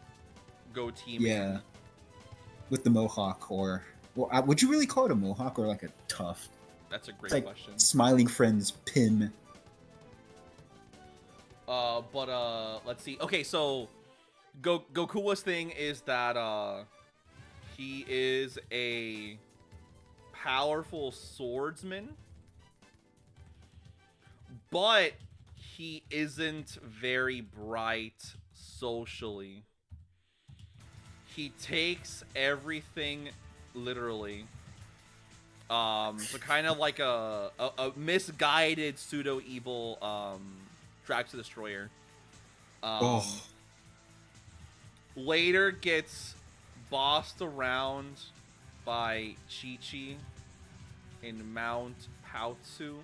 goatee man. Yeah, with the mohawk, or well, would you really call it a mohawk or like a tuft? That's a great question. Smiling Friends Pim. Let's see. Okay, so Goku's thing is that he is a powerful swordsman, but he isn't very bright socially. He takes everything literally. So kind of like a misguided pseudo evil Drax the Destroyer. Later gets bossed around by Chi-Chi in Mount Paozu.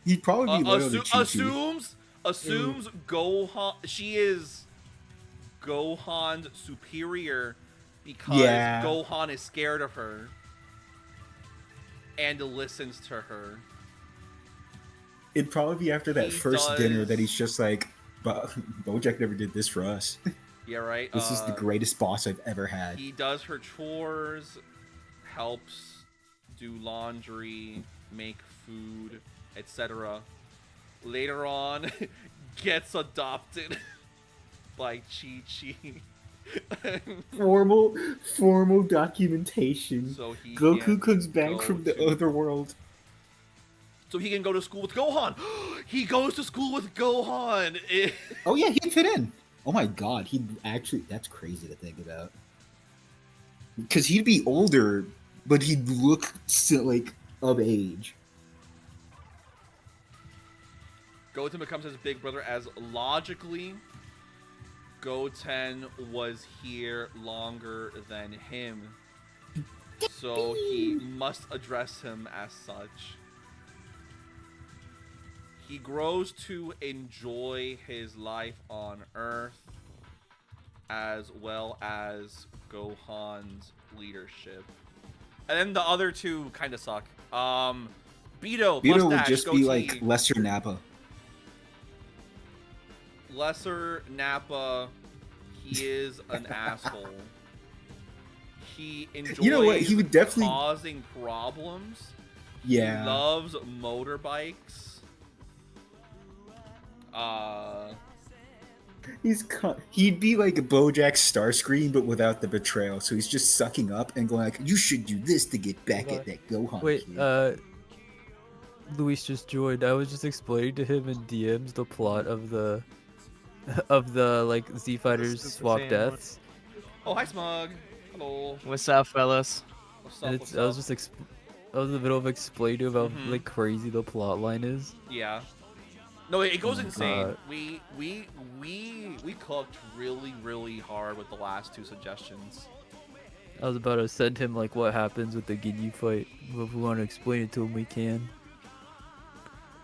He'd probably be loyal to Chi-Chi. Assumes Gohan. She is Gohan's superior because Gohan is scared of her and listens to her. It'd probably be after that first dinner that he's just like, Bojack never did this for us. Yeah, right. This is the greatest boss I've ever had. He does her chores, helps do laundry, make food, etc. Later on, gets adopted by Chi-Chi. formal documentation. So Goku comes back from the other world. So he can go to school with Gohan. He goes to school with Gohan. Oh yeah, he'd fit in. Oh my god, that's crazy to think about. Because he'd be older, but he'd look still like of age. Goten becomes his big brother as logically Goten was here longer than him. So he must address him as such. He grows to enjoy his life on Earth as well as Gohan's leadership. And then the other two kind of suck. Beto would mustache, just goatee. be like lesser Nappa. Lesser Nappa, he is an asshole. He enjoys You know what? He would definitely causing problems. Yeah. He loves motorbikes. He'd be like a BoJack Starscream, but without the betrayal. So he's just sucking up and going like, "You should do this to get back at that Gohan." Wait, kid. Luis just joined. I was just explaining to him in DMs the plot of the like Z Fighters swap deaths. Oh, hi Smug. Hello. What's up, fellas? What's And up? it's, I was just I was in the middle of explaining to him how Mhm. like crazy the plot line is. Yeah. No, it goes insane. God. We cooked really hard with the last two suggestions. I was about to send him like what happens with the Ginyu fight. If we want to explain it to him, we can.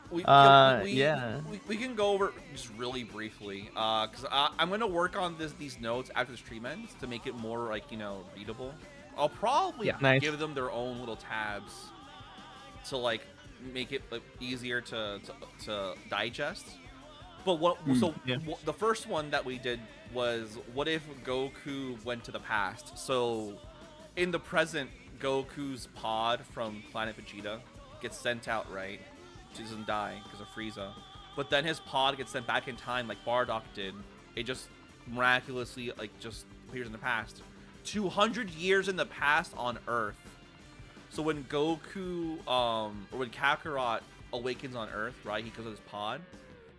We can go over just really briefly, because I'm gonna work on these notes after the stream ends to make it more like readable. I'll probably Nice. give them their own little tabs to like make it easier to digest. But the first one that we did was, what if Goku went to the past? So in the present, Goku's pod from Planet Vegeta gets sent out, right? He doesn't die because of Frieza. But then his pod gets sent back in time like Bardock did. It just miraculously just appears in the past. 200 years in the past on Earth. So when Goku, or when Kakarot awakens on Earth, right, he goes with his pod,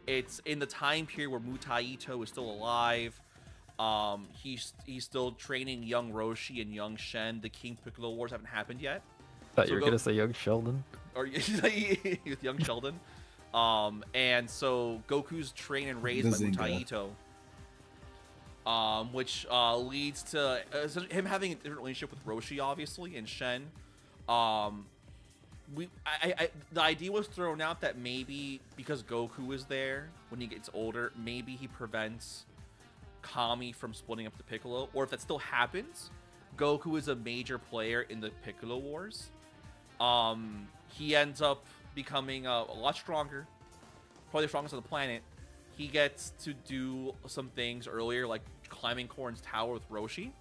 it's in the time period where Mutaito is still alive. He's still training young Roshi and young Shen. The King Piccolo Wars haven't happened yet. Thought you were gonna say young Sheldon. Or with young Sheldon. And so Goku's trained and raised by Mutaito. Which leads to him having a different relationship with Roshi, obviously, and Shen. The idea was thrown out that maybe because Goku is there when he gets older, maybe he prevents Kami from splitting up the Piccolo. Or if that still happens, Goku is a major player in the Piccolo Wars. He ends up becoming a lot stronger, probably the strongest on the planet. He gets to do some things earlier, like climbing Korin's tower with Roshi.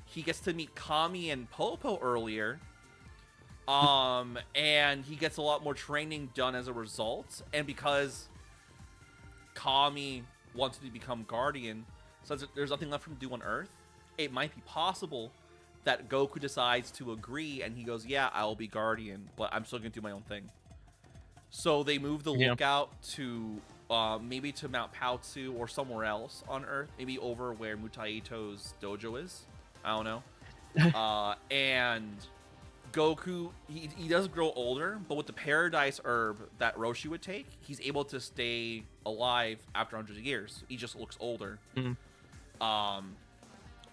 He gets to meet Kami and Popo earlier. And he gets a lot more training done as a result. And because Kami wants to become Guardian, since there's nothing left for him to do on Earth, it might be possible that Goku decides to agree and he goes, yeah, I'll be Guardian, but I'm still gonna do my own thing. So they move the lookout to maybe to Mount Paozu or somewhere else on Earth, maybe over where Mutaito's dojo is. I don't know. And Goku, he does grow older, but with the Paradise Herb that Roshi would take, he's able to stay alive after 100 years. He just looks older. Mm-hmm.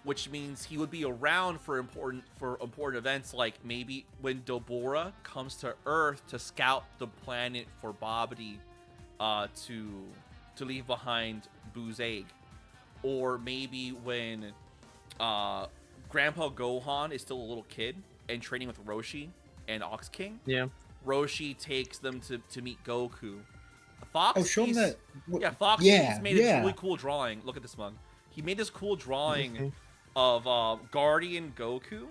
Which means he would be around for important events, like maybe when Dobora comes to Earth to scout the planet for Babidi to leave behind Boo's egg, or maybe when Grandpa Gohan is still a little kid and training with Roshi and Ox King. Yeah. Roshi takes them to meet Goku. Fox. Oh, show him that. Fox. Yeah, He's made this really cool drawing. Look at this mug. He made this cool drawing of Guardian Goku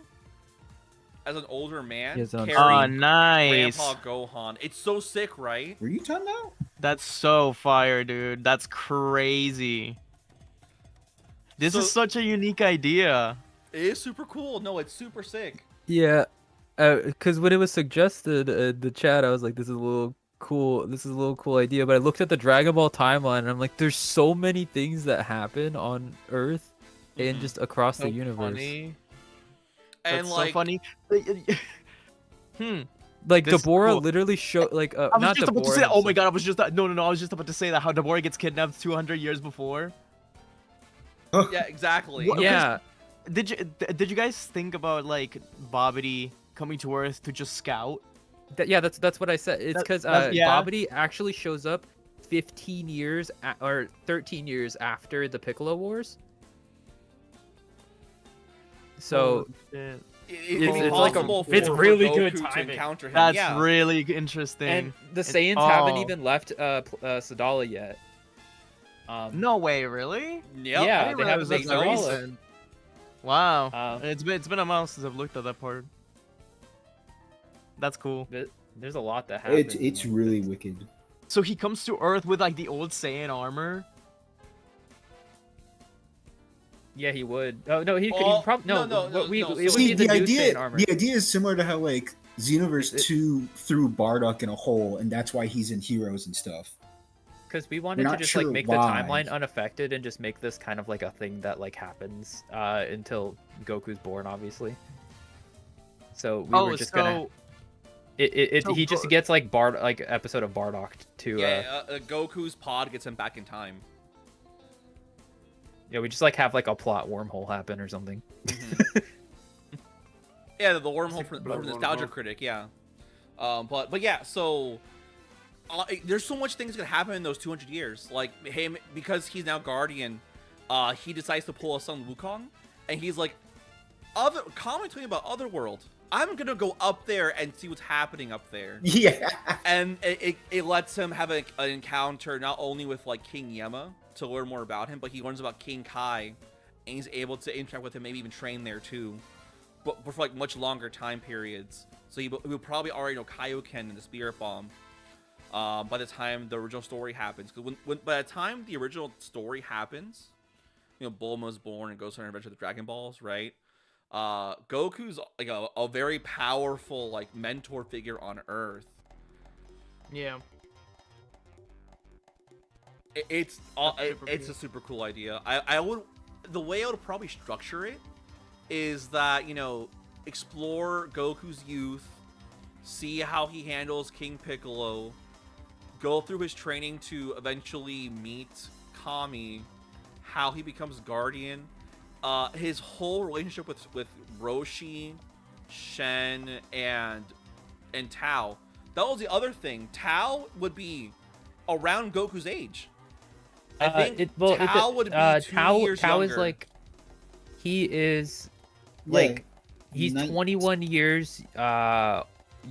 as an older man carrying nice. Grandpa Gohan. It's so sick, right? Were you talking about? That's so fire, dude. That's crazy. This is such a unique idea. It is super cool. No, it's super sick. Yeah, because when it was suggested in the chat, I was like, this is a little cool. This is a little cool idea. But I looked at the Dragon Ball timeline, and I'm like, there's so many things that happen on Earth and just across the universe. Funny. And That's like, so funny. Like Deborah literally showed like I was not just about to Deborah say. Oh my himself. god! I was just no. I was just about to say that how Deborah gets kidnapped 200 years before. yeah, exactly. Yeah. Did you guys think about like Babidi coming to Earth to just scout? Yeah, that's what I said. It's because yeah. Babidi actually shows up 15 years or 13 years after the Piccolo Wars. So Shit. It's like possible it's for really Goku good to timing. encounter him. That's yeah. really interesting. and the It's- Saiyans haven't oh. even left Sadala yet. No way, really? Yep. I Yeah, didn't they realize haven't that's left that Sadala. recent. Wow. Um, it's been a while since I've looked at that part. That's cool. There's a lot that happens. It's really wicked. So he comes to Earth with like the old Saiyan armor. Yeah, he would. Oh no, he Oh, probably no, no. no, We, no, it would See, be the, new idea Saiyan armor. the idea is similar to how like Xenoverse It- 2 threw Bardock in a hole, and that's why he's in Heroes and stuff. Because we wanted We're to not just sure like make why. the timeline unaffected and just make this kind of like a thing that like happens until Goku's born, obviously. So we were just gonna. So He just gets like episode of Bardock to. Goku's pod gets him back in time. Yeah, we just like have like a plot wormhole happen or something. Yeah, the wormhole from Blood Nostalgia wormhole. Critic, yeah. But yeah, so there's so much things gonna happen in those 200 years. Like him, because he's now Guardian, he decides to pull a Sun Wukong, and he's like, commenting about Otherworld. I'm gonna go up there and see what's happening up there. Yeah. And it lets him have an encounter not only with like King Yema to learn more about him, but he learns about King Kai, and he's able to interact with him, maybe even train there too, but for like much longer time periods. So he will probably already know Kaioken and the Spirit Bomb by the time the original story happens. Because by the time the original story happens, you know, Bulma's born and goes on an adventure with the Dragon Balls, right? Goku's like a very powerful like mentor figure on Earth. Yeah. It's super it's cool. a super cool idea. I would, the way I would probably structure it is that, you know, explore Goku's youth, see how he handles King Piccolo, go through his training to eventually meet Kami, how he becomes Guardian, his whole relationship with Roshi, Shen, and Tao. That was the other thing. Tao would be around Goku's age. I think Tao would be 2 years Tao younger. is like, he is Yeah, like, he's nine- 21 years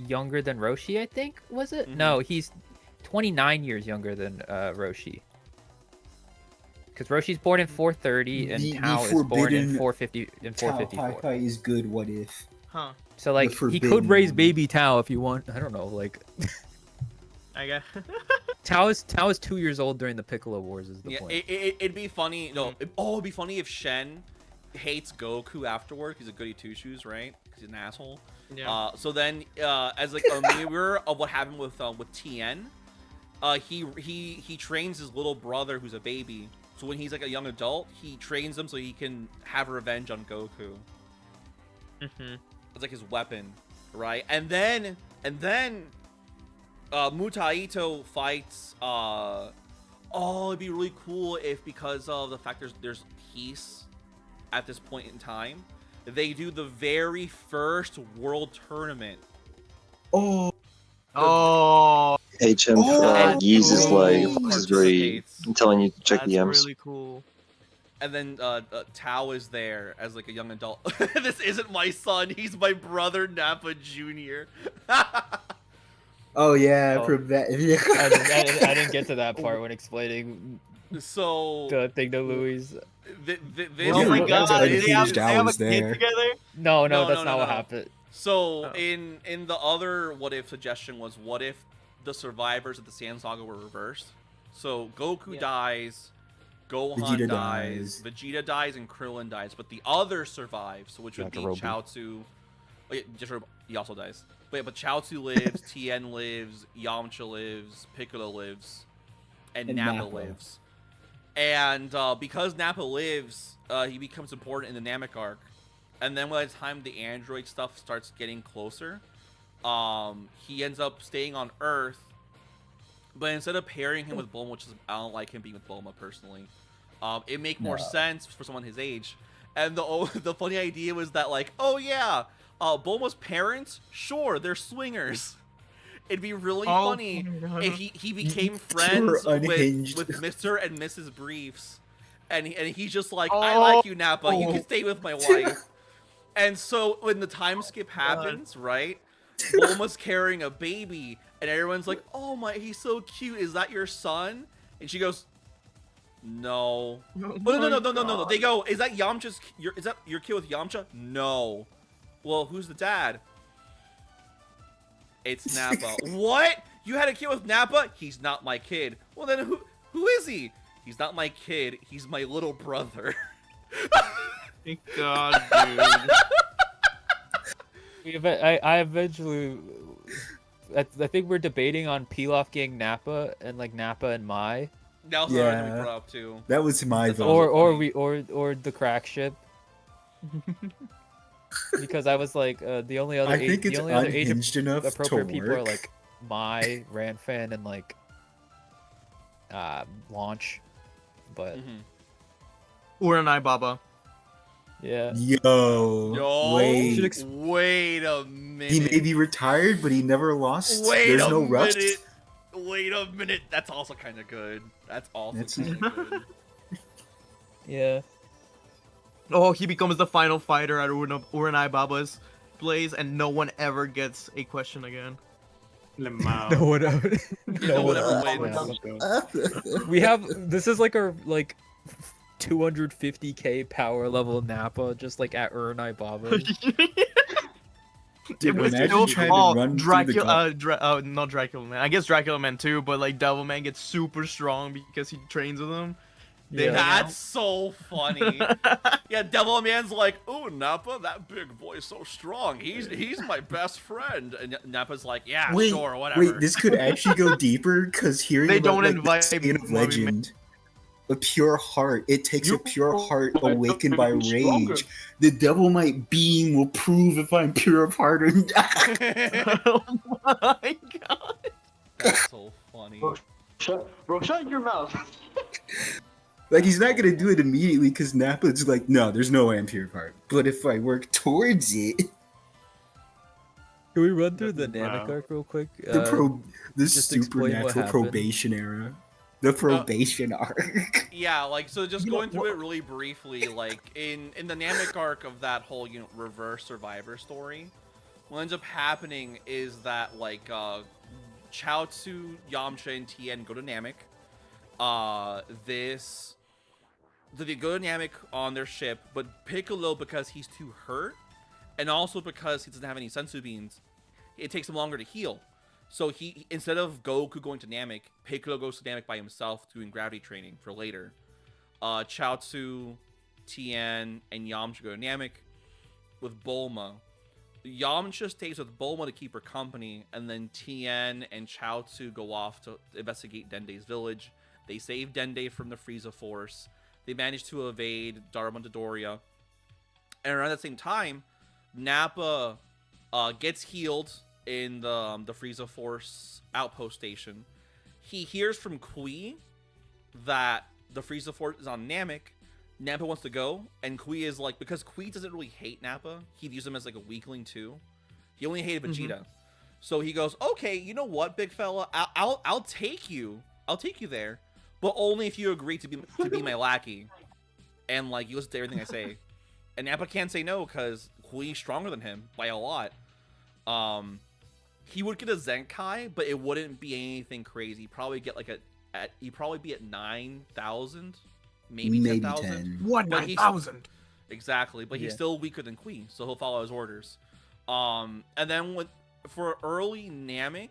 younger than Roshi, I think, was it? Mhm. No, he's 29 years younger than Roshi. Because Roshi's born in 430 and The Tao is born in forbidden 450 in Tao 454. Pai is good. What if? Huh. So like The he could forbidden raise one. baby Tao if you want. I don't know, like I guess. Tao is 2 years old during the Piccolo Wars is the Yeah, point. it'd be funny. No, it'd be funny if Shen hates Goku afterward. He's a goody two shoes, right? Because he's an asshole. Yeah. So then, as like a mirror of what happened with Tien, he trains his little brother who's a baby. So when he's like a young adult, he trains him so he can have revenge on Goku. Mhm. It's like his weapon, right? And then Mutaito fights. It'd be really cool if, because of the fact there's peace at this point in time, they do the very first world tournament. Oh, Oh, HM Oh, uses cool. like is very Participates. I'm telling you to check that's the M's. really cool. And then Tao is there as like a young adult. This isn't my son. He's my brother, Nappa Jr. oh yeah, Oh. from that. I didn't get to that part when explaining So the thing to Louis. this Oh my Yeah, god, that's they have, unhinged. they I have a was kid there. together? No, No, that's no, not no, what no. happened. So Oh. in the other what if suggestion was, what if the survivors of the Saiyan Saga were reversed? So Goku Yeah. dies, Gohan Vegeta dies, dies. Vegeta dies, and Krillin dies, but the other survives, which would be Yajirobe. Chaozu. Oh, yeah, Yajirobe, he also dies. But Chaozu lives, Tien lives, Yamcha lives, Piccolo lives, and And Nappa Nappa. lives. And because Nappa lives, he becomes important in the Namek arc. And then by the time the android stuff starts getting closer, he ends up staying on Earth. But instead of pairing him with Bulma, which is, I don't like him being with Bulma personally, it make more No. sense for someone his age. And the funny idea was that, like, oh yeah, Bulma's parents, sure, they're swingers. It'd be really Oh funny my God. if he became You're friends unhinged. with Mr. and Mrs. Briefs, and he's just like, Oh. I like you, Nappa. You can stay with my wife. And so when the time skip happens, right? Bulma's carrying a baby, and everyone's like, "Oh my, he's so cute. Is that your son?" And she goes, "No." Oh, no. They go, "Is that Yamcha's? Is that your kid with Yamcha?" "No." "Well, who's the dad?" "It's Nappa." "What? You had a kid with Nappa?" "He's not my kid." "Well, then who is he?" "He's not my kid. He's my little brother." Thank God, dude. I eventually, I think we're debating on Pilaf gang Nappa and like Nappa and Mai, That was another thing we brought up too. That was my vote. or the crack ship. Because I was like, the only other age appropriate people are like Mai, Ranfan, and like Launch, but Uranai Baba. yeah. Yo, wait a minute. He may be retired, but he never lost. There's no rust. Wait a minute. That's also kind of good. That's also kind of good. Yeah. Oh, he becomes the final fighter at Uranai Baba's place, and no one ever gets a question again. No one ever. No one ever wins. We have this is like our 250k power level Nappa, just like at Uranai Baba. It was still Dracula, not Dracula Man. I guess Dracula Man too, but like Devil Man gets super strong because he trains with him. Yeah. That's so funny. Yeah, Devil Man's like, "Ooh, Nappa, that big boy's so strong. He's my best friend." And Nappa's like, "Yeah, sure, whatever." Wait, this could actually go deeper because hearing They about, don't invite the Chain of Legend, a pure heart. It takes a pure heart awakened by rage. The Devil Might beam will prove if I'm pure of heart or not. Oh my God. That's so funny. Bro, shut your mouth. Like, he's not gonna do it immediately because Nappa's like, "No, there's no way I'm pure of heart. But if I work towards it." Can we run through the Namek arc real quick? The just explain what supernatural happened. probation era. The probation arc. Yeah, like, so just going through it really briefly, like, in the Namek arc of that whole, reverse Survivor story, what ends up happening is that, like, Chaozu, Yamcha, and Tien go to Namek. They go to Namek on their ship, but Piccolo, because he's too hurt, and also because he doesn't have any senzu beans, it takes him longer to heal. So he, instead of Goku going to Namek, Piccolo goes to Namek by himself doing gravity training for later. Chaozu, Tien, and Yamcha go to Namek with Bulma. Yamcha stays with Bulma to keep her company, and then Tien and Chaozu go off to investigate Dende's village. They save Dende from the Frieza Force. They manage to evade Daruma Dodoria. And around the same time, Nappa gets healed in the Frieza Force outpost station. He hears from Kui that the Frieza Force is on Namek. Nappa wants to go, and Kui is like, because Kui doesn't really hate Nappa, he views him as like a weakling too. He only hated Vegeta. So he goes, "Okay, you know what, big fella, I'll take you. I'll take you there, but only if you agree to be my lackey, and like you listen to everything I say." And Nappa can't say no because Kui's stronger than him by a lot. He would get a Zenkai, but it wouldn't be anything crazy. He'd probably get like he'd probably be at 9,000, maybe 10,000. What, 9,000? Exactly, but he's still weaker than Kui, so he'll follow his orders. And then for early Namek,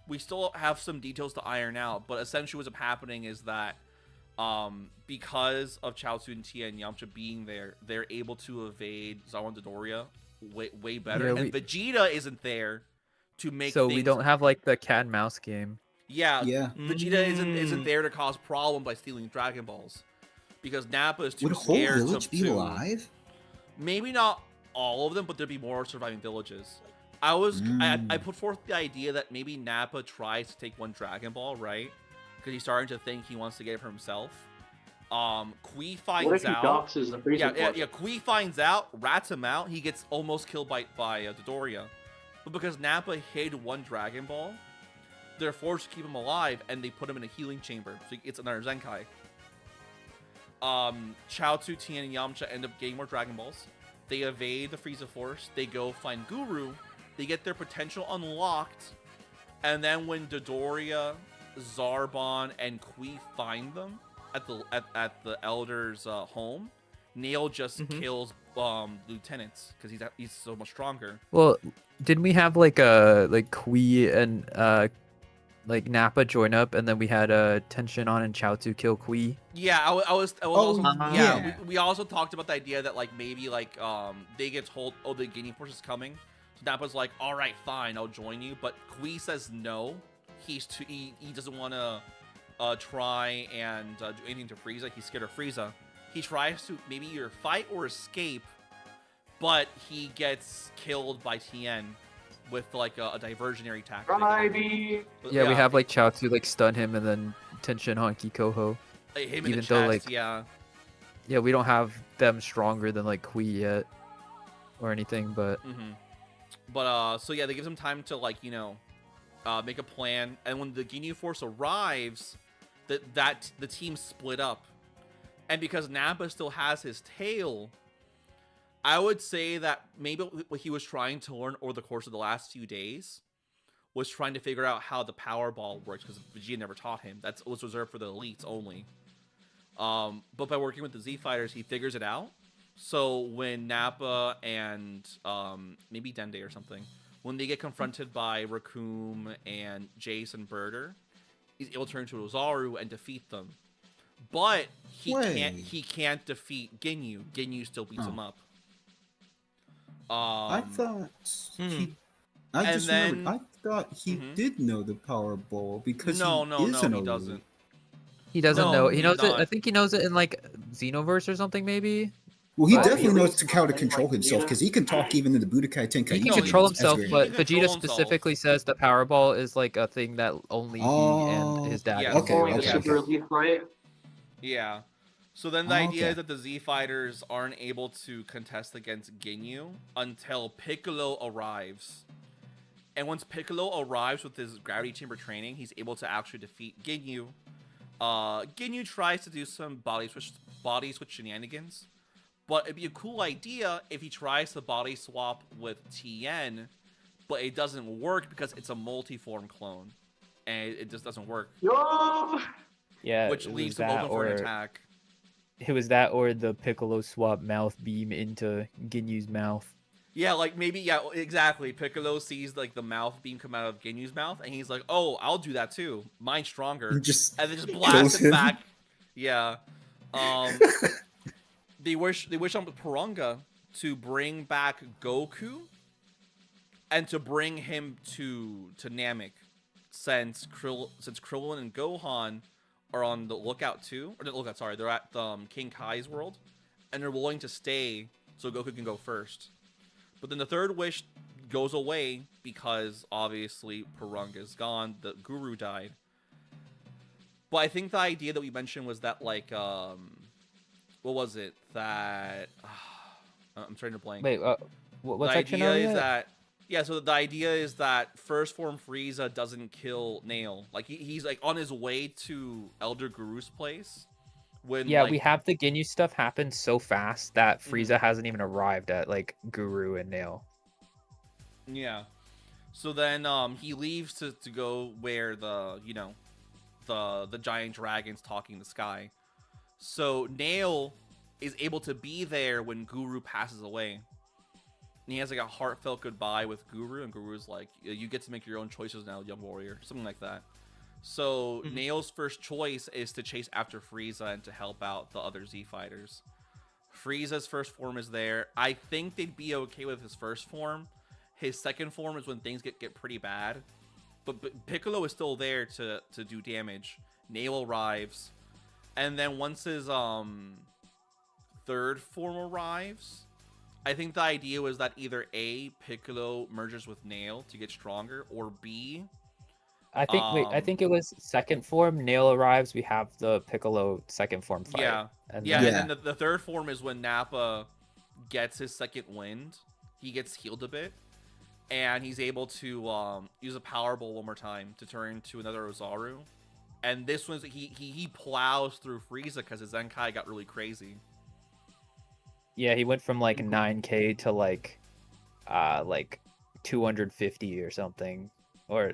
we still have some details to iron out, but essentially what's happening is that because of Chaozu and Tien and Yamcha being there, they're able to evade Zawan Dodoria way better. And Vegeta isn't there to make so things... we don't have like the cat and mouse game. Yeah. Vegeta isn't there to cause problem by stealing Dragon Balls, because Nappa is too scared. Would whole village be alive? Maybe not all of them, but there'd be more surviving villages. I put forth the idea that maybe Nappa tries to take one Dragon Ball, right? Because he's starting to think he wants to get it for himself. Kui finds out. Kui finds out, rats him out. He gets almost killed by Dodoria. But because Nappa hid one Dragon Ball, they're forced to keep him alive, and they put him in a healing chamber, so it's another Zenkai. Chaozu, Tien, and Yamcha end up getting more Dragon Balls. They evade the Frieza Force. They go find Guru. They get their potential unlocked. And then when Dodoria, Zarbon, and Kui find them at the Elder's home, Nail just kills lieutenants because he's so much stronger. Well, didn't we have like Kui and like Nappa join up, and then we had Tension on and Chaozu kill Kui? Yeah, I was Oh, also yeah. we also talked about the idea that like maybe like they get told, oh, the Guinea Force is coming. So Nappa's like, all right, fine, I'll join you. But Kui says no. He doesn't want to try and do anything to Frieza. He's scared of Frieza. He tries to maybe either fight or escape, but he gets killed by Tien with like a diversionary tactic. Yeah, we have like Chaozu like stun him, and then Tension on Kikoho. Him in even the though, chest, like, yeah. Yeah, we don't have them stronger than like Kui yet or anything, but But so yeah, they give them time to like, you know, make a plan, and when the Ginyu Force arrives, the team split up. And because Nappa still has his tail, I would say that maybe what he was trying to learn over the course of the last few days was trying to figure out how the power ball works, because Vegeta never taught him. That was reserved for the elites only. But by working with the Z Fighters, he figures it out. So when Nappa and maybe Dende or something, when they get confronted by Raccoon and Jace and Birder, he's able to turn to Ozaru and defeat them. But he can't defeat Ginyu. Ginyu still beats him up. I thought I thought he did know the Power Ball because no, he doesn't. he doesn't No, know. He he's knows it. not. I think he knows it in like Xenoverse or something, maybe. Well, he But- definitely knows how to control himself because he can talk even in the Budokai Tenkaichi. He can No, control games. That's himself, great. but He can Vegeta control himself. specifically says the Power Ball is like a thing that only he and his dad. Yeah, can okay, do. Only the okay. Super Elite, right? Yeah. So then the idea Okay. is that the Z Fighters aren't able to contest against Ginyu until Piccolo arrives. And once Piccolo arrives with his gravity chamber training, he's able to actually defeat Ginyu. Ginyu tries to do some body switch shenanigans, but it'd be a cool idea if he tries to body swap with Tien, but it doesn't work because it's a multiform clone, and it just doesn't work, Yo! Yeah, which it was leaves him that open for an or- attack. It was that or the Piccolo swap mouth beam into Ginyu's mouth. Yeah, like maybe, yeah, exactly. Piccolo sees like the mouth beam come out of Ginyu's mouth, and he's like, "Oh, I'll do that too. Mine's stronger." And just And then just kills blast it him. back. Yeah. They wish on Purunga to bring back Goku and to bring him to Namek, since Krillin and Gohan are on the lookout too, or the lookout. Sorry, they're at King Kai's world, and they're willing to stay so Goku can go first. But then the third wish goes away because obviously Purunga is gone. The Guru died. But I think the idea that we mentioned was that like what was it that I'm trying to blank. Wait, what The section idea are we is at? that so the idea is that first form Frieza doesn't kill Nail. Like he's like on his way to Elder Guru's place when Yeah, like, we have the Ginyu stuff happen so fast that Frieza hasn't even arrived at like Guru and Nail. Yeah. So then he leaves to go where the the giant dragon's talking the sky. So Nail is able to be there when Guru passes away. And he has like a heartfelt goodbye with Guru, and Guru's like, "You get to make your own choices now, young warrior," something like that. So Nail's first choice is to chase after Frieza and to help out the other Z Fighters. Frieza's first form is there. I think they'd be okay with his first form. His second form is when things get pretty bad. But Piccolo is still there to do damage. Nail arrives. And then once his third form arrives, I think the idea was that either A, Piccolo merges with Nail to get stronger, or B, I think it was second form. Nail arrives. We have the Piccolo second form fight. Yeah. And Yeah, then- and then the third form is when Nappa gets his second wind. He gets healed a bit, and he's able to use a Power Ball one more time to turn into another Ozaru. And this one's he plows through Frieza because his Zenkai got really crazy. Yeah, he went from like 9K to like 250 or something, or.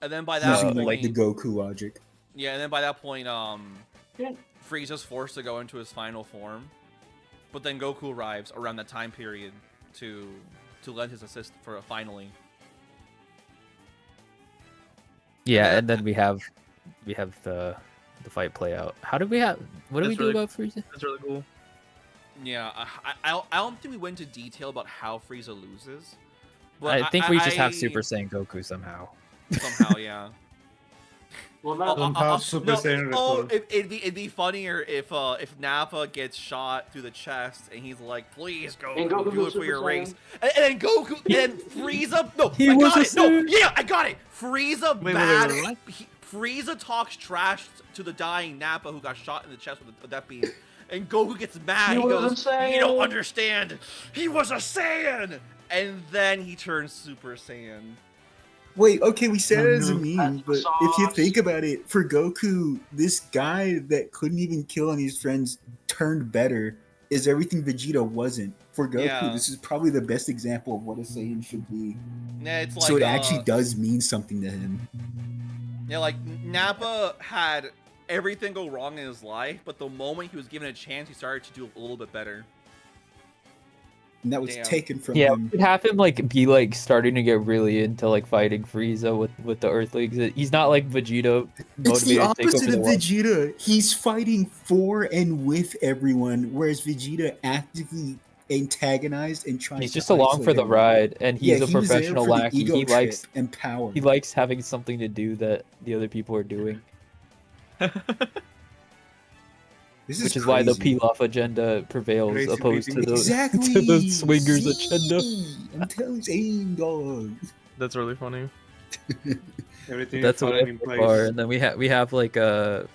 And then by that Using point, like the Goku logic. Yeah, and then by that point, Frieza's forced to go into his final form, but then Goku arrives around that time period to lend his assist for a finally. Yeah, and then we have the fight play out. How do we have? What do we do about Frieza? That's really cool. Yeah, I don't think we went into detail about how Frieza loses. But I think we just have Super Saiyan Goku somehow. Somehow, yeah. Well, not Somehow Super Saiyan returns. it'd be funnier if Nappa gets shot through the chest and he's like, "Please, Goku, Goku do it for Super your Saiyan. race." And then Goku, and Frieza. No, He I was got a it. No, Saiyan. yeah, I got it. Frieza Wait, bad. what? Frieza talks trash to the dying Nappa who got shot in the chest with that beam. And Goku gets mad. He goes, "You don't understand. He was a Saiyan." And then he turns Super Saiyan. Wait, okay, we said it as a meme, That's but sauce. if you think about it, for Goku, this guy that couldn't even kill any of his friends turned better is everything Vegeta wasn't. For Goku, Yeah. this is probably the best example of what a Saiyan should be. Yeah, it's like, So it actually does mean something to him. Yeah, like Nappa had everything go wrong in his life, but the moment he was given a chance, he started to do a little bit better. And that was Damn. taken from Yeah, him. we could have him like be like starting to get really into like fighting Frieza with the Earthlings. He's not like Vegeta It's the motivated to take opposite over the of world. Vegeta. He's fighting for and with everyone, whereas Vegeta actively antagonized and tries He's to just along isolate for the everyone. ride, and he's Yeah, a he was there professional for the lackey. ego He likes trip and power. he likes having something to do that the other people are doing, This which is why the crazy. Pilaf agenda prevails Crazy opposed to beating. the Exactly. to the swingers agenda. See? I'm telling you, dog. That's really funny. Everything That's is what falling in we place. are, and then we have like the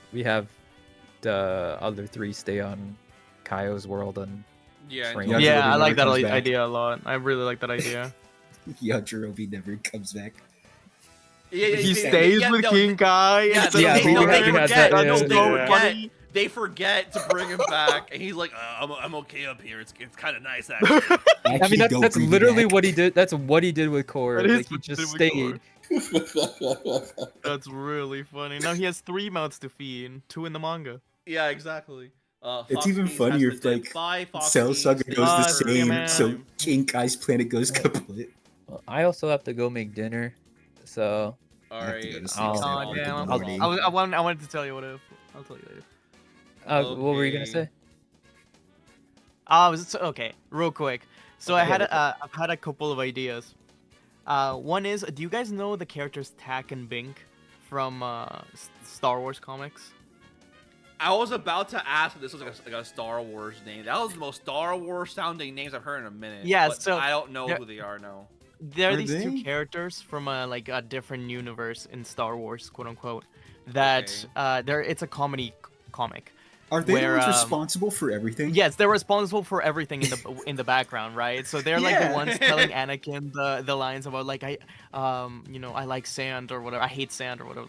other three stay on Kaio's world and Yeah, Train. and- Yeah, Yeah, I Yajirobe like that never comes back. idea a lot. I really like that idea. Yajirobe never comes back. yeah, He yeah, stays yeah, with no, King Kai. Yeah, instead yeah, of we going had back. that, That's yeah, so yeah. funny. They forget to bring him back, and he's like, "I'm okay up here. It's kind of nice actually." I mean Actually, don't that's bring me literally back. what he did. That's what he did with Korra. That is Like he what he just did with stayed. That's really funny. Now he has 3 mouths to feed, 2 in the manga. Yeah, exactly. It's Fox even Beast funnier has if to like dip. Bye, Fox Cell Beast. Saga Thank goes you the for yeah, same, man. so King Kai's planet goes kaput. Well, I also have to go make dinner, so All I have to go right. to sleep Oh, soon. Oh, Good damn. morning. I wanted to tell you what if. I'll tell you later. what were you gonna Okay. say? Okay, real quick. So I had I've had a couple of ideas. One is, do you guys know the characters Tak and Bink from Star Wars comics? I was about to ask if this was like a Star Wars name. That was the most Star Wars sounding names I've heard in a minute. Yeah, but so- I don't know yeah. who they are now. There are Are these they? 2 characters from like a different universe in Star Wars, quote unquote. That it's a comedy comic. Are they the Where, ones responsible for everything? Yes, they're responsible for everything in the background, right? So they're like the Yeah. ones telling Anakin the lines about like I like sand or whatever. I hate sand or whatever.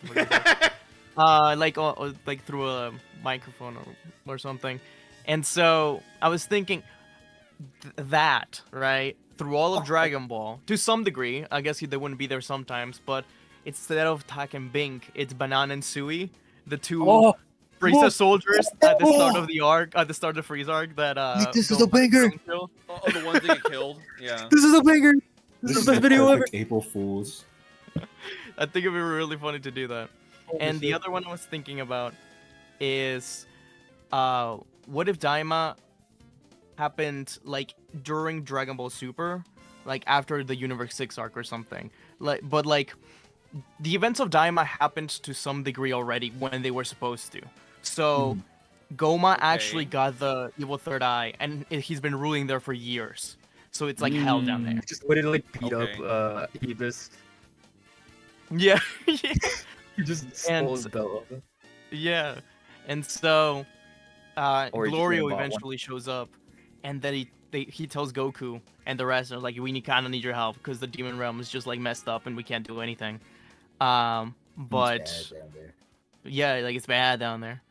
Like through a microphone or something. And so I was thinking that, right? Through all of Dragon Ball, to some degree, I guess they wouldn't be there sometimes, but instead of Tak and Bink, it's Banana and Sui, the 2 Oh, Frieza soldiers at the start of the arc, at the start of the Frieza arc that This is go a banger. back to kill. Oh, the ones that get killed. Yeah. This is a banger. This is the the video ever. perfect April Fools. I think it'd be really funny to do that. And the other one I was thinking about is, what if Daima happened like during Dragon Ball Super, like after the Universe 6 arc or something. But the events of Daima happened to some degree already when they were supposed to. So Goma actually got the evil third eye, and he's been ruling there for years. So it's like hell down there. Just literally beat Okay. up Hebus. Yeah. He just stole his belt off him. Yeah, and so Or he just went and Glorio bought one. eventually shows up, and then he tells Goku and the rest are like, we kind of need your help because the Demon Realm is just like messed up and we can't do anything. But yeah, like it's bad down there.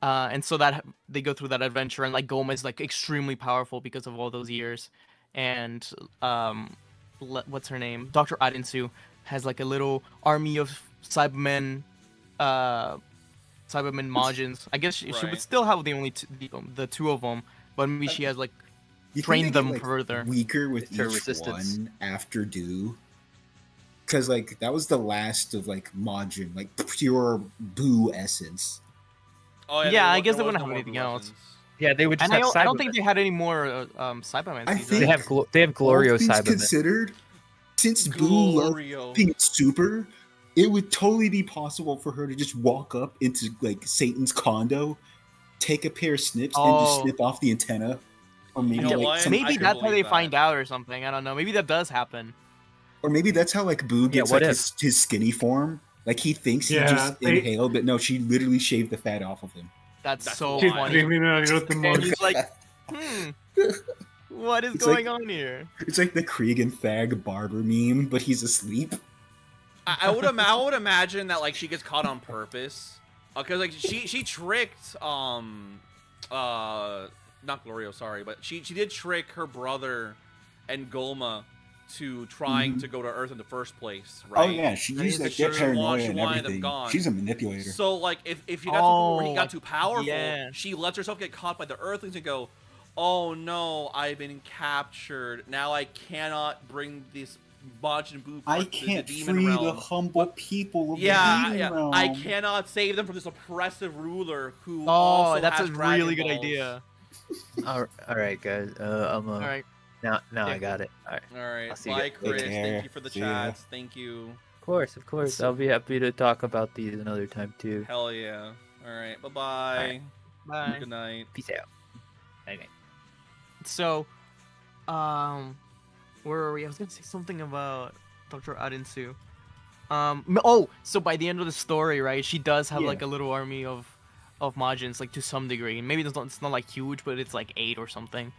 And so that they go through that adventure, and like Goma is like extremely powerful because of all those years, and what's her name? Dr. Adensu has like a little army of Cybermen, Cybermen Majins. I guess she would still have the only the two of them, but maybe she has like trained them further. Weaker with each one after Do. Because like that was the last of like Majin, like pure Boo essence. Oh yeah, I guess they wouldn't have anything else. Yeah, they would just have I don't think they had any more Cybermen. I think they have Glorio Cybermen. Considered, since Boo loved being super, it would totally be possible for her to just walk up into like Satan's condo, take a pair of snips, and just snip off the antenna. Or maybe maybe that's how they find out or something. I don't know. Maybe that does happen. Or maybe that's how like Boo gets his skinny form. Like he thinks he just inhaled, but no, she literally shaved the fat off of him. That's so funny. And he's like, what is going on here? It's like the Krieg and Fag barber meme, but he's asleep. I would imagine that like she gets caught on purpose, because like she tricked not Glorio, sorry, but she did trick her brother and Goma to trying to go to Earth in the first place, right? Oh yeah, she used like get paranoia and everything. She's a manipulator. So like if you got to the point where he got too powerful, she lets herself get caught by the Earthlings and go, oh no, I've been captured. Now I cannot bring this Majin Buu I can't to the demon free realm. The humble people of the demon realm. I cannot save them from this oppressive ruler who also that's has a really good balls. Idea. All right, guys. All right. Now I got it. All right. Bye, Chris. Thank you for the chats. Thank you. Of course. I'll be happy to talk about these another time too. Hell yeah. All right. Bye-bye. Bye. Good night. Peace out. Okay. So, where are we? I was gonna say something about Dr. Adensu. So by the end of the story, right, she does have like a little army of Majins, like to some degree. Maybe it's not like huge, but it's like 8 or something.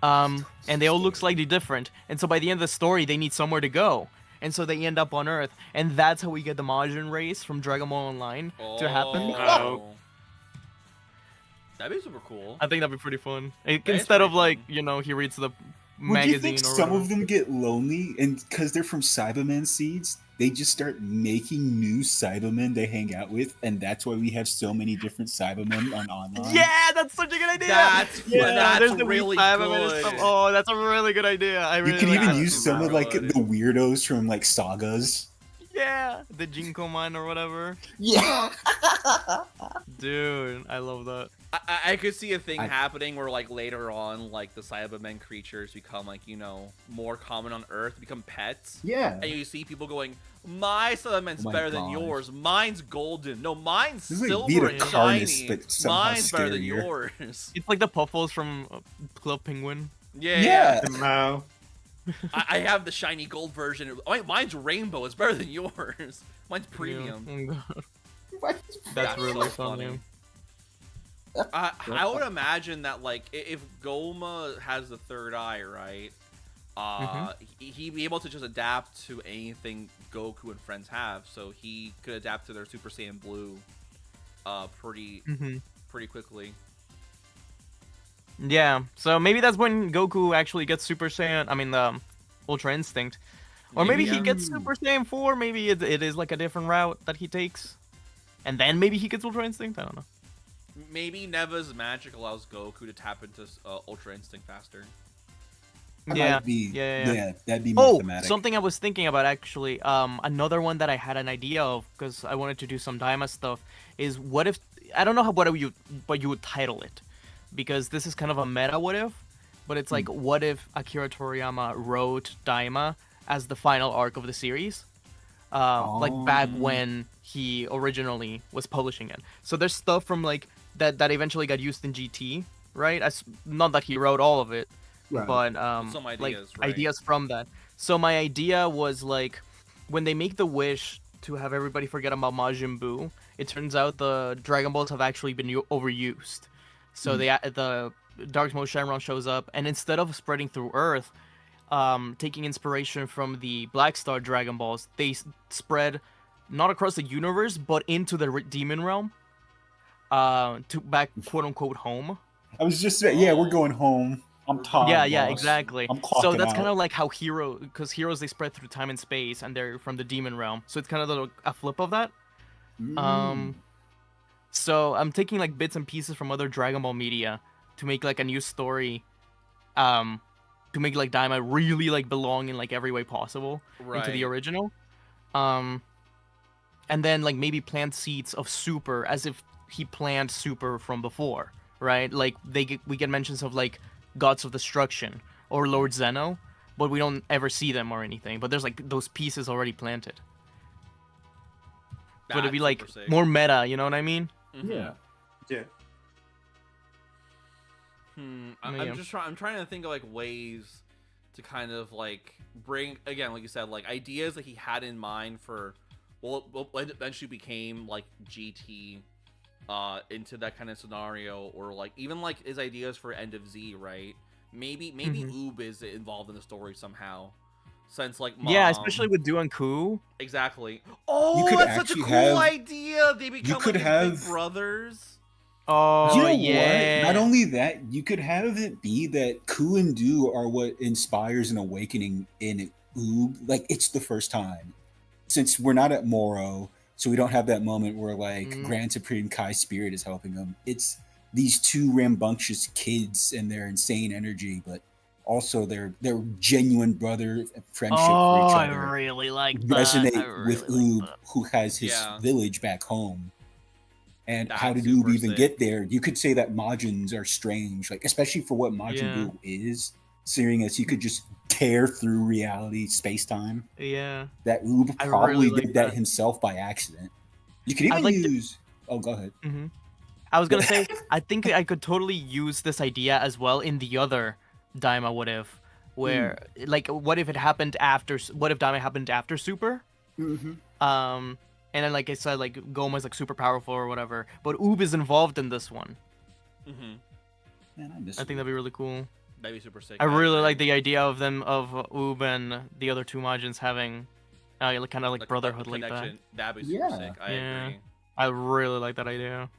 And they all look slightly different. And so by the end of the story, they need somewhere to go. And so they end up on Earth. And that's how we get the Majin race from Dragon Ball Online to happen. That'd be super cool. I think that'd be pretty fun. Instead of like, he reads the magazine. Do you think some of them get lonely and because they're from Cyberman seeds, they just start making new Cybermen they hang out with, and that's why we have so many different Cybermen on online? Yeah, that's such a good idea! That's really good. Oh, that's a really good idea. You could even use some of like the weirdos from like sagas. Yeah, the Jinkoman or whatever. Yeah. Dude, I love that. I could see a thing happening where like later on, like the Cybermen creatures become like, more common on Earth, become pets. Yeah. And you see people going, my Cybermen's better than yours. Mine's golden. No, mine's silver and shiny. Mine's better than yours. It's like the Puffles from Club Penguin. Yeah. Wow. I have the shiny gold version. Mine's rainbow. It's better than yours. Mine's premium. That's really funny. I would imagine that like if Goma has the third eye, right? He'd be able to just adapt to anything Goku and friends have, so he could adapt to their Super Saiyan Blue pretty quickly. Yeah, so maybe that's when Goku actually gets Super Saiyan. I mean, the Ultra Instinct, or maybe he gets Super Saiyan 4. Maybe it is like a different route that he takes, and then maybe he gets Ultra Instinct. I don't know. Maybe Neva's magic allows Goku to tap into Ultra Instinct faster. Yeah, that'd be mathematic. Something I was thinking about actually. Another one that I had an idea of because I wanted to do some Daima stuff is what if I don't know what you would title it, because this is kind of a meta what if, but it's like what if Akira Toriyama wrote Daima as the final arc of the series, like back when he originally was publishing it. So there's stuff from like that eventually got used in GT, right? Not that he wrote all of it. Right. But some ideas, like right. ideas from that. So my idea was like when they make the wish to have everybody forget about Majin Buu, it turns out the Dragon Balls have actually been overused. So the Dark Mode Shenron shows up, and instead of spreading through Earth, taking inspiration from the Black Star Dragon Balls, they spread not across the universe but into the demon realm. to back quote unquote home. I was just saying, yeah, we're going home. I'm tired. Yeah, boss. exactly. I'm clocking So that's out. kind of like how because heroes they spread through time and space, and they're from the demon realm. So it's kind of a flip of that. So I'm taking like bits and pieces from other Dragon Ball media to make like a new story, to make like Daima really like belong in like every way possible into the original, and then like maybe plant seeds of Super as if he planned Super from before, right? Like we get mentions of like Gods of Destruction or Lord Zeno, but we don't ever see them or anything. But there's like those pieces already planted. But it'd be like more meta, you know what I mean? Yeah. Yeah. I'm trying to think of like ways to kind of like bring, again, like you said, like ideas that he had in mind for what eventually became like GT into that kind of scenario, or like even like his ideas for End of Z, right? Maybe Oob is involved in the story somehow. Since like yeah, especially with Du and Ku. Exactly. Oh, that's such a cool idea. They become like big brothers. Oh, you know yeah. what? Not only that, you could have it be that Ku and Du are what inspires an awakening in Oob. Like, it's the first time. Since we're not at Moro, so we don't have that moment where, like, Grand Supreme Kai's spirit is helping them. It's these two rambunctious kids and their insane energy, but also their genuine brother friendship for each other. I really like resonate that. with Oob, who has his village back home. And how did Oob even get there? You could say that Majins are strange, like especially for what Majin Buu is, seeing as he could just tear through reality, space-time. Yeah. That Oob probably did that himself by accident. You could even use... Oh, go ahead. I was gonna say, I think I could totally use this idea as well in the other Daima What If, where like what if it happened after? What if Daima happened after Super? And then like I said, like Goma's like super powerful or whatever, but Oob is involved in this one. Man, I think that'd be really cool. That'd be super sick. I really like the idea of them of Oob and the other two Majins having kind of like brotherhood like that. That'd be super sick. I agree. I really like that idea.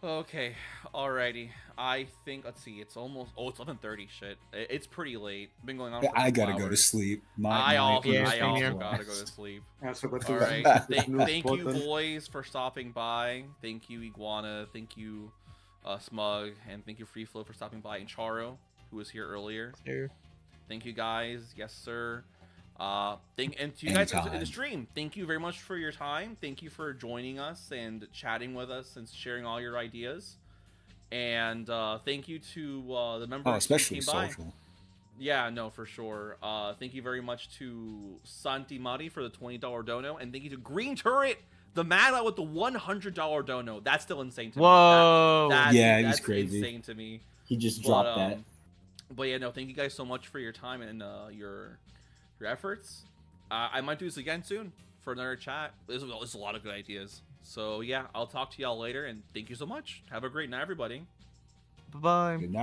Okay, alrighty. I think, let's see, it's almost, it's 11:30, shit. It's pretty late. Been going on for I gotta go to sleep. I also gotta go to sleep. Alright, thank you boys for stopping by. Thank you Iguana, thank you Smug, and thank you Free Flow for stopping by, and Charo, who was here earlier. Thank you guys, yes sir. And to you guys in the stream, thank you very much for your time. Thank you for joining us and chatting with us and sharing all your ideas. And thank you to the members especially who came by. social. Yeah, no, for sure. Thank you very much to Santi Mari for the $20 dono, and thank you to Green Turret, the man with the $100 dono. That's still insane to me. Whoa! He's crazy. Insane to me. He just dropped that. But yeah, no, thank you guys so much for your time and your efforts. I might do this again soon for another chat. There's a lot of good ideas. So yeah, I'll talk to y'all later, and thank you so much. Have a great night, everybody. Bye-bye. Good night.